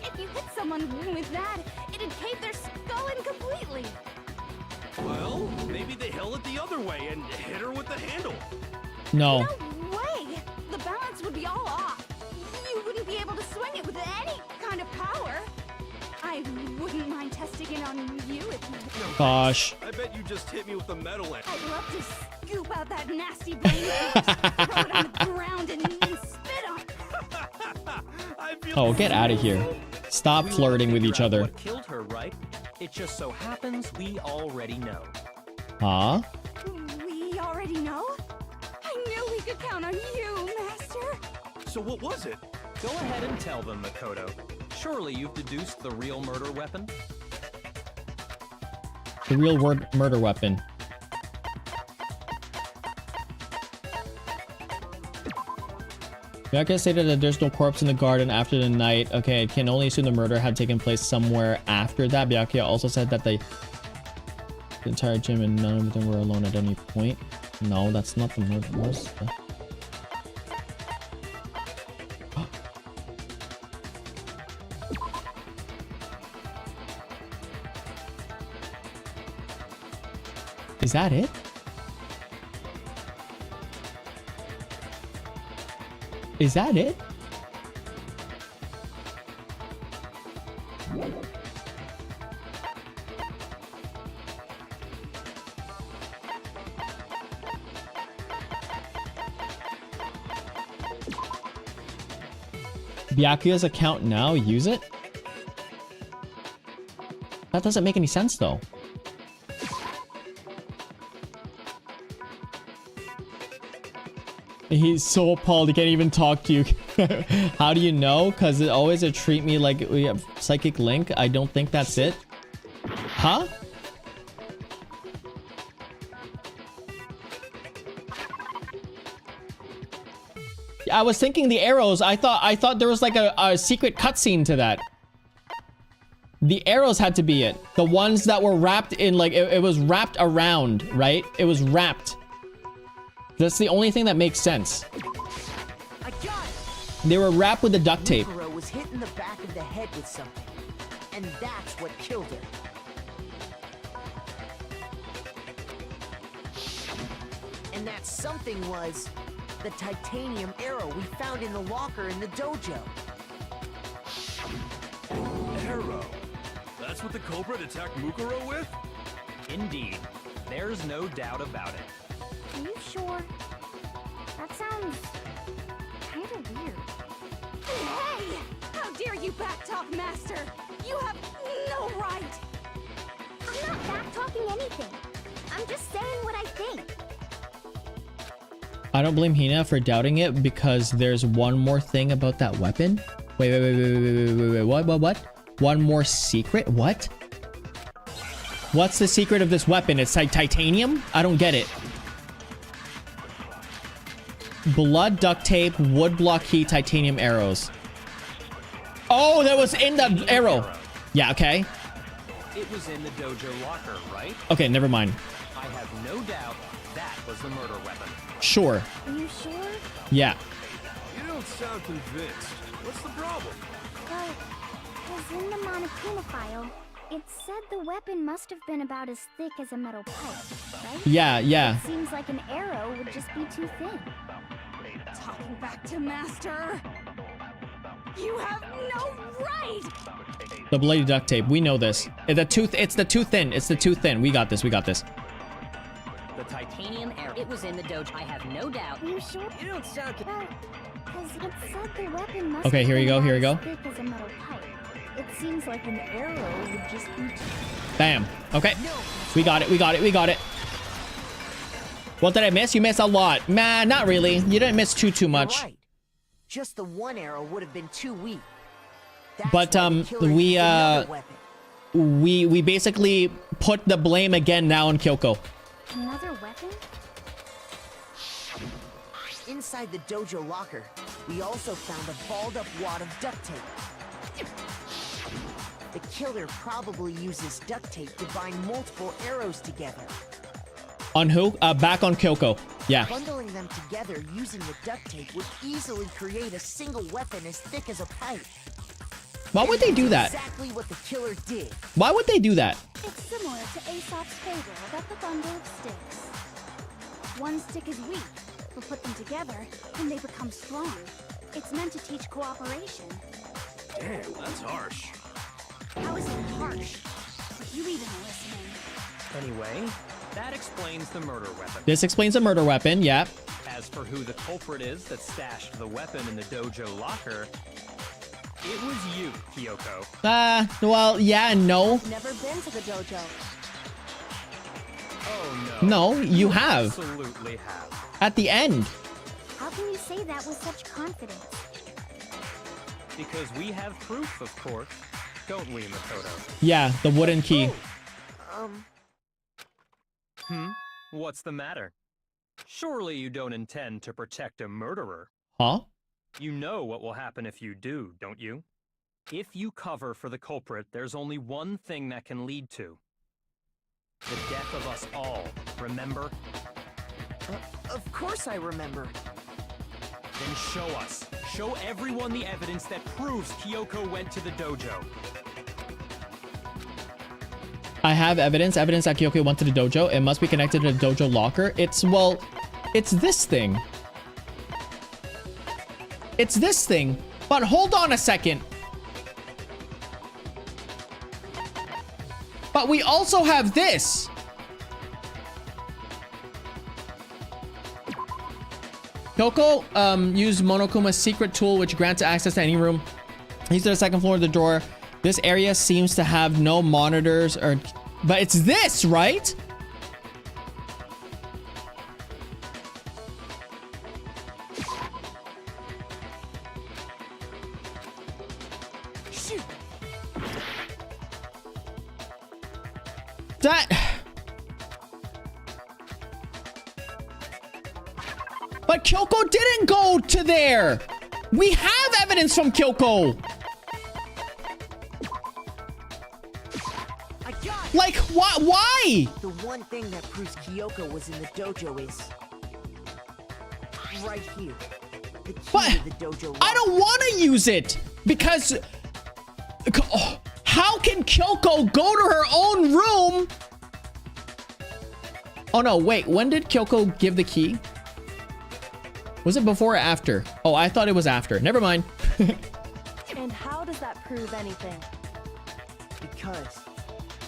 If you hit someone with that, it'd cave their skull in completely. Well, maybe they held it the other way and hit her with the handle. No. No way! The balance would be all off. You wouldn't be able to swing it with any kind of power. I wouldn't mind testing it on you if you... Gosh. I bet you just hit me with the metal end. I'd love to scoop out that nasty brain and just throw it on the ground and spit on it. I feel Oh, get out of here. Stop We flirting wanna with figure each out other. What killed her, right? It just so happens we already know. Huh? We already know? I knew we could count on you, Master. So what was it? Go ahead and tell them, Makoto. Surely you've deduced the real murder weapon? The real murder weapon. Bianca stated that there's no corpse in the garden after the night. Okay, I can only assume the murder had taken place somewhere after that. Bianca also said that the entire gym and none of them were alone at any point. No, that's not the murder. Is that it? Is that it? Byakuya's account now? Use it? That doesn't make any sense though. He's so appalled he can't even talk to you. How do you know? Because it always treat me like we have psychic link. I don't think that's it. Huh? I was thinking the arrows. I thought there was like a secret cutscene to that. The arrows had to be it. The ones that were wrapped in like it was wrapped around, right? It was wrapped. That's the only thing that makes sense. I got it. They were wrapped with the duct tape. Mukuro was hit in the back of the head with something, and that's what killed her. And that something was the titanium arrow we found in the locker in the dojo. Arrow. That's what the culprit attacked Mukuro with? Indeed. There's no doubt about it. Are you sure? That sounds kinda weird. Hey! How dare you backtalk, Master? You have no right! I'm not back-talking anything. I'm just saying what I think. I don't blame Hina for doubting it because there's one more thing about that weapon. Wait. What? One more secret? What? What's the secret of this weapon? It's like titanium? I don't get it. Blood, duct tape, wood block key, titanium arrows. Oh, that was in the arrow. Yeah, okay. It was in the dojo locker, right? Okay, never mind. I have no doubt that was the murder weapon. Sure. Are you sure? Yeah. You don't sound convinced. What's the problem? Well, because in the Monokuma file, it said the weapon must have been about as thick as a metal pipe, right? Yeah. It seems like an arrow would just be too thin. Talking back to Master. You have no right! The bloody duct tape. We know this. It's the too thin. It's the too thin. We got this. We got this. The titanium arrow. It was in the dojo. I have no doubt. Are you sure? You don't sound. Well, because it said the weapon must Okay, have here been you go, about here you as go. thick as a metal pipe. It seems like an arrow would just be too... Bam. Okay. We got it. We got it. We got it. What did I miss? You missed a lot. Nah, not really. You didn't miss too much. Right. Just the one arrow would have been too weak. That's But why the killer used another weapon. we basically put the blame again now on Kyoko. Another weapon? Inside the dojo locker, we also found a balled up wad of duct tape. The killer probably uses duct tape to bind multiple arrows together. On who? Back on Kyoko. Yeah. Bundling them together using the duct tape would easily create a single weapon as thick as a pipe. Why would they do that? Exactly what the killer did. Why would they do that? It's similar to Aesop's fable about the bundle of sticks. One stick is weak, but put them together and they become strong. It's meant to teach cooperation. Damn, that's harsh. How is it harsh? Are you even listening? Anyway, that explains the murder weapon. This explains the murder weapon. Yeah. As for who the culprit is that stashed the weapon in the dojo locker, it was you, Kyoko. Well, yeah and no. Never been to the dojo. Oh no. No, you have. Absolutely have. At the end. How can you say that with such confidence? Because we have proof, of course. Don't we, Makoto? Yeah, the wooden key. What's the matter? Surely you don't intend to protect a murderer. Huh? You know what will happen if you do, don't you? If you cover for the culprit, there's only one thing that can lead to. The death of us all, remember? Of course I remember. Then show us. Show everyone the evidence that proves Kyoko went to the dojo. I have evidence that Kyoko went to the dojo. It must be connected to the dojo locker. It's this thing. It's this thing. But hold on a second. But we also have this. Kyoko used Monokuma's secret tool, which grants access to any room. He's to the second floor of the door. This area seems to have no monitors or... But it's this, right? Shoot. That... But Kyoko didn't go to there. We have evidence from Kyoko. I got it. Like, why? The one thing that proves Kyoko was in the dojo is right here. The key But to the dojo I don't want to use it because how can Kyoko go to her own room? Oh no, wait, when did Kyoko give the key? Was it before or after? Oh, I thought it was after. Never mind. And how does that prove anything? Because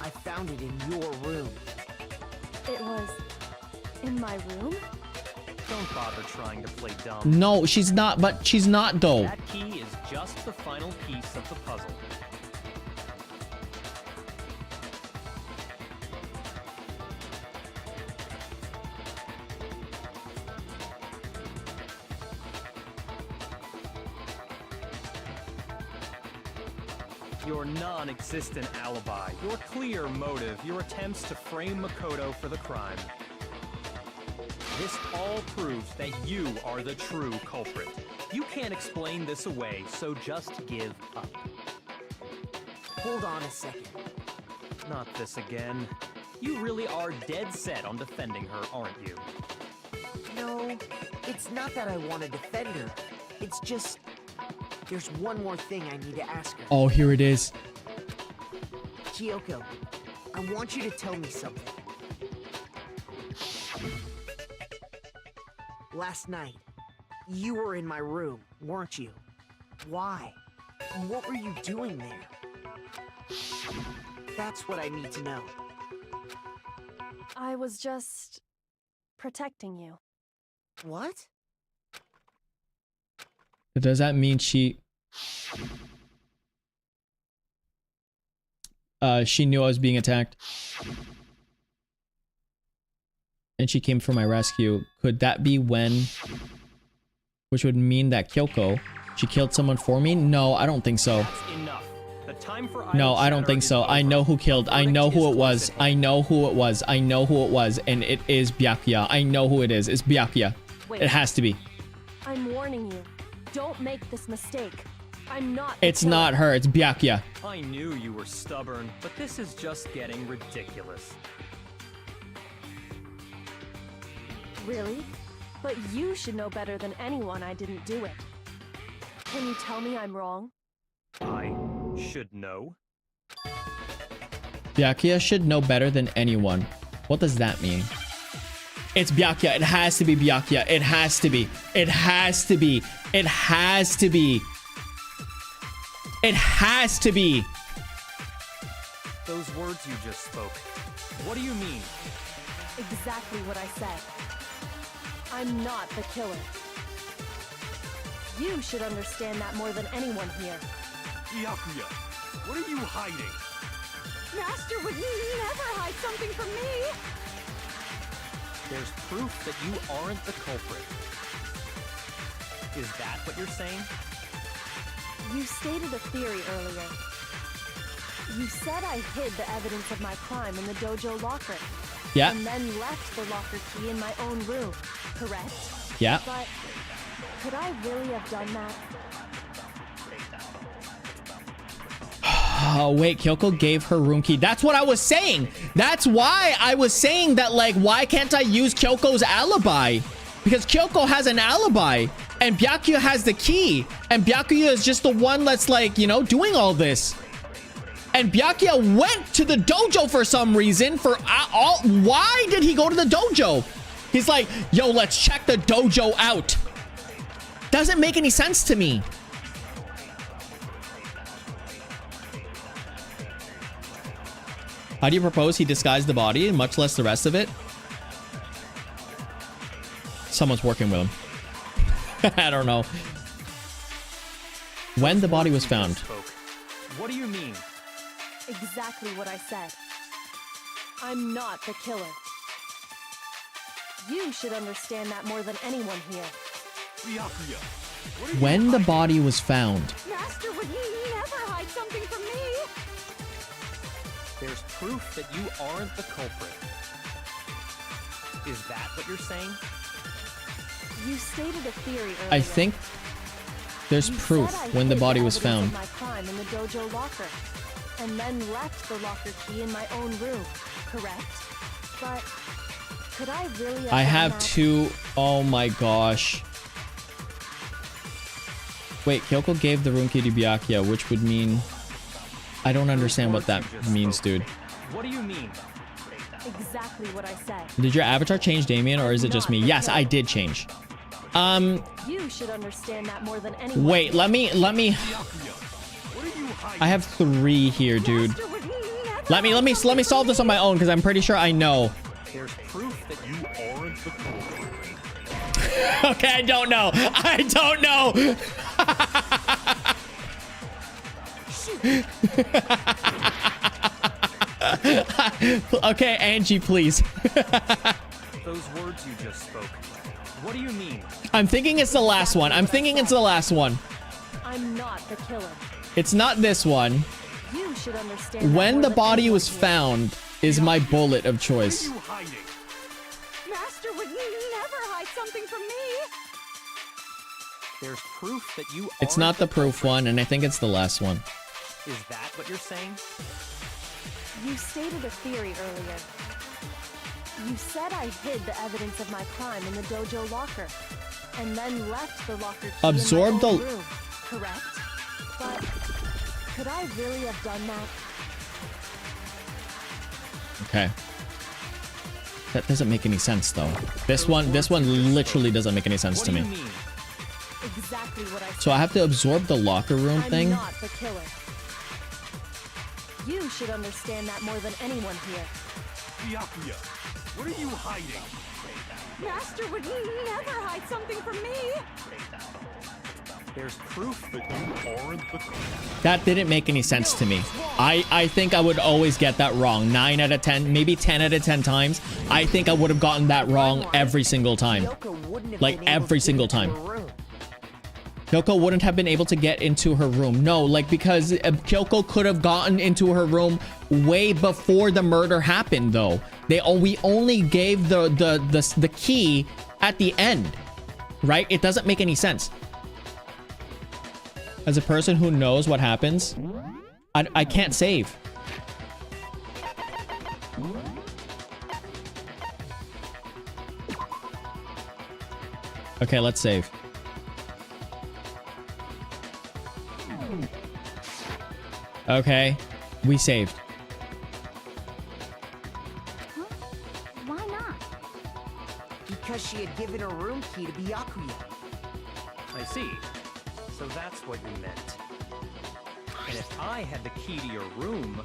I found it in your room. It was in my room? Don't bother trying to play dumb. No, she's not, but she's not though. That key is just the final piece of the puzzle. Your non-existent alibi, your clear motive, your attempts to frame Makoto for the crime. This all proves that you are the true culprit. You can't explain this away, so just give up. Hold on a second. Not this again. You really are dead set on defending her, aren't you? No, it's not that I want to defend her. It's just There's one more thing I need to ask her. Oh, here it is. Kyoko, I want you to tell me something. Last night, you were in my room, weren't you? Why? What were you doing there? That's what I need to know. I was just protecting you. What? Does that mean she knew I was being attacked? And she came for my rescue. Could that be when? Which would mean that Kyoko, she killed someone for me? No, I don't think so. That's enough. The time for No, I don't chatter think is so. I over. know who killed. I know who it was. Verdict is I know who it was. I know who it was. And it is Byakuya. I know who it is. It's Byakuya. Wait. It has to be. I'm warning you. Don't make this mistake. I'm not the It's killer. not her. It's Byakuya. I knew you were stubborn, but this is just getting ridiculous. Really? But you should know better than anyone I didn't do it. Can you tell me I'm wrong? I should know. Byakuya should know better than anyone. What does that mean? It's Byakuya. It has to be Byakuya. It has to be. It has to be. It has to be. It has to be. Those words you just spoke. What do you mean? Exactly what I said. I'm not the killer. You should understand that more than anyone here. Byakuya, what are you hiding? Master would never hide something from me. There's proof that you aren't the culprit. Is that what you're saying? You stated a theory earlier. You said I hid the evidence of my crime in the dojo locker. Yeah. And then left the locker key in my own room, correct? Yeah. But could I really have done that? Oh, wait. Kyoko gave her room key. That's what I was saying. That's why I was saying that, like, why can't I use Kyoko's alibi? Because Kyoko has an alibi. And Byakuya has the key. And Byakuya is just the one that's, like, you know, doing all this. And Byakuya went to the dojo for some reason. Why did he go to the dojo? He's like, yo, let's check the dojo out. Doesn't make any sense to me. How do you propose he disguised the body, much less the rest of it? Someone's working with him. I don't know. When the body was found. What do you mean? Exactly what I said. I'm not the killer. You should understand that more than anyone here. Byakuya, what are you When the hiding? body was found. Master would never hide something from me. There's proof that you aren't the culprit. Is that what you're saying? You stated a theory earlier. I think there's You proof said I when the hid body was evidence found. of my crime in the dojo locker, and then left the locker key in my own room, correct? But could I really have I done have that? two. Oh my gosh. Wait, Kyoko gave the room key to Byakuya, which would mean... I don't understand what that means, dude. What do you mean? Exactly what I said. Did your avatar change, Damien, or is it just me? Yes, I did change. You should understand that more than anyone. Wait, let me... Byakuya, what are you hiding? I have 3 here, dude. Master would never Let me solve this on my own, because I'm pretty sure I know. There's proof that you aren't the culprit. Okay, I don't know. I don't know. Okay, Angie, please. Those words you just spoke. What do you mean? I'm thinking it's the last one. I'm thinking it's the last one. I'm not the killer. It's not this one. You should understand. that When more the than body anyone was here. found is my bullet of choice. What are you hiding? Master would never hide something from me. There's proof that you It's aren't not the proof one, and I think it's the last one. Is that what you're saying? You stated a theory earlier. You said I hid the evidence of my crime in the dojo locker, and then left the locker key Absorb in my own the- room, correct. But could I really have done that? Okay. That doesn't make any sense though. This one literally doesn't make any sense to me. Exactly what I said. So I have to absorb the locker room I'm thing. not the killer. You should understand that more than anyone here. Byakuya, what are you hiding? Master would never hide something from me. There's proof that you aren't the... That didn't make any sense to me. I think I would always get that wrong. 9 out of 10, maybe 10 out of 10 times. I think I would have gotten that wrong every single time. Like every single time. Kyoko wouldn't have been able to get into her room. No, like because Kyoko could have gotten into her room way before the murder happened though. We only gave the key at the end. Right? It doesn't make any sense. As a person who knows what happens, I can't save. Okay, let's save. Okay, we saved. Huh? Why not? Because she had given her room key to Byakuya. I see. So that's what you meant. And if I had the key to your room...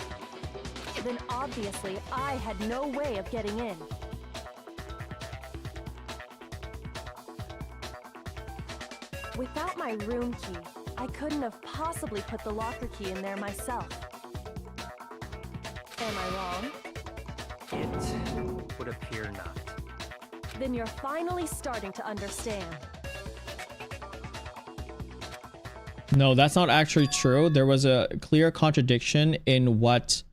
Then obviously I had no way of getting in. Without my room key, I couldn't have possibly put the locker key in there myself. Am I wrong? It would appear not. Then you're finally starting to understand. No, that's not actually true. There was a clear contradiction in what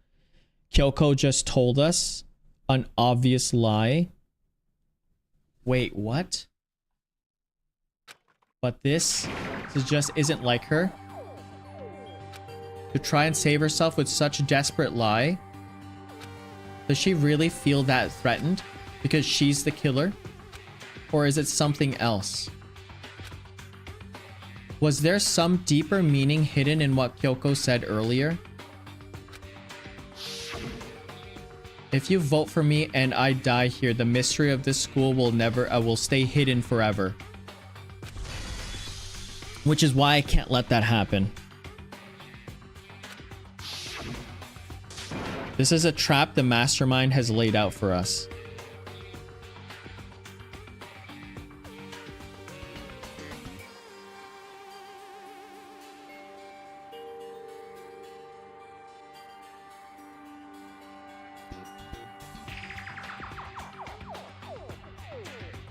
Kyoko just told us. An obvious lie. Wait, what? But this just isn't like her. To try and save herself with such a desperate lie. Does she really feel that threatened because she's the killer? Or is it something else? Was there some deeper meaning hidden in what Kyoko said earlier? If you vote for me and I die here, the mystery of this school will stay hidden forever. Which is why I can't let that happen. This is a trap the mastermind has laid out for us.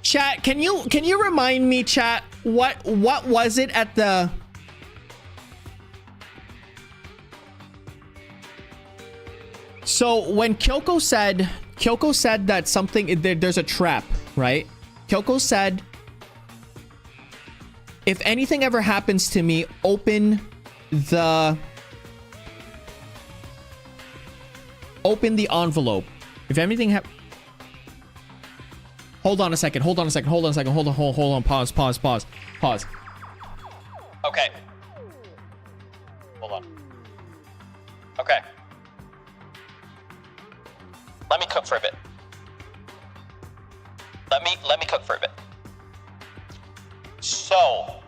Chat, can you remind me, chat, what was it at the... So when Kyoko said that something, there's a trap, right? Kyoko said, if anything ever happens to me, open the envelope. If anything Hold on a second. Hold on. Pause. Okay. Hold on. Okay. Let me cook for a bit. Let me cook for a bit. So,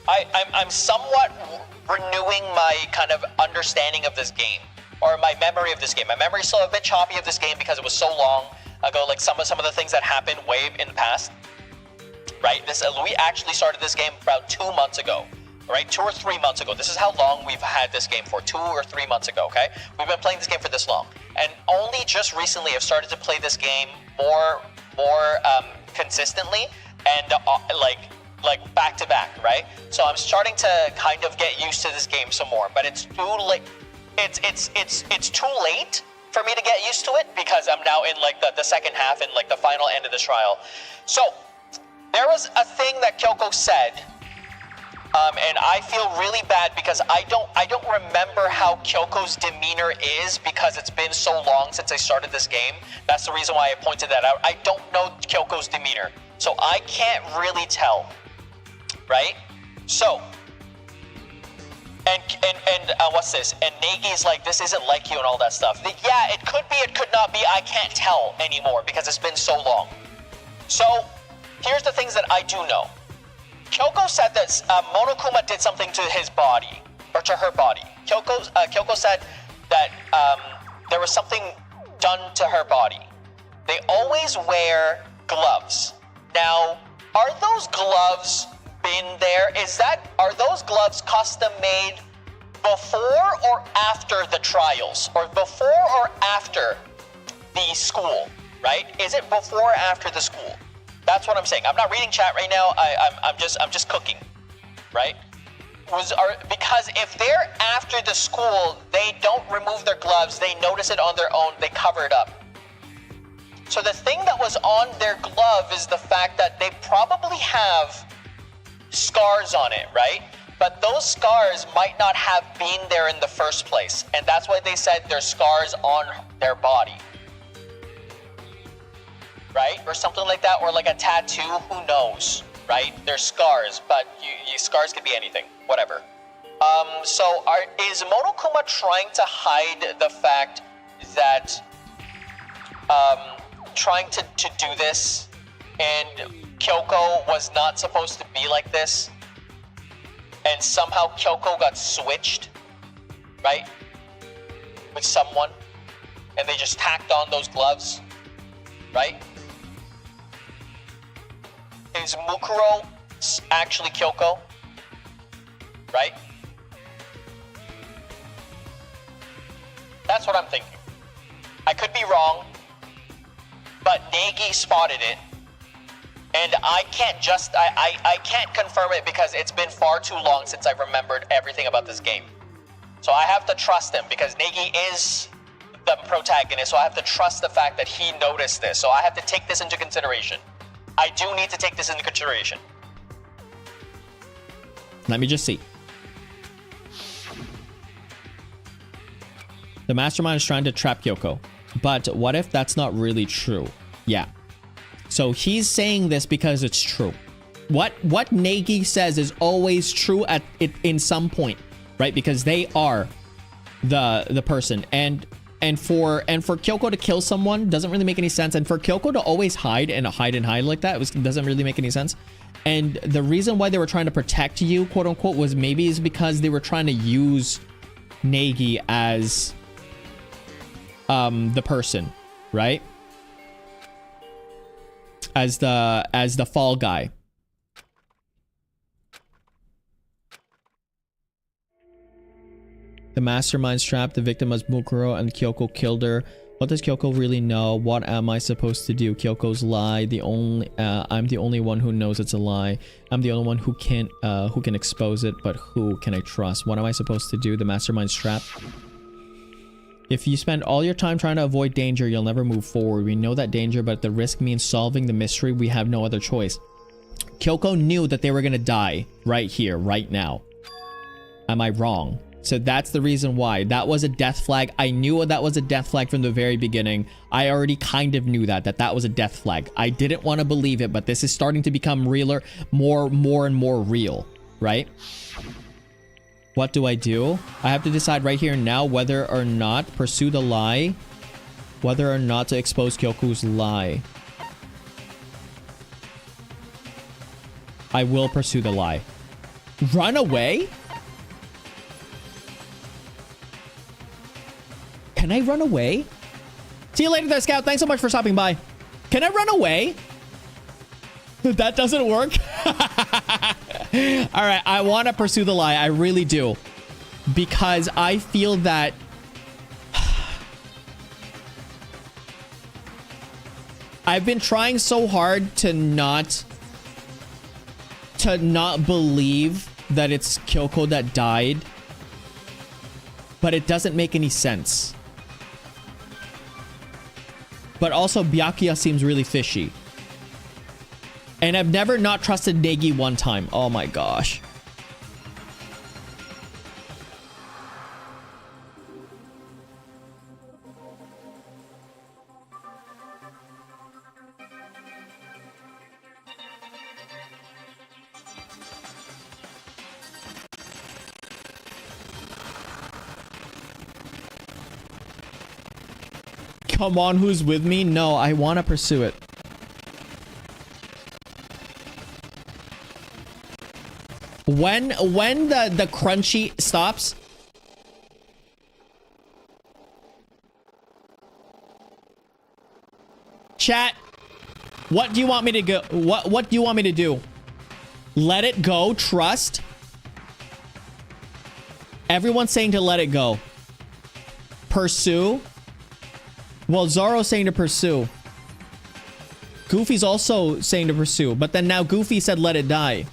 I'm somewhat renewing my kind of understanding of this game, or my memory of this game. My memory's still a bit choppy of this game because it was so long ago, like some of the things that happened way in the past, right? We actually started this game about 2 months ago, right? 2 or 3 months ago. This is how long we've had this game for, 2 or 3 months ago, okay? We've been playing this game for this long, and only just recently I've started to play this game more consistently and like back to back, right? So I'm starting to kind of get used to this game some more, but it's too late. It's too late for me to get used to it because I'm now in like the second half and like the final end of this trial. So there was a thing that Kyoko said, and I feel really bad because I don't remember how Kyoko's demeanor is because it's been so long since I started this game. That's the reason why I pointed that out. I don't know Kyoko's demeanor, so I can't really tell, right? So, and what's this? And Negi's like, this isn't like you and all that stuff. Yeah, it could be, it could not be. I can't tell anymore because it's been so long. So, here's the things that I do know. Kyoko said that Monokuma did something to his body, or to her body. Kyoko said that there was something done to her body. They always wear gloves. Now, are those gloves been there? Are those gloves custom made before or after the trials? Or before or after the school, right? Is it before or after the school? That's what I'm saying. I'm not reading chat right now. I'm just cooking, right? Because if they're after the school, they don't remove their gloves. They notice it on their own. They cover it up. So the thing that was on their glove is the fact that they probably have scars on it, right? But those scars might not have been there in the first place. And that's why they said there's scars on their body. Right? Or something like that, or like a tattoo, who knows, right? There's scars, but scars could be anything, whatever. Is Monokuma trying to hide the fact that, trying to do this, and Kyoko was not supposed to be like this, and somehow Kyoko got switched, right? With someone, and they just tacked on those gloves, right? Is Mukuro actually Kyoko? Right? That's what I'm thinking. I could be wrong, but Negi spotted it, and I can't confirm it because it's been far too long since I've remembered everything about this game. So I have to trust him because Negi is the protagonist, so I have to trust the fact that he noticed this. So I have to take this into consideration. I do need to take this into consideration. Let me just see. The mastermind is trying to trap Kyoko. But what if that's not really true? Yeah. So he's saying this because it's true. What Negi says is always true at it in some point, right? Because they are the person. And for Kyoko to kill someone doesn't really make any sense. And for Kyoko to always hide like that, doesn't really make any sense. And the reason why they were trying to protect you, quote unquote, was maybe is because they were trying to use Negi as the person, right? As the fall guy. The mastermind's trapped. The victim was Mukuro and Kyoko killed her. What does Kyoko really know? What am I supposed to do? Kyoko's lie. I'm the only one who knows it's a lie. I'm the only one who can expose it, but who can I trust? What am I supposed to do? The mastermind's trapped. If you spend all your time trying to avoid danger, you'll never move forward. We know that danger, but the risk means solving the mystery. We have no other choice. Kyoko knew that they were gonna die right here, right now. Am I wrong? So that's the reason why. That was a death flag. I knew that was a death flag from the very beginning. I already kind of knew that was a death flag. I didn't want to believe it, but this is starting to become realer, more and more real, right? What do? I have to decide right here and now whether or not pursue the lie, whether or not to expose Kyoko's lie. I will pursue the lie. Run away? Can I run away? See you later there, Scout. Thanks so much for stopping by. Can I run away? That doesn't work. All right, I want to pursue the lie. I really do. Because I feel that I've been trying so hard to not believe that it's Kyoko that died. But it doesn't make any sense. But also, Byakuya seems really fishy. And I've never not trusted Negi one time. Oh my gosh. Come on, who's with me? No, I want to pursue it. When the crunchy stops. Chat, what do you want me to go? What do you want me to do? Let it go, trust. Everyone's saying to let it go. Pursue. Well, Zoro's saying to pursue. Goofy's also saying to pursue, but then now Goofy said let it die.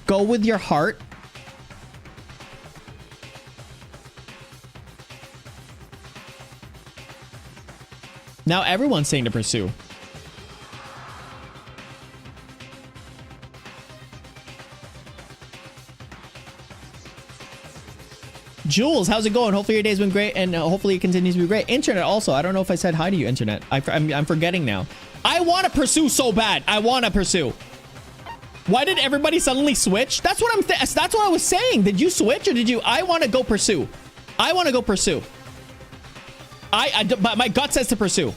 Go with your heart. Now everyone's saying to pursue. Jules, how's it going? Hopefully your day's been great, and hopefully it continues to be great. Internet also. I don't know if I said hi to you, Internet. I'm forgetting now. I want to pursue so bad. I want to pursue. Why did everybody suddenly switch? That's what that's what I was saying. Did you switch or did you? I want to go pursue. I want to go pursue. But my gut says to pursue.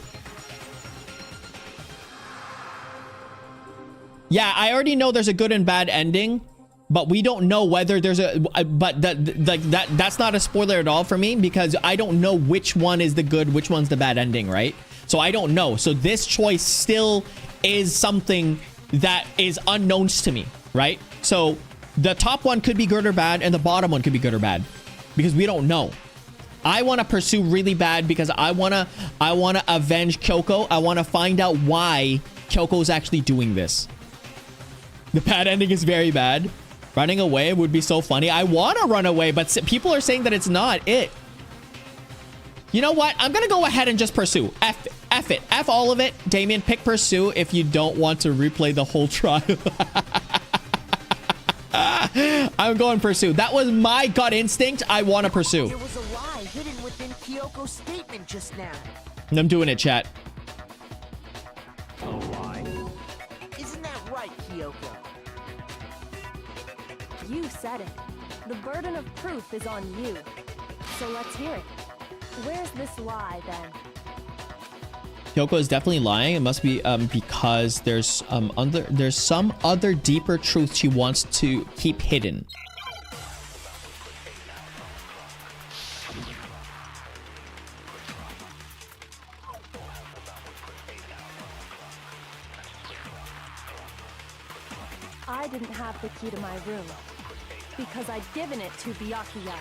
Yeah, I already know there's a good and bad ending, but we don't know whether there's that's not a spoiler at all for me because I don't know which one is the good, which one's the bad ending, right? So I don't know. So this choice still is something that is unknowns to me, right? So the top one could be good or bad, and the bottom one could be good or bad because we don't know. I want to pursue really bad because I wanna avenge Kyoko. I want to find out why Kyoko's actually doing this. The bad ending is very bad. Running away would be so funny. I want to run away, but people are saying that it's not it. You know what? I'm going to go ahead and just pursue. F it. F all of it. Damien, pick pursue if you don't want to replay the whole trial. I'm going pursue. That was my gut instinct. I want to pursue. There was a lie hidden within Kyoko's statement just now. I'm doing it, chat. A lie? Isn't that right, Kyoko? You said it. The burden of proof is on you. So let's hear it. Where's this lie, then? Kyoko is definitely lying. It must be because there's some other deeper truth she wants to keep hidden. I didn't have the key to my room because I'd given it to Byakuya.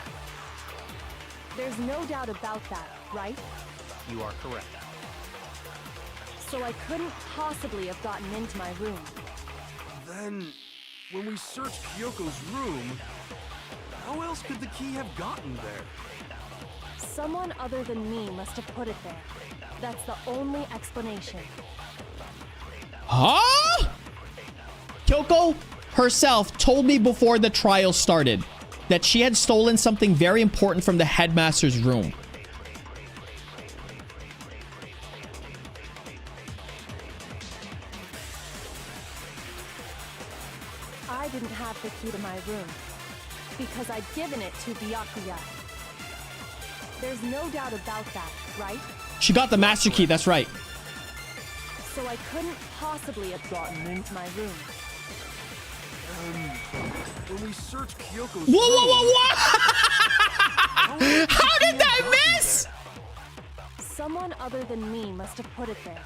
There's no doubt about that, right? You are correct. So I couldn't possibly have gotten into my room. Then, when we searched Kyoko's room, how else could the key have gotten there? Someone other than me must have put it there. That's the only explanation. Huh? Kyoko herself told me before the trial started that she had stolen something very important from the headmaster's room. I didn't have the key to my room because I'd given it to Byakuya. There's no doubt about that, right? She got the master key, that's right. So I couldn't possibly have gotten into my room. When we searched Kyoko's Whoa, whoa, whoa, whoa! How did that miss? Someone other than me must have put it there.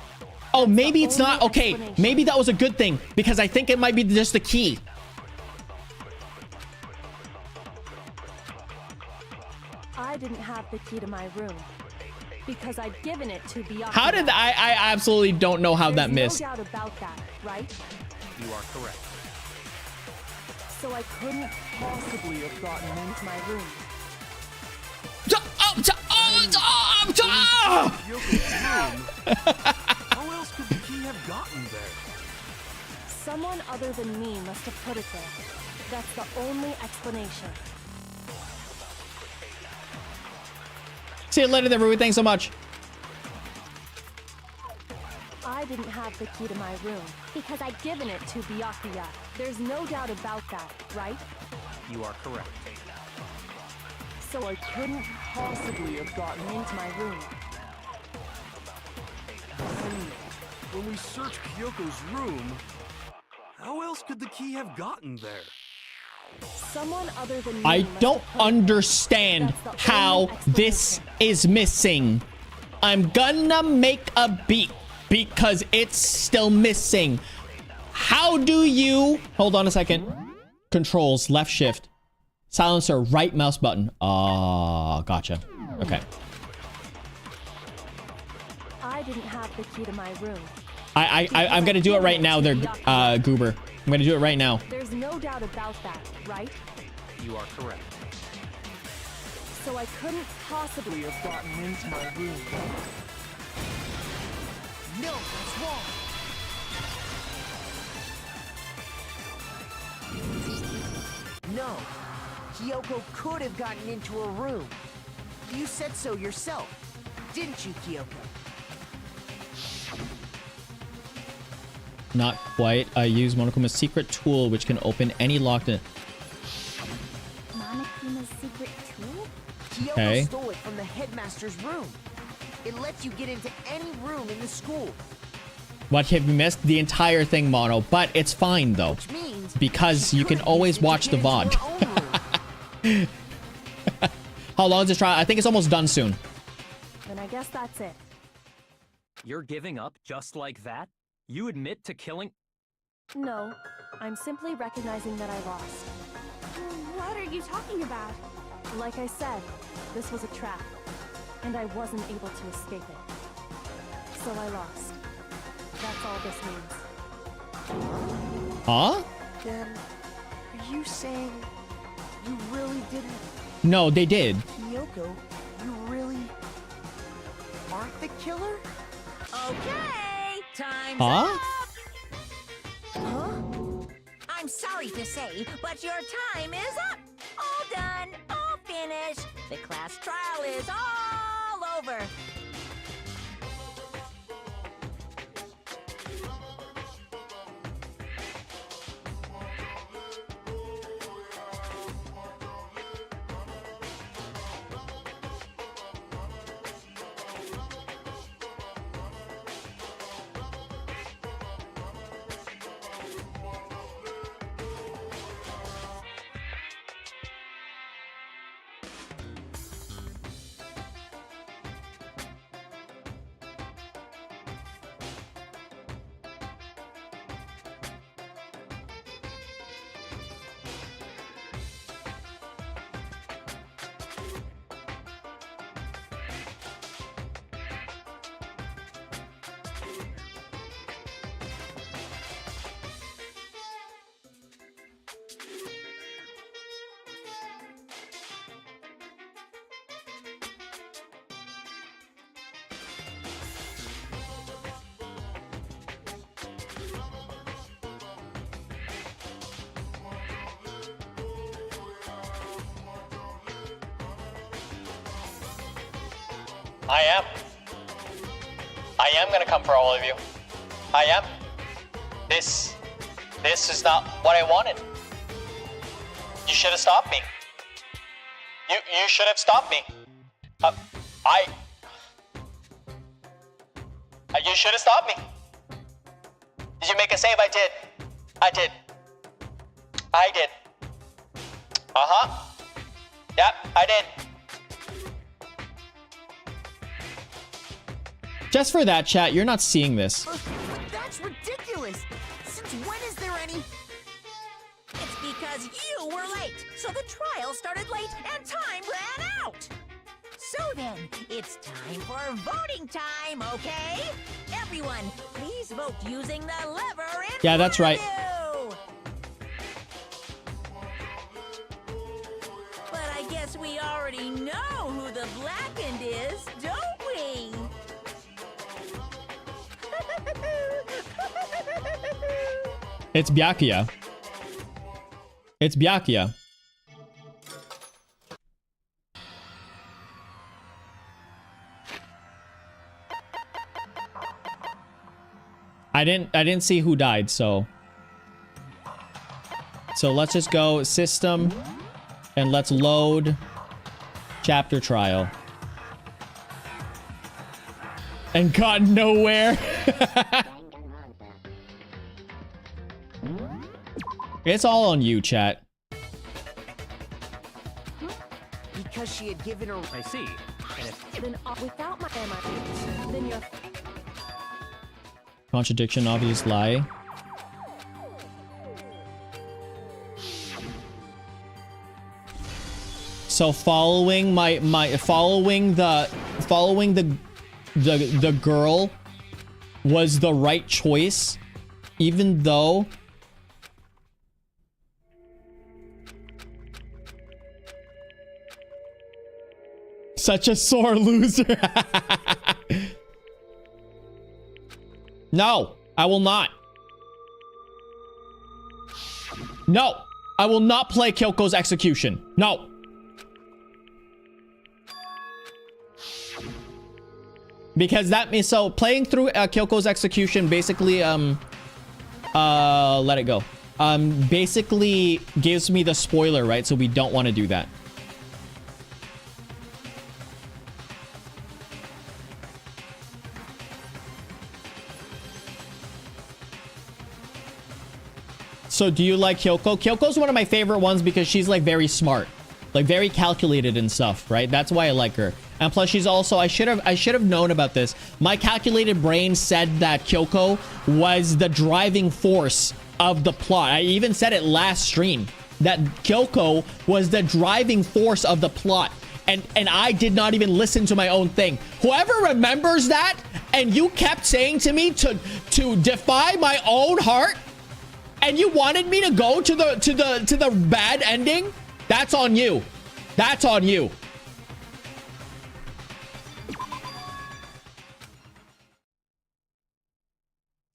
Oh, maybe it's not. Okay, maybe that was a good thing because I think it might be just the key. I didn't have the key to my room because I'd given it to Byakuya. How did I absolutely don't know how that missed. There's no doubt about that, right? You are correct. So I couldn't possibly have gotten into my room. How else could the key have gotten there? Someone other than me must have put it there. That's the only explanation. See you later there, Rui. Thanks so much. I didn't have the key to my room because I'd given it to Byakuya. There's no doubt about that, right? You are correct. So I couldn't possibly have gotten into my room. when we searched Kyoko's room, how else could the key have gotten there? Someone other than I you must don't have put it there. understand That's the how only this explanation. is missing. I'm gonna make a beat because it's still missing. How do you... Hold on a second. Controls, left shift. Silencer, right mouse button. Oh, gotcha. Okay. I didn't have the key to my room. I'm gonna do it right now there, Goober. I'm gonna do it right now. There's no doubt about that, right? You are correct. So I couldn't possibly have gotten into my room. No, that's wrong. No, Kyoko could have gotten into her room. You said so yourself, didn't you, Kyoko? Not quite. I use Monokuma's secret tool, which can open any locked... Monokuma's secret tool? Kyoko Okay. stole it from the headmaster's room. It lets you get into any room in the school, What have you missed? The entire thing, Mono. But it's fine, though. which means Because she you could can have always used it to watch the get into VOD. her own room. How long is this trial? I think it's almost done soon. Then I guess that's it. You're giving up just like that? You admit to killing... No, I'm simply recognizing that I lost. What are you talking about? Like I said, this was a trap, and I wasn't able to escape it. So I lost. That's all this means. Huh? Then, are you saying you really didn't, No, they did. Kyoko? You really aren't the killer? Okay, time's Huh? up. I'm sorry to say, but your time is up. All done, all finished. The class trial is all over. I am gonna come for all of you. I am. This is not what I wanted. You should have stopped me. You should have stopped me. You should have stopped me. Did you make a save? I did. I did. Yep, I did. Just for that, chat, you're not seeing this. But that's ridiculous. Since when is there any... It's because you were late, so the trial started late and time ran out. So then, it's time for voting time, okay? Everyone, please vote using the lever in Yeah, that's front right. of you. But I guess we already know who the blackened is, don't we? It's Byakuya. It's Byakuya. I didn't see who died, so let's just go system and let's load chapter trial. And got nowhere. It's all on you, chat. Because she had given her... I see. And if Then without my MIs, then you're... Contradiction, obvious lie. So following following the girl was the right choice, even though such a sore loser. No, I will not. No, I will not play Kyoko's execution. No. Because that means, so playing through Kyoko's execution basically, let it go. Basically gives me the spoiler, right? So we don't want to do that. So do you like Kyoko? Kyoko's one of my favorite ones because she's like very smart, like very calculated and stuff, right? That's why I like her. And plus she's also, I should have known about this. My calculated brain said that Kyoko was the driving force of the plot. I even said it last stream that Kyoko was the driving force of the plot. And I did not even listen to my own thing. Whoever remembers that and you kept saying to me to defy my own heart, and you wanted me to go to the bad ending, that's on you. That's on you.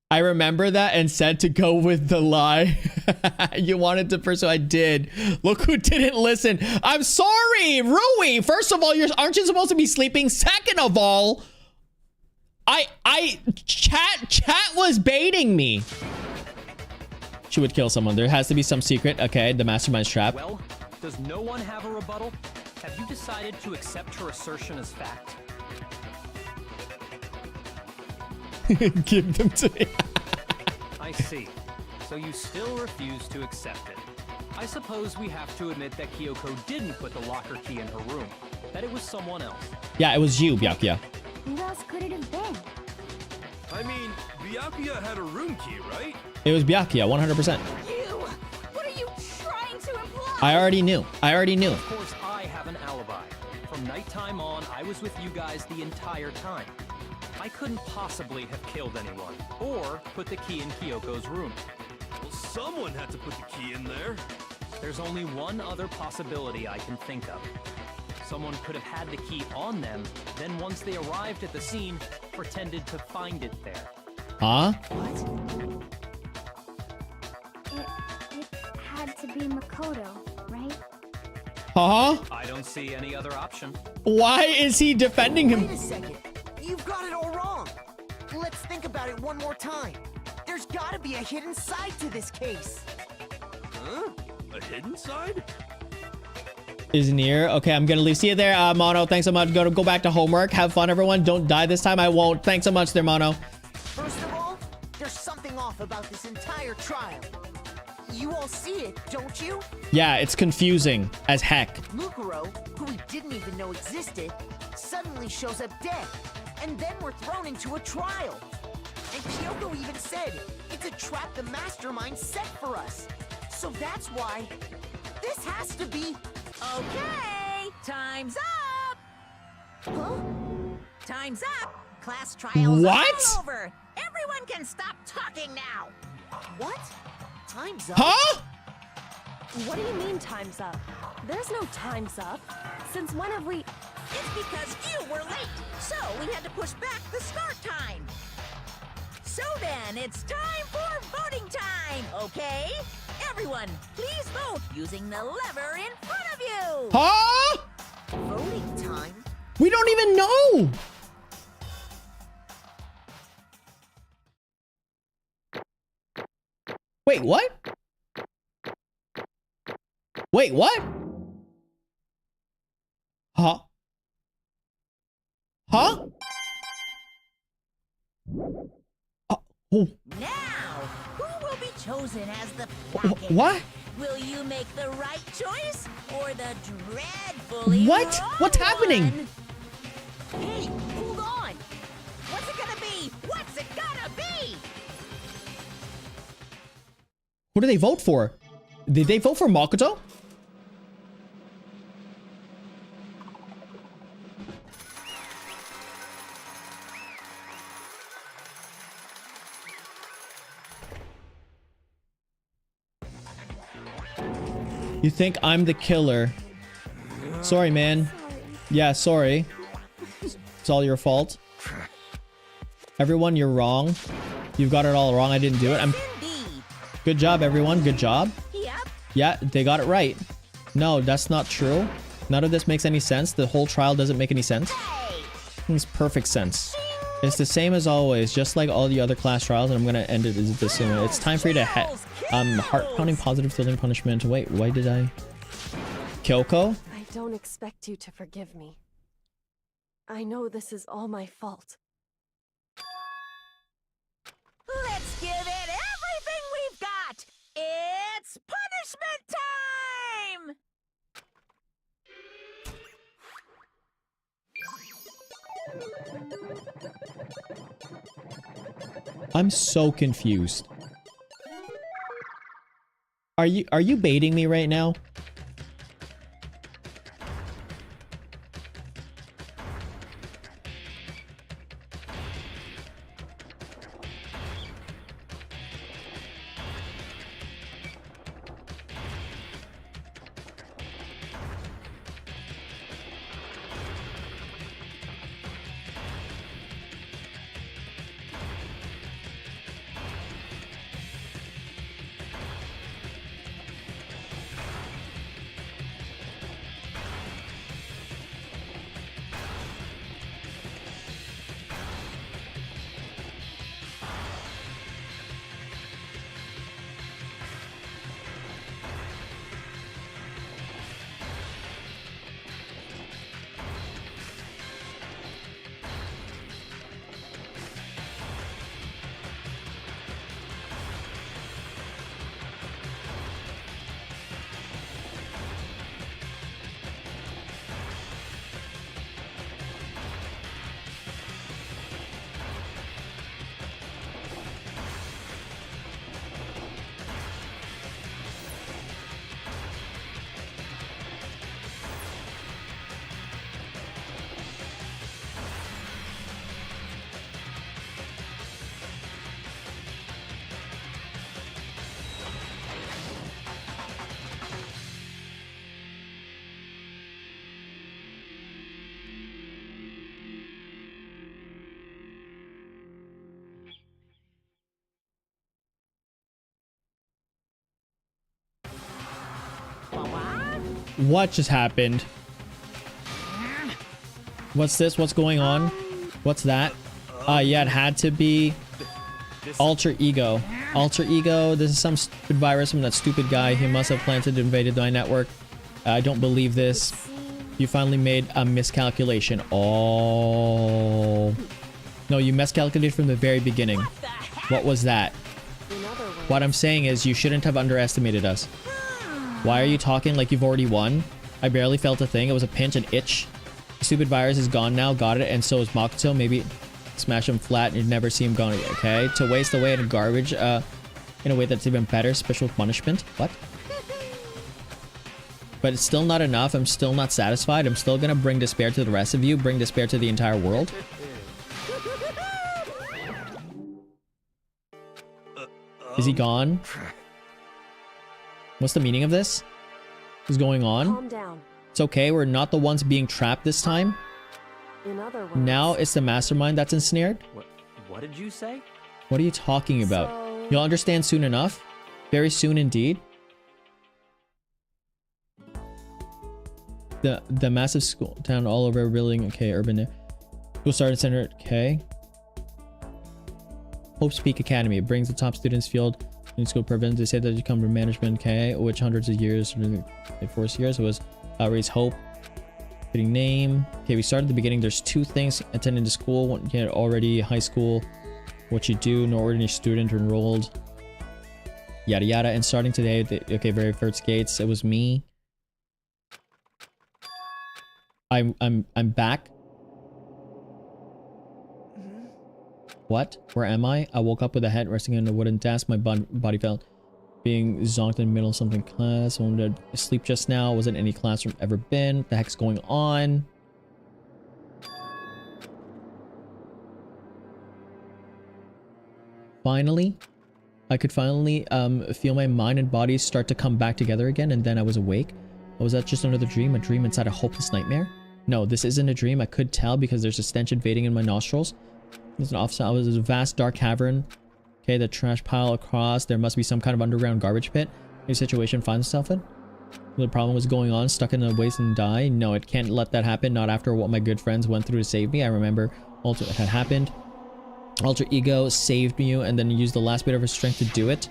I remember that and said to go with the lie. You wanted to pursue. I did. Look who didn't listen. I'm sorry, Rui. First of all, aren't you supposed to be sleeping? Second of all, chat was baiting me. She would kill someone. There has to be some secret. Okay, the mastermind's trap. Well, does no one have a rebuttal? Have you decided to accept her assertion as fact? Give them to me. I see. So you still refuse to accept it. I suppose we have to admit that Kyoko didn't put the locker key in her room. That it was someone else. Yeah, it was you, Byakuya. Who else could it have been? I mean, Byakuya had a room key, right? It was Byakuya, 100%. You! What are you trying to imply? I already knew. Of course, I have an alibi. From nighttime on, I was with you guys the entire time. I couldn't possibly have killed anyone, or put the key in Kyoko's room. Well, someone had to put the key in there. There's only one other possibility I can think of. Someone could have had the key on them, then once they arrived at the scene, pretended to find it there. Huh? It had to be Makoto, right? Huh? I don't see any other option. Why is he defending him? Wait a second. You've got it all wrong. Let's think about it one more time. There's gotta be a hidden side to this case. Huh? A hidden side? Is near. Okay, I'm gonna leave. See you there, Mono. Thanks so much. Go back to homework. Have fun, everyone. Don't die this time. I won't. Thanks so much there, Mono. First of all, there's something off about this entire trial. You all see it, don't you? Yeah, it's confusing as heck. Mukuro, who we didn't even know existed, suddenly shows up dead. And then we're thrown into a trial. And Kyoko even said, it's a trap the mastermind set for us. So that's why this has to be... Okay, time's up. Huh? Time's up. Class trials What? are all over. Everyone can stop talking now. What? Time's up? Huh? What do you mean time's up? There's no time's up. Since when have we... It's because you were late, so we had to push back the start time. So then, it's time for voting time, okay? Everyone, please vote using the lever in front of you. Huh? Voting time? We don't even know. Wait, what? Wait, what? Huh? Huh? Now, who will be chosen as the package. What? Will you make the right choice or the dreadfully What? wrong What's happening? one? Hey, hold on. What's it gonna be? What's it gonna be? Who do they vote for? Did they vote for Makoto? You think I'm the killer? Sorry, man. Yeah, sorry. It's all your fault. Everyone, you're wrong. You've got it all wrong. I didn't do it. Good job, everyone. Good job. Yep. Yeah, they got it right. No, that's not true. None of this makes any sense. The whole trial doesn't make any sense. Makes perfect sense. It's the same as always, just like all the other class trials, and I'm gonna end it the same way. It's time for you to heart-pounding positive feeling punishment. Wait, why did I... Kyoko? I don't expect you to forgive me. I know this is all my fault. Let's give it everything we've got. It's punishment time! I'm so confused. Are you baiting me right now? What just happened? What's this? What's going on? What's that? Yeah, it had to be Alter Ego. Alter Ego, this is some stupid virus from that stupid guy. He must have planted and invaded my network. I don't believe this. You finally made a miscalculation. Oh. No, you miscalculated from the very beginning. What was that? What I'm saying is you shouldn't have underestimated us. Why are you talking like you've already won? I barely felt a thing. It was a pinch, an itch. The stupid virus is gone now. Got it. And so is Makoto. Maybe smash him flat and you'd never see him gone again. Okay. To waste away in garbage in a way that's even better. Special punishment. What? But it's still not enough. I'm still not satisfied. I'm still gonna bring despair to the rest of you. Bring despair to the entire world. Is he gone? What's the meaning of this? What's going on? Calm down. It's okay. We're not the ones being trapped this time. In other words, Now it's the mastermind that's ensnared. What did you say? What are you talking about? You'll understand soon enough. Very soon indeed. The massive school town all over building. Okay, urban. School started center. Okay. Hope's Peak Academy. It brings the top students field in school prevents. They say that you come from management. Okay, which hundreds of years, 4 years, it was raise hope. Fitting name. Okay, we started at the beginning. There's two things: attending the school, what you get already high school, what you do, no ordinary student enrolled. Yada yada. And starting today, okay, very first gates, it was me. I'm back. What? Where am I? I woke up with a head resting on a wooden desk. My body felt being zonked in the middle of something class. I wanted to sleep just now. Wasn't any classroom ever been. What the heck's going on? Finally, I could finally feel my mind and body start to come back together again, and then I was awake. Was that just another dream? A dream inside a hopeless nightmare? No, this isn't a dream. I could tell because there's a stench invading in my nostrils. There's an office. There's a vast dark cavern. Okay, the trash pile across. There must be some kind of underground garbage pit. Any situation finds itself in. The problem was going on, stuck in a waste and die. No, it can't let that happen. Not after what my good friends went through to save me. I remember it had happened. Alter ego saved me, and then used the last bit of her strength to do it.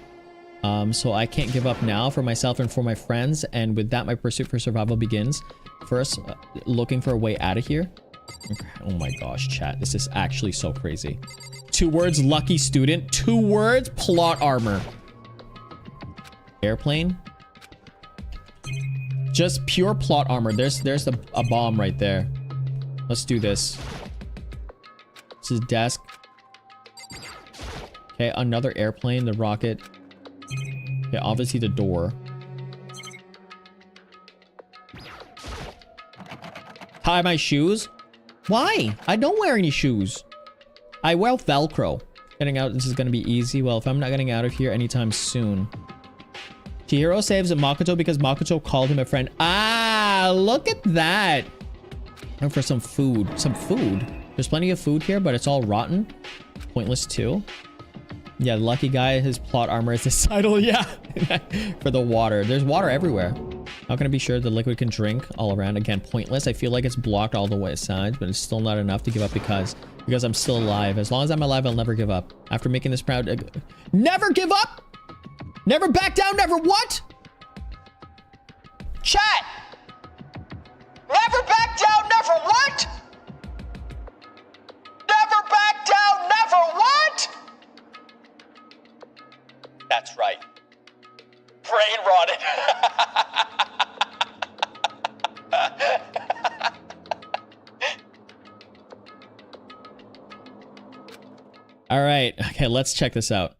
So I can't give up now for myself and for my friends. And with that, my pursuit for survival begins. First, looking for a way out of here. Okay. Oh my gosh, chat. This is actually so crazy. 2 words, lucky student. 2 words, plot armor. Airplane. Just pure plot armor. There's a bomb right there. Let's do this. This is desk. Okay, another airplane, the rocket. Okay, obviously the door. Tie my shoes? Why? I don't wear any shoes. I wear Velcro. Getting out, this is going to be easy. Well, if I'm not getting out of here anytime soon. Chihiro saves Makoto because Makoto called him a friend. Ah, look at that. And for some food. Some food? There's plenty of food here, but it's all rotten. Pointless too. Yeah, lucky guy, his plot armor is his idol. Yeah. For the water. There's water everywhere. How can I be sure the liquid can drink all around? Again, pointless. I feel like it's blocked all the way sides, but it's still not enough to give up because I'm still alive. As long as I'm alive, I'll never give up. After making this proud... Never give up? Never back down? Never what? Chat! Never back down, never what? Never back down, never what? That's right. Brain rotted. All right. Okay, let's check this out.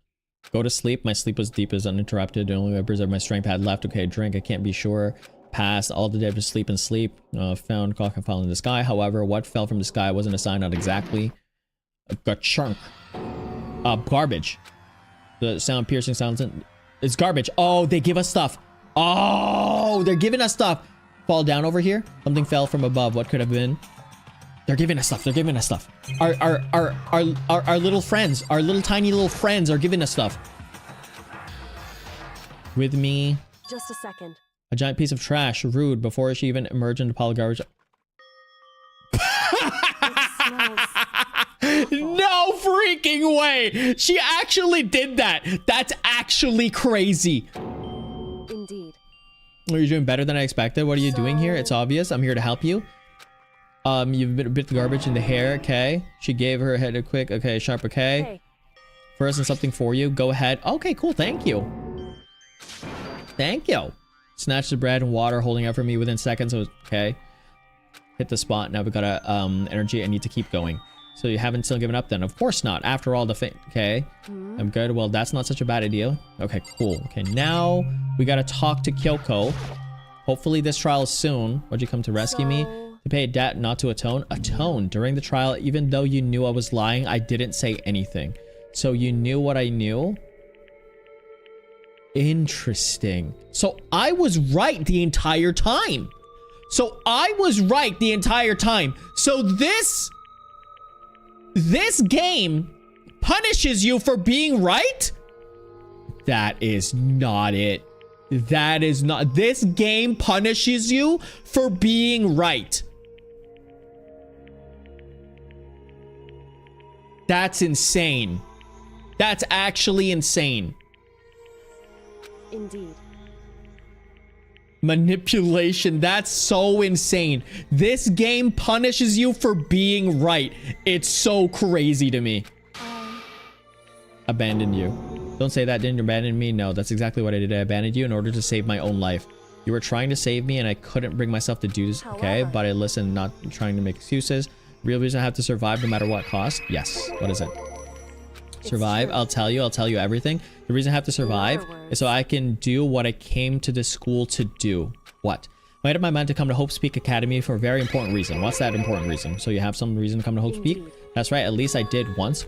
Go to sleep. My sleep was deep as uninterrupted. The only members of my strength had left. Okay, drink. I can't be sure. Passed all the day to sleep and sleep. Found clock and fell in the sky. However, what fell from the sky wasn't a sign, not exactly. A chunk. Garbage. The sound piercing sounds. It's garbage. Oh, they give us stuff. Oh, they're giving us stuff. Fall down over here. Something fell from above. What could have been? They're giving us stuff. They're giving us stuff. Our little friends, our little tiny little friends are giving us stuff. With me. Just a second. A giant piece of trash. Rude. Before she even emerged into a pile of garbage. No freaking way. She actually did that. That's actually crazy. Indeed. Are you doing better than I expected? What are you doing here? It's obvious. I'm here to help you. You've bit the garbage in the hair. Okay. She gave her head a quick. Okay. Sharp. Okay. Hey. First and something for you. Go ahead. Okay. Cool. Thank you. Thank you. Snatched the bread and water, holding out for me within seconds. Okay. Hit the spot. Now we got energy. I need to keep going. So you haven't still given up then? Of course not. After all the thing. Okay. I'm good. Well, that's not such a bad idea. Okay, cool. Okay, now we gotta talk to Kyoko. Hopefully this trial is soon. Why'd you come to rescue me? To pay a debt, not to atone? Atone. During the trial, even though you knew I was lying, I didn't say anything. So you knew what I knew? Interesting. So I was right the entire time. So this game punishes you for being right? That is not it. That is not. This game punishes you for being right. That's insane. That's actually insane. Indeed. Manipulation. That's so insane. This game punishes you for being right. It's so crazy to me. Abandoned you. Don't say that. Didn't you abandon me? No, that's exactly what I did. I abandoned you in order to save my own life. You were trying to save me and I couldn't bring myself to do this. Okay, but I listened, not trying to make excuses. Real reason I have to survive no matter what cost. Yes. What is it? Survive. I'll tell you everything. The reason I have to survive is so I can do what I came to this school to do. What? I made up my mind to come to Hope Speak Academy for a very important reason. What's that important reason? So you have some reason to come to Hope Speak? That's right, at least I did once.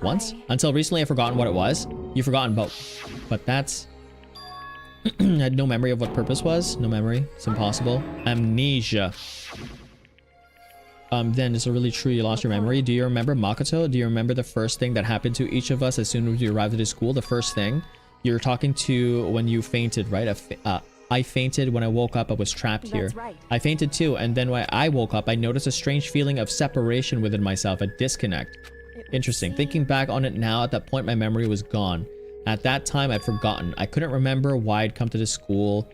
Until recently I've forgotten what it was. You've forgotten both. But that's... I had no memory of what purpose was. No memory. It's impossible. Amnesia. Then is it really true you lost your memory? Do you remember Makoto? Do you remember the first thing that happened to each of us as soon as we arrived at his school? The first thing? You were talking to when you fainted, right? I fainted when I woke up. I was trapped here. Right. I fainted too, and then when I woke up, I noticed a strange feeling of separation within myself, a disconnect. Interesting. Thinking back on it now, at that point, my memory was gone. At that time, I'd forgotten. I couldn't remember why I'd come to the school,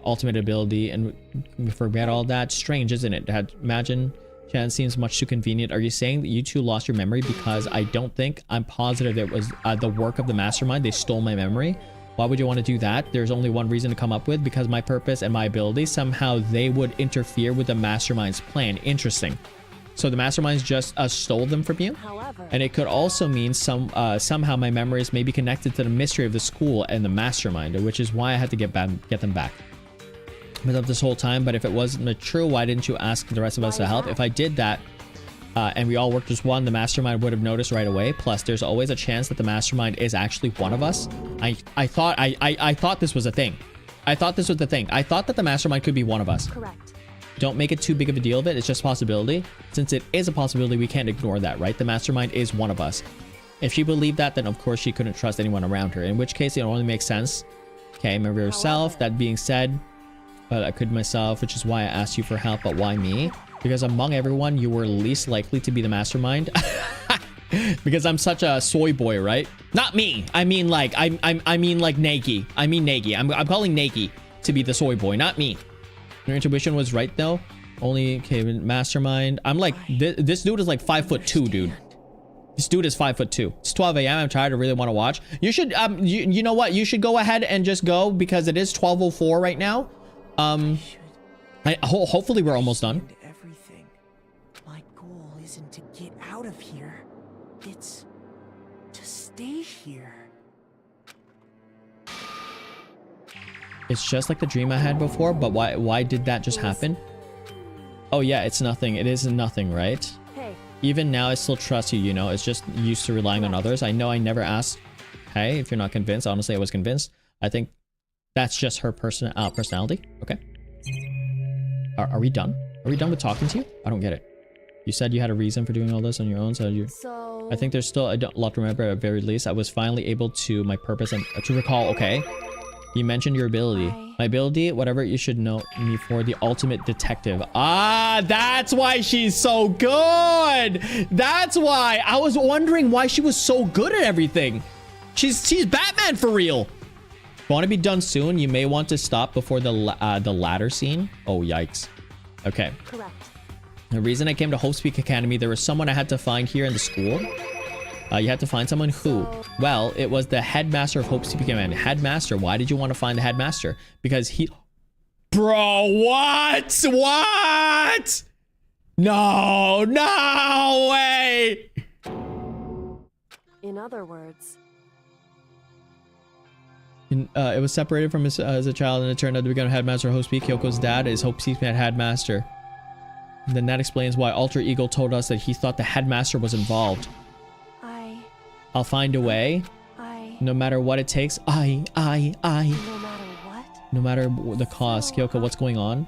ultimate ability, and forget all that. Strange, isn't it? Imagine, chance seems much too convenient. Are you saying that you two lost your memory? Because I don't think, I'm positive it was the work of the mastermind. They stole my memory. Why would you want to do that? There's only one reason to come up with, because my purpose and my ability, somehow they would interfere with the mastermind's plan. Interesting. So the masterminds just stole them from you? However, and it could also mean somehow my memories may be connected to the mystery of the school and the mastermind, which is why I had to get them back. But up this whole time, but if it wasn't true, why didn't you ask the rest of us to help? If I did that, and we all worked as one, the mastermind would have noticed right away. Plus, there's always a chance that the mastermind is actually one of us. I thought this was a thing. I thought this was the thing. I thought that the mastermind could be one of us. correct. Don't make it too big of a deal of it. It's just a possibility. Since it is a possibility, we can't ignore that, right? The mastermind is one of us. If she believed that, then of course she couldn't trust anyone around her. In which case, it only makes sense. Okay, remember yourself. That being said, but I could myself, which is why I asked you for help. But why me? Because among everyone, you were least likely to be the mastermind. Because I'm such a soy boy, right? Not me. I mean like I mean like Nagi. I mean Nagi. I'm calling Nagi to be the soy boy, not me. Your intuition was right though. Only okay, mastermind. I'm like this dude is like 5'2", dude. This dude is 5'2". It's 12 a.m. I'm tired. I really want to watch. You should you know what? You should go ahead and just go because it is 12:04 right now. Hopefully we're almost done. Everything. My goal isn't to get out of here. It's to stay here. It's just like the dream I had before, but why did that just happen? Oh yeah, it's nothing. It is nothing, right? Hey. Even now, I still trust you, you know? It's just used to relying on others. I know I never asked, hey, if you're not convinced. Honestly, I was convinced. I think that's just her personality. Okay. Are we done? Are we done with talking to you? I don't get it. You said you had a reason for doing all this on your own, so you... So... I think there's still a lot to remember at the very least. I was finally able to, my purpose and to recall, okay? You mentioned your ability. My ability, whatever you should know me for, the ultimate detective. Ah, that's why she's so good. That's why. I was wondering why she was so good at everything. She's Batman for real. Want to be done soon? You may want to stop before the ladder scene. Oh, yikes. Okay. Correct. The reason I came to Hope Speak Academy, there was someone I had to find here in the school. You had to find someone who? Well, it was the headmaster of Hope Speak Academy. Headmaster, why did you want to find the headmaster? Because he... Bro, what? What? No, no way. In other words... it was separated from his as a child, and it turned out to become headmaster of Hope Speak. Kyoko's dad is Hope Speak headmaster. And then that explains why Alter Ego told us that he thought the headmaster was involved. I'll find a way. No matter what it takes. No matter what? No matter the cost. Kyoko, what's going on?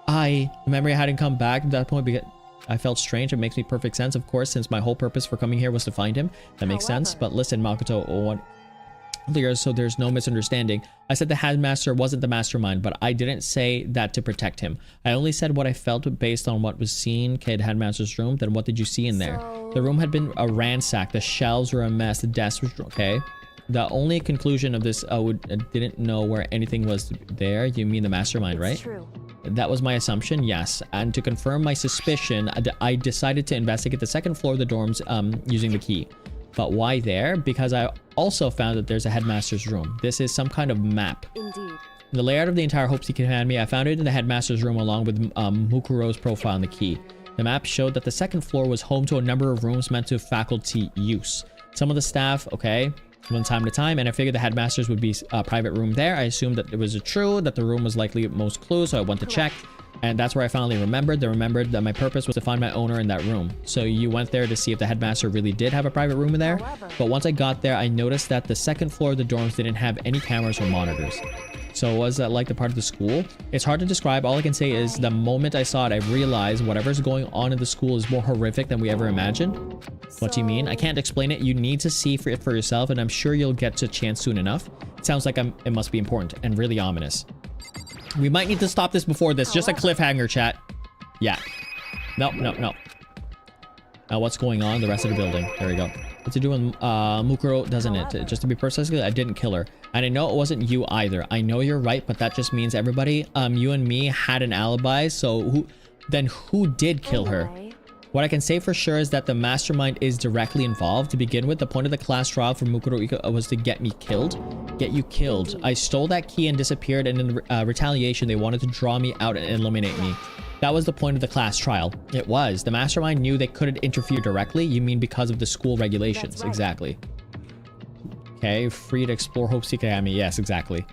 The memory hadn't come back at that point because I felt strange. It makes me perfect sense, of course, since my whole purpose for coming here was to find him. That makes sense. But listen, Makoto, so there's no misunderstanding. I said the headmaster wasn't the mastermind, but I didn't say that to protect him. I only said what I felt based on what was seen. Okay, the headmaster's room. Then what did you see in there? The room had been ransacked. The shelves were a mess. The desk was okay. The only conclusion of this, I didn't know where anything was there. You mean the mastermind, right? True. That was my assumption, yes. And to confirm my suspicion, I decided to investigate the second floor of the dorms using the key. But why there? Because I also found that there's a headmaster's room. This is some kind of map. Indeed. The layout of the entire Hope Seeking Academy, I found it in the headmaster's room along with Mukuro's profile and the key. The map showed that the second floor was home to a number of rooms meant to faculty use. Some of the staff, okay, from time to time, and I figured the headmasters would be a private room there. I assumed that it was true, that the room was likely most clues, so I went to check. And that's where I finally remembered. I remembered that my purpose was to find my owner in that room. So you went there to see if the headmaster really did have a private room in there. But once I got there, I noticed that the second floor of the dorms didn't have any cameras or monitors. So was that like the part of the school? It's hard to describe. All I can say is the moment I saw it, I realized whatever's going on in the school is more horrific than we ever imagined. What do you mean? I can't explain it. You need to see it for yourself, and I'm sure you'll get to a chance soon enough. It sounds like it must be important and really ominous. We might need to stop this before this. Just a cliffhanger, chat. Yeah. No. What's going on? The rest of the building. There we go. What's it doing? Mukuro, doesn't it? Just to be precise, I didn't kill her. And I know it wasn't you either. I know you're right, but that just means everybody, you and me had an alibi. So who did kill her? What I can say for sure is that the mastermind is directly involved. To begin with, the point of the class trial for Mukuro was to get me killed. Get you killed. I stole that key and disappeared, and in retaliation, they wanted to draw me out and eliminate me. That was the point of the class trial. It was. The mastermind knew they couldn't interfere directly. You mean because of the school regulations? Right. Exactly. Okay, free to explore Hope Seeking Academy. Yes, exactly.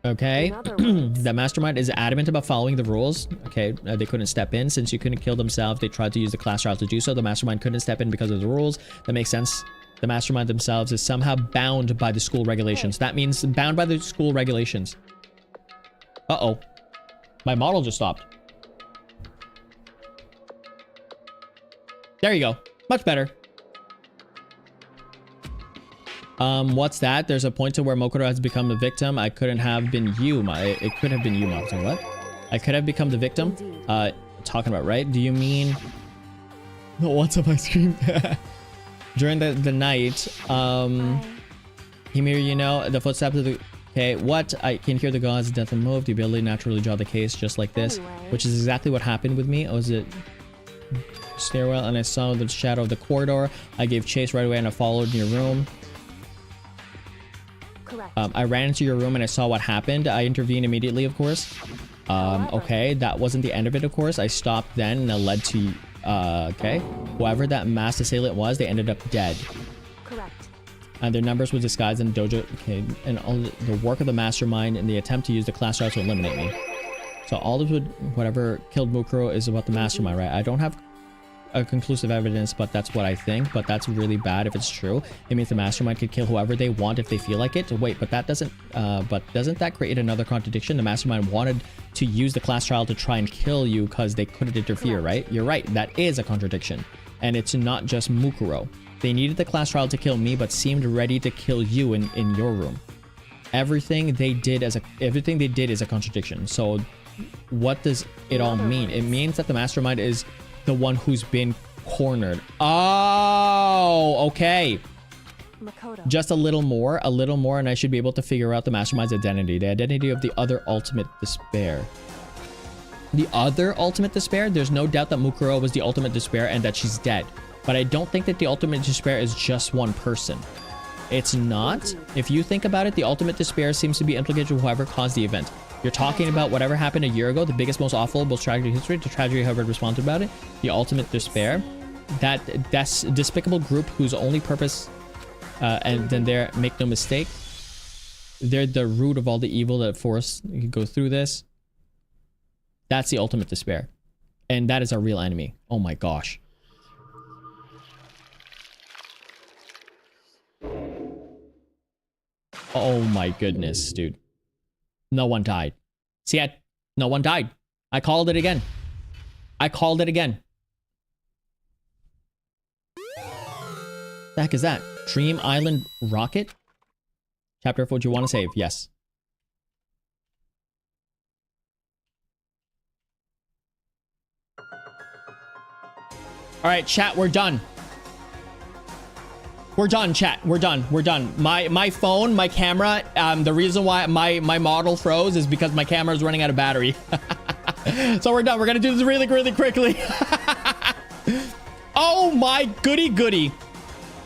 Okay, the mastermind is adamant about following the rules. Okay, they couldn't step in since you couldn't kill themselves. They tried to use the class trial to do so. The mastermind couldn't step in because of the rules. That makes sense. The mastermind themselves is somehow bound by the school regulations. That means bound by the school regulations. Uh-oh. My model just stopped. There you go. Much better. What's that? There's a point to where Mokuro has become the victim. I couldn't have been you. It could have been you, Mom. So what? I could have become the victim. Talking about, right? Do you mean? No, what's up, ice cream? During the night, Himir, you know, the footsteps of the. Okay, what? I can hear the gods' death and move. The ability to naturally draw the case just like this, which is exactly what happened with me. I was at stairwell and I saw the shadow of the corridor. I gave chase right away and I followed in your room. I ran into your room and I saw what happened. I intervened immediately, of course. Okay, that wasn't the end of it, of course. I stopped then and that led to, okay. Whoever that mass assailant was, they ended up dead. Correct. And their numbers were disguised in dojo. Okay, and all the work of the mastermind and the attempt to use the class trial to eliminate me. So all of whatever killed Mukuro is about the mastermind, right? I don't have a conclusive evidence, but that's what I think. But that's really bad if it's true. It means the mastermind could kill whoever they want if they feel like it. Wait, but that doesn't. But doesn't that create another contradiction? The mastermind wanted to use the class trial to try and kill you because they couldn't interfere, right? You're right. That is a contradiction, and it's not just Mukuro. They needed the class trial to kill me, but seemed ready to kill you in your room. Everything they did is a contradiction. So, what does it all mean? It means that the mastermind is the one who's been cornered. Oh, okay. Makoto. Just a little more, and I should be able to figure out the mastermind's identity. The identity of the other ultimate despair. The other ultimate despair? There's no doubt that Mukuro was the ultimate despair and that she's dead. But I don't think that the ultimate despair is just one person. It's not. If you think about it, the ultimate despair seems to be implicated with whoever caused the event. You're talking about whatever happened a year ago, the biggest, most awful, most tragic in history, the tragedy whoever responded about it, the ultimate despair. That's despicable group whose only purpose, and then they're, make no mistake, they're the root of all the evil that forced you go through this. That's the ultimate despair. And that is our real enemy. Oh my gosh. Oh my goodness, dude. No one died. See, no one died. I called it again. I called it again. The heck is that? Dream Island Rocket? Chapter 4, do you want to save? Yes. Alright, chat, we're done. We're done, chat. We're done. We're done. My phone, my camera, the reason why my model froze is because my camera is running out of battery. So we're done. We're gonna do this really, really quickly. Oh my goody goody.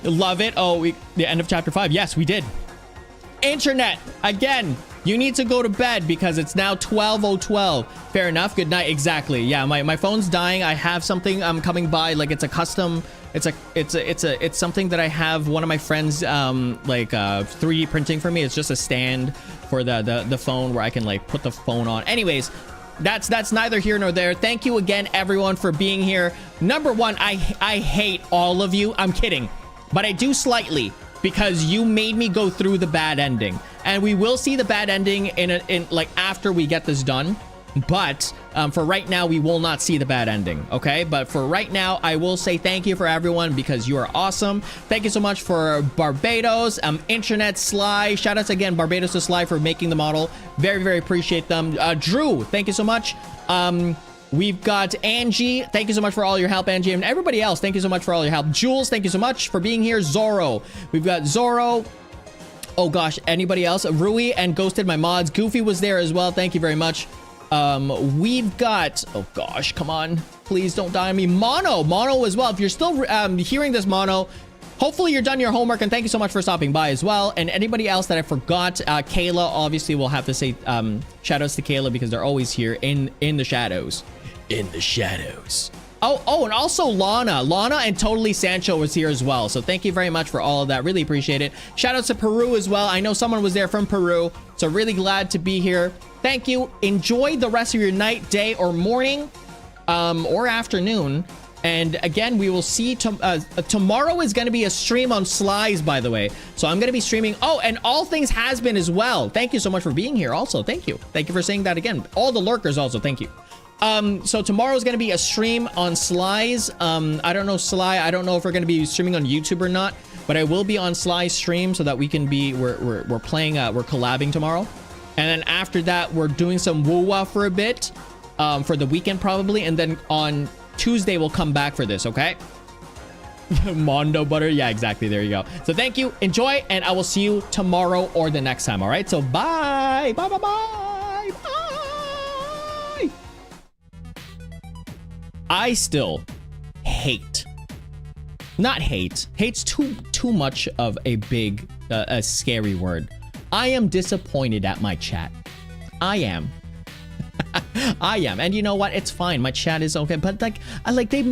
Love it. Oh, the end of chapter 5. Yes, we did. Internet, again, you need to go to bed because it's now 12:012. Fair enough. Good night. Exactly. Yeah, my phone's dying. I have something coming by, like it's a custom, it's something that I have one of my friends 3D printing for me. It's just a stand for the phone where I can like put the phone on. Anyways, that's neither here nor there. Thank you again, everyone, for being here. Number one, I hate all of you. I'm kidding, but I do slightly, because you made me go through the bad ending, and we will see the bad ending in like after we get this done. But for right now, we will not see the bad ending. Okay, but for right now, I will say thank you for everyone because you are awesome. Thank you so much for Barbados, Internet, Sly. Shout outs again, Barbados to Sly, for making the model. Very, very appreciate them. Drew, thank you so much. We've got Angie. Thank you so much for all your help, Angie. And everybody else, thank you so much for all your help. Jules, thank you so much for being here. Zorro. We've got Zorro. Oh, gosh. Anybody else? Rui and Ghosted, my mods. Goofy was there as well. Thank you very much. We've got... Oh, gosh. Come on. Please don't die on me. Mono as well. If you're still hearing this, Mono, hopefully you're done your homework, and thank you so much for stopping by as well. And anybody else that I forgot, Kayla, obviously we'll have to say shout outs to Kayla because they're always here in the shadows. In the shadows. Oh, and also Lana and Totally Sancho was here as well. So thank you very much for all of that. Really appreciate it. Shout outs to Peru as well. I know someone was there from Peru, so really glad to be here. Thank you. Enjoy the rest of your night, day, or morning, or afternoon. And again, we will see tomorrow is going to be a stream on Slice, by the way. So I'm going to be streaming. Oh, and All Things Has Been as well. Thank you so much for being here. Also, thank you. Thank you for saying that again. All the lurkers also, thank you. So tomorrow is going to be a stream on Sly's. I don't know, Sly. I don't know if we're going to be streaming on YouTube or not, but I will be on Sly's stream so that we can be, we're playing, we're collabing tomorrow. And then after that, we're doing some woo-wah for a bit, for the weekend probably. And then on Tuesday, we'll come back for this. Okay. Mondo butter. Yeah, exactly. There you go. So thank you. Enjoy. And I will see you tomorrow or the next time. All right. So bye. Bye. Bye. Bye. Bye. I still hate, not hate, hate's too much of a big, a scary word. I am disappointed at my chat. I am. I am. And you know what? It's fine. My chat is okay. But they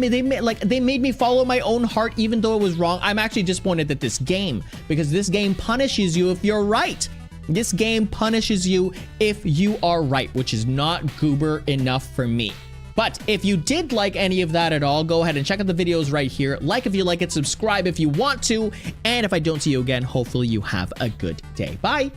made me follow my own heart even though it was wrong. I'm actually disappointed at this game because this game punishes you if you're right. This game punishes you if you are right, which is not goober enough for me. But if you did like any of that at all, go ahead and check out the videos right here. Like if you like it, subscribe if you want to. And if I don't see you again, hopefully you have a good day. Bye.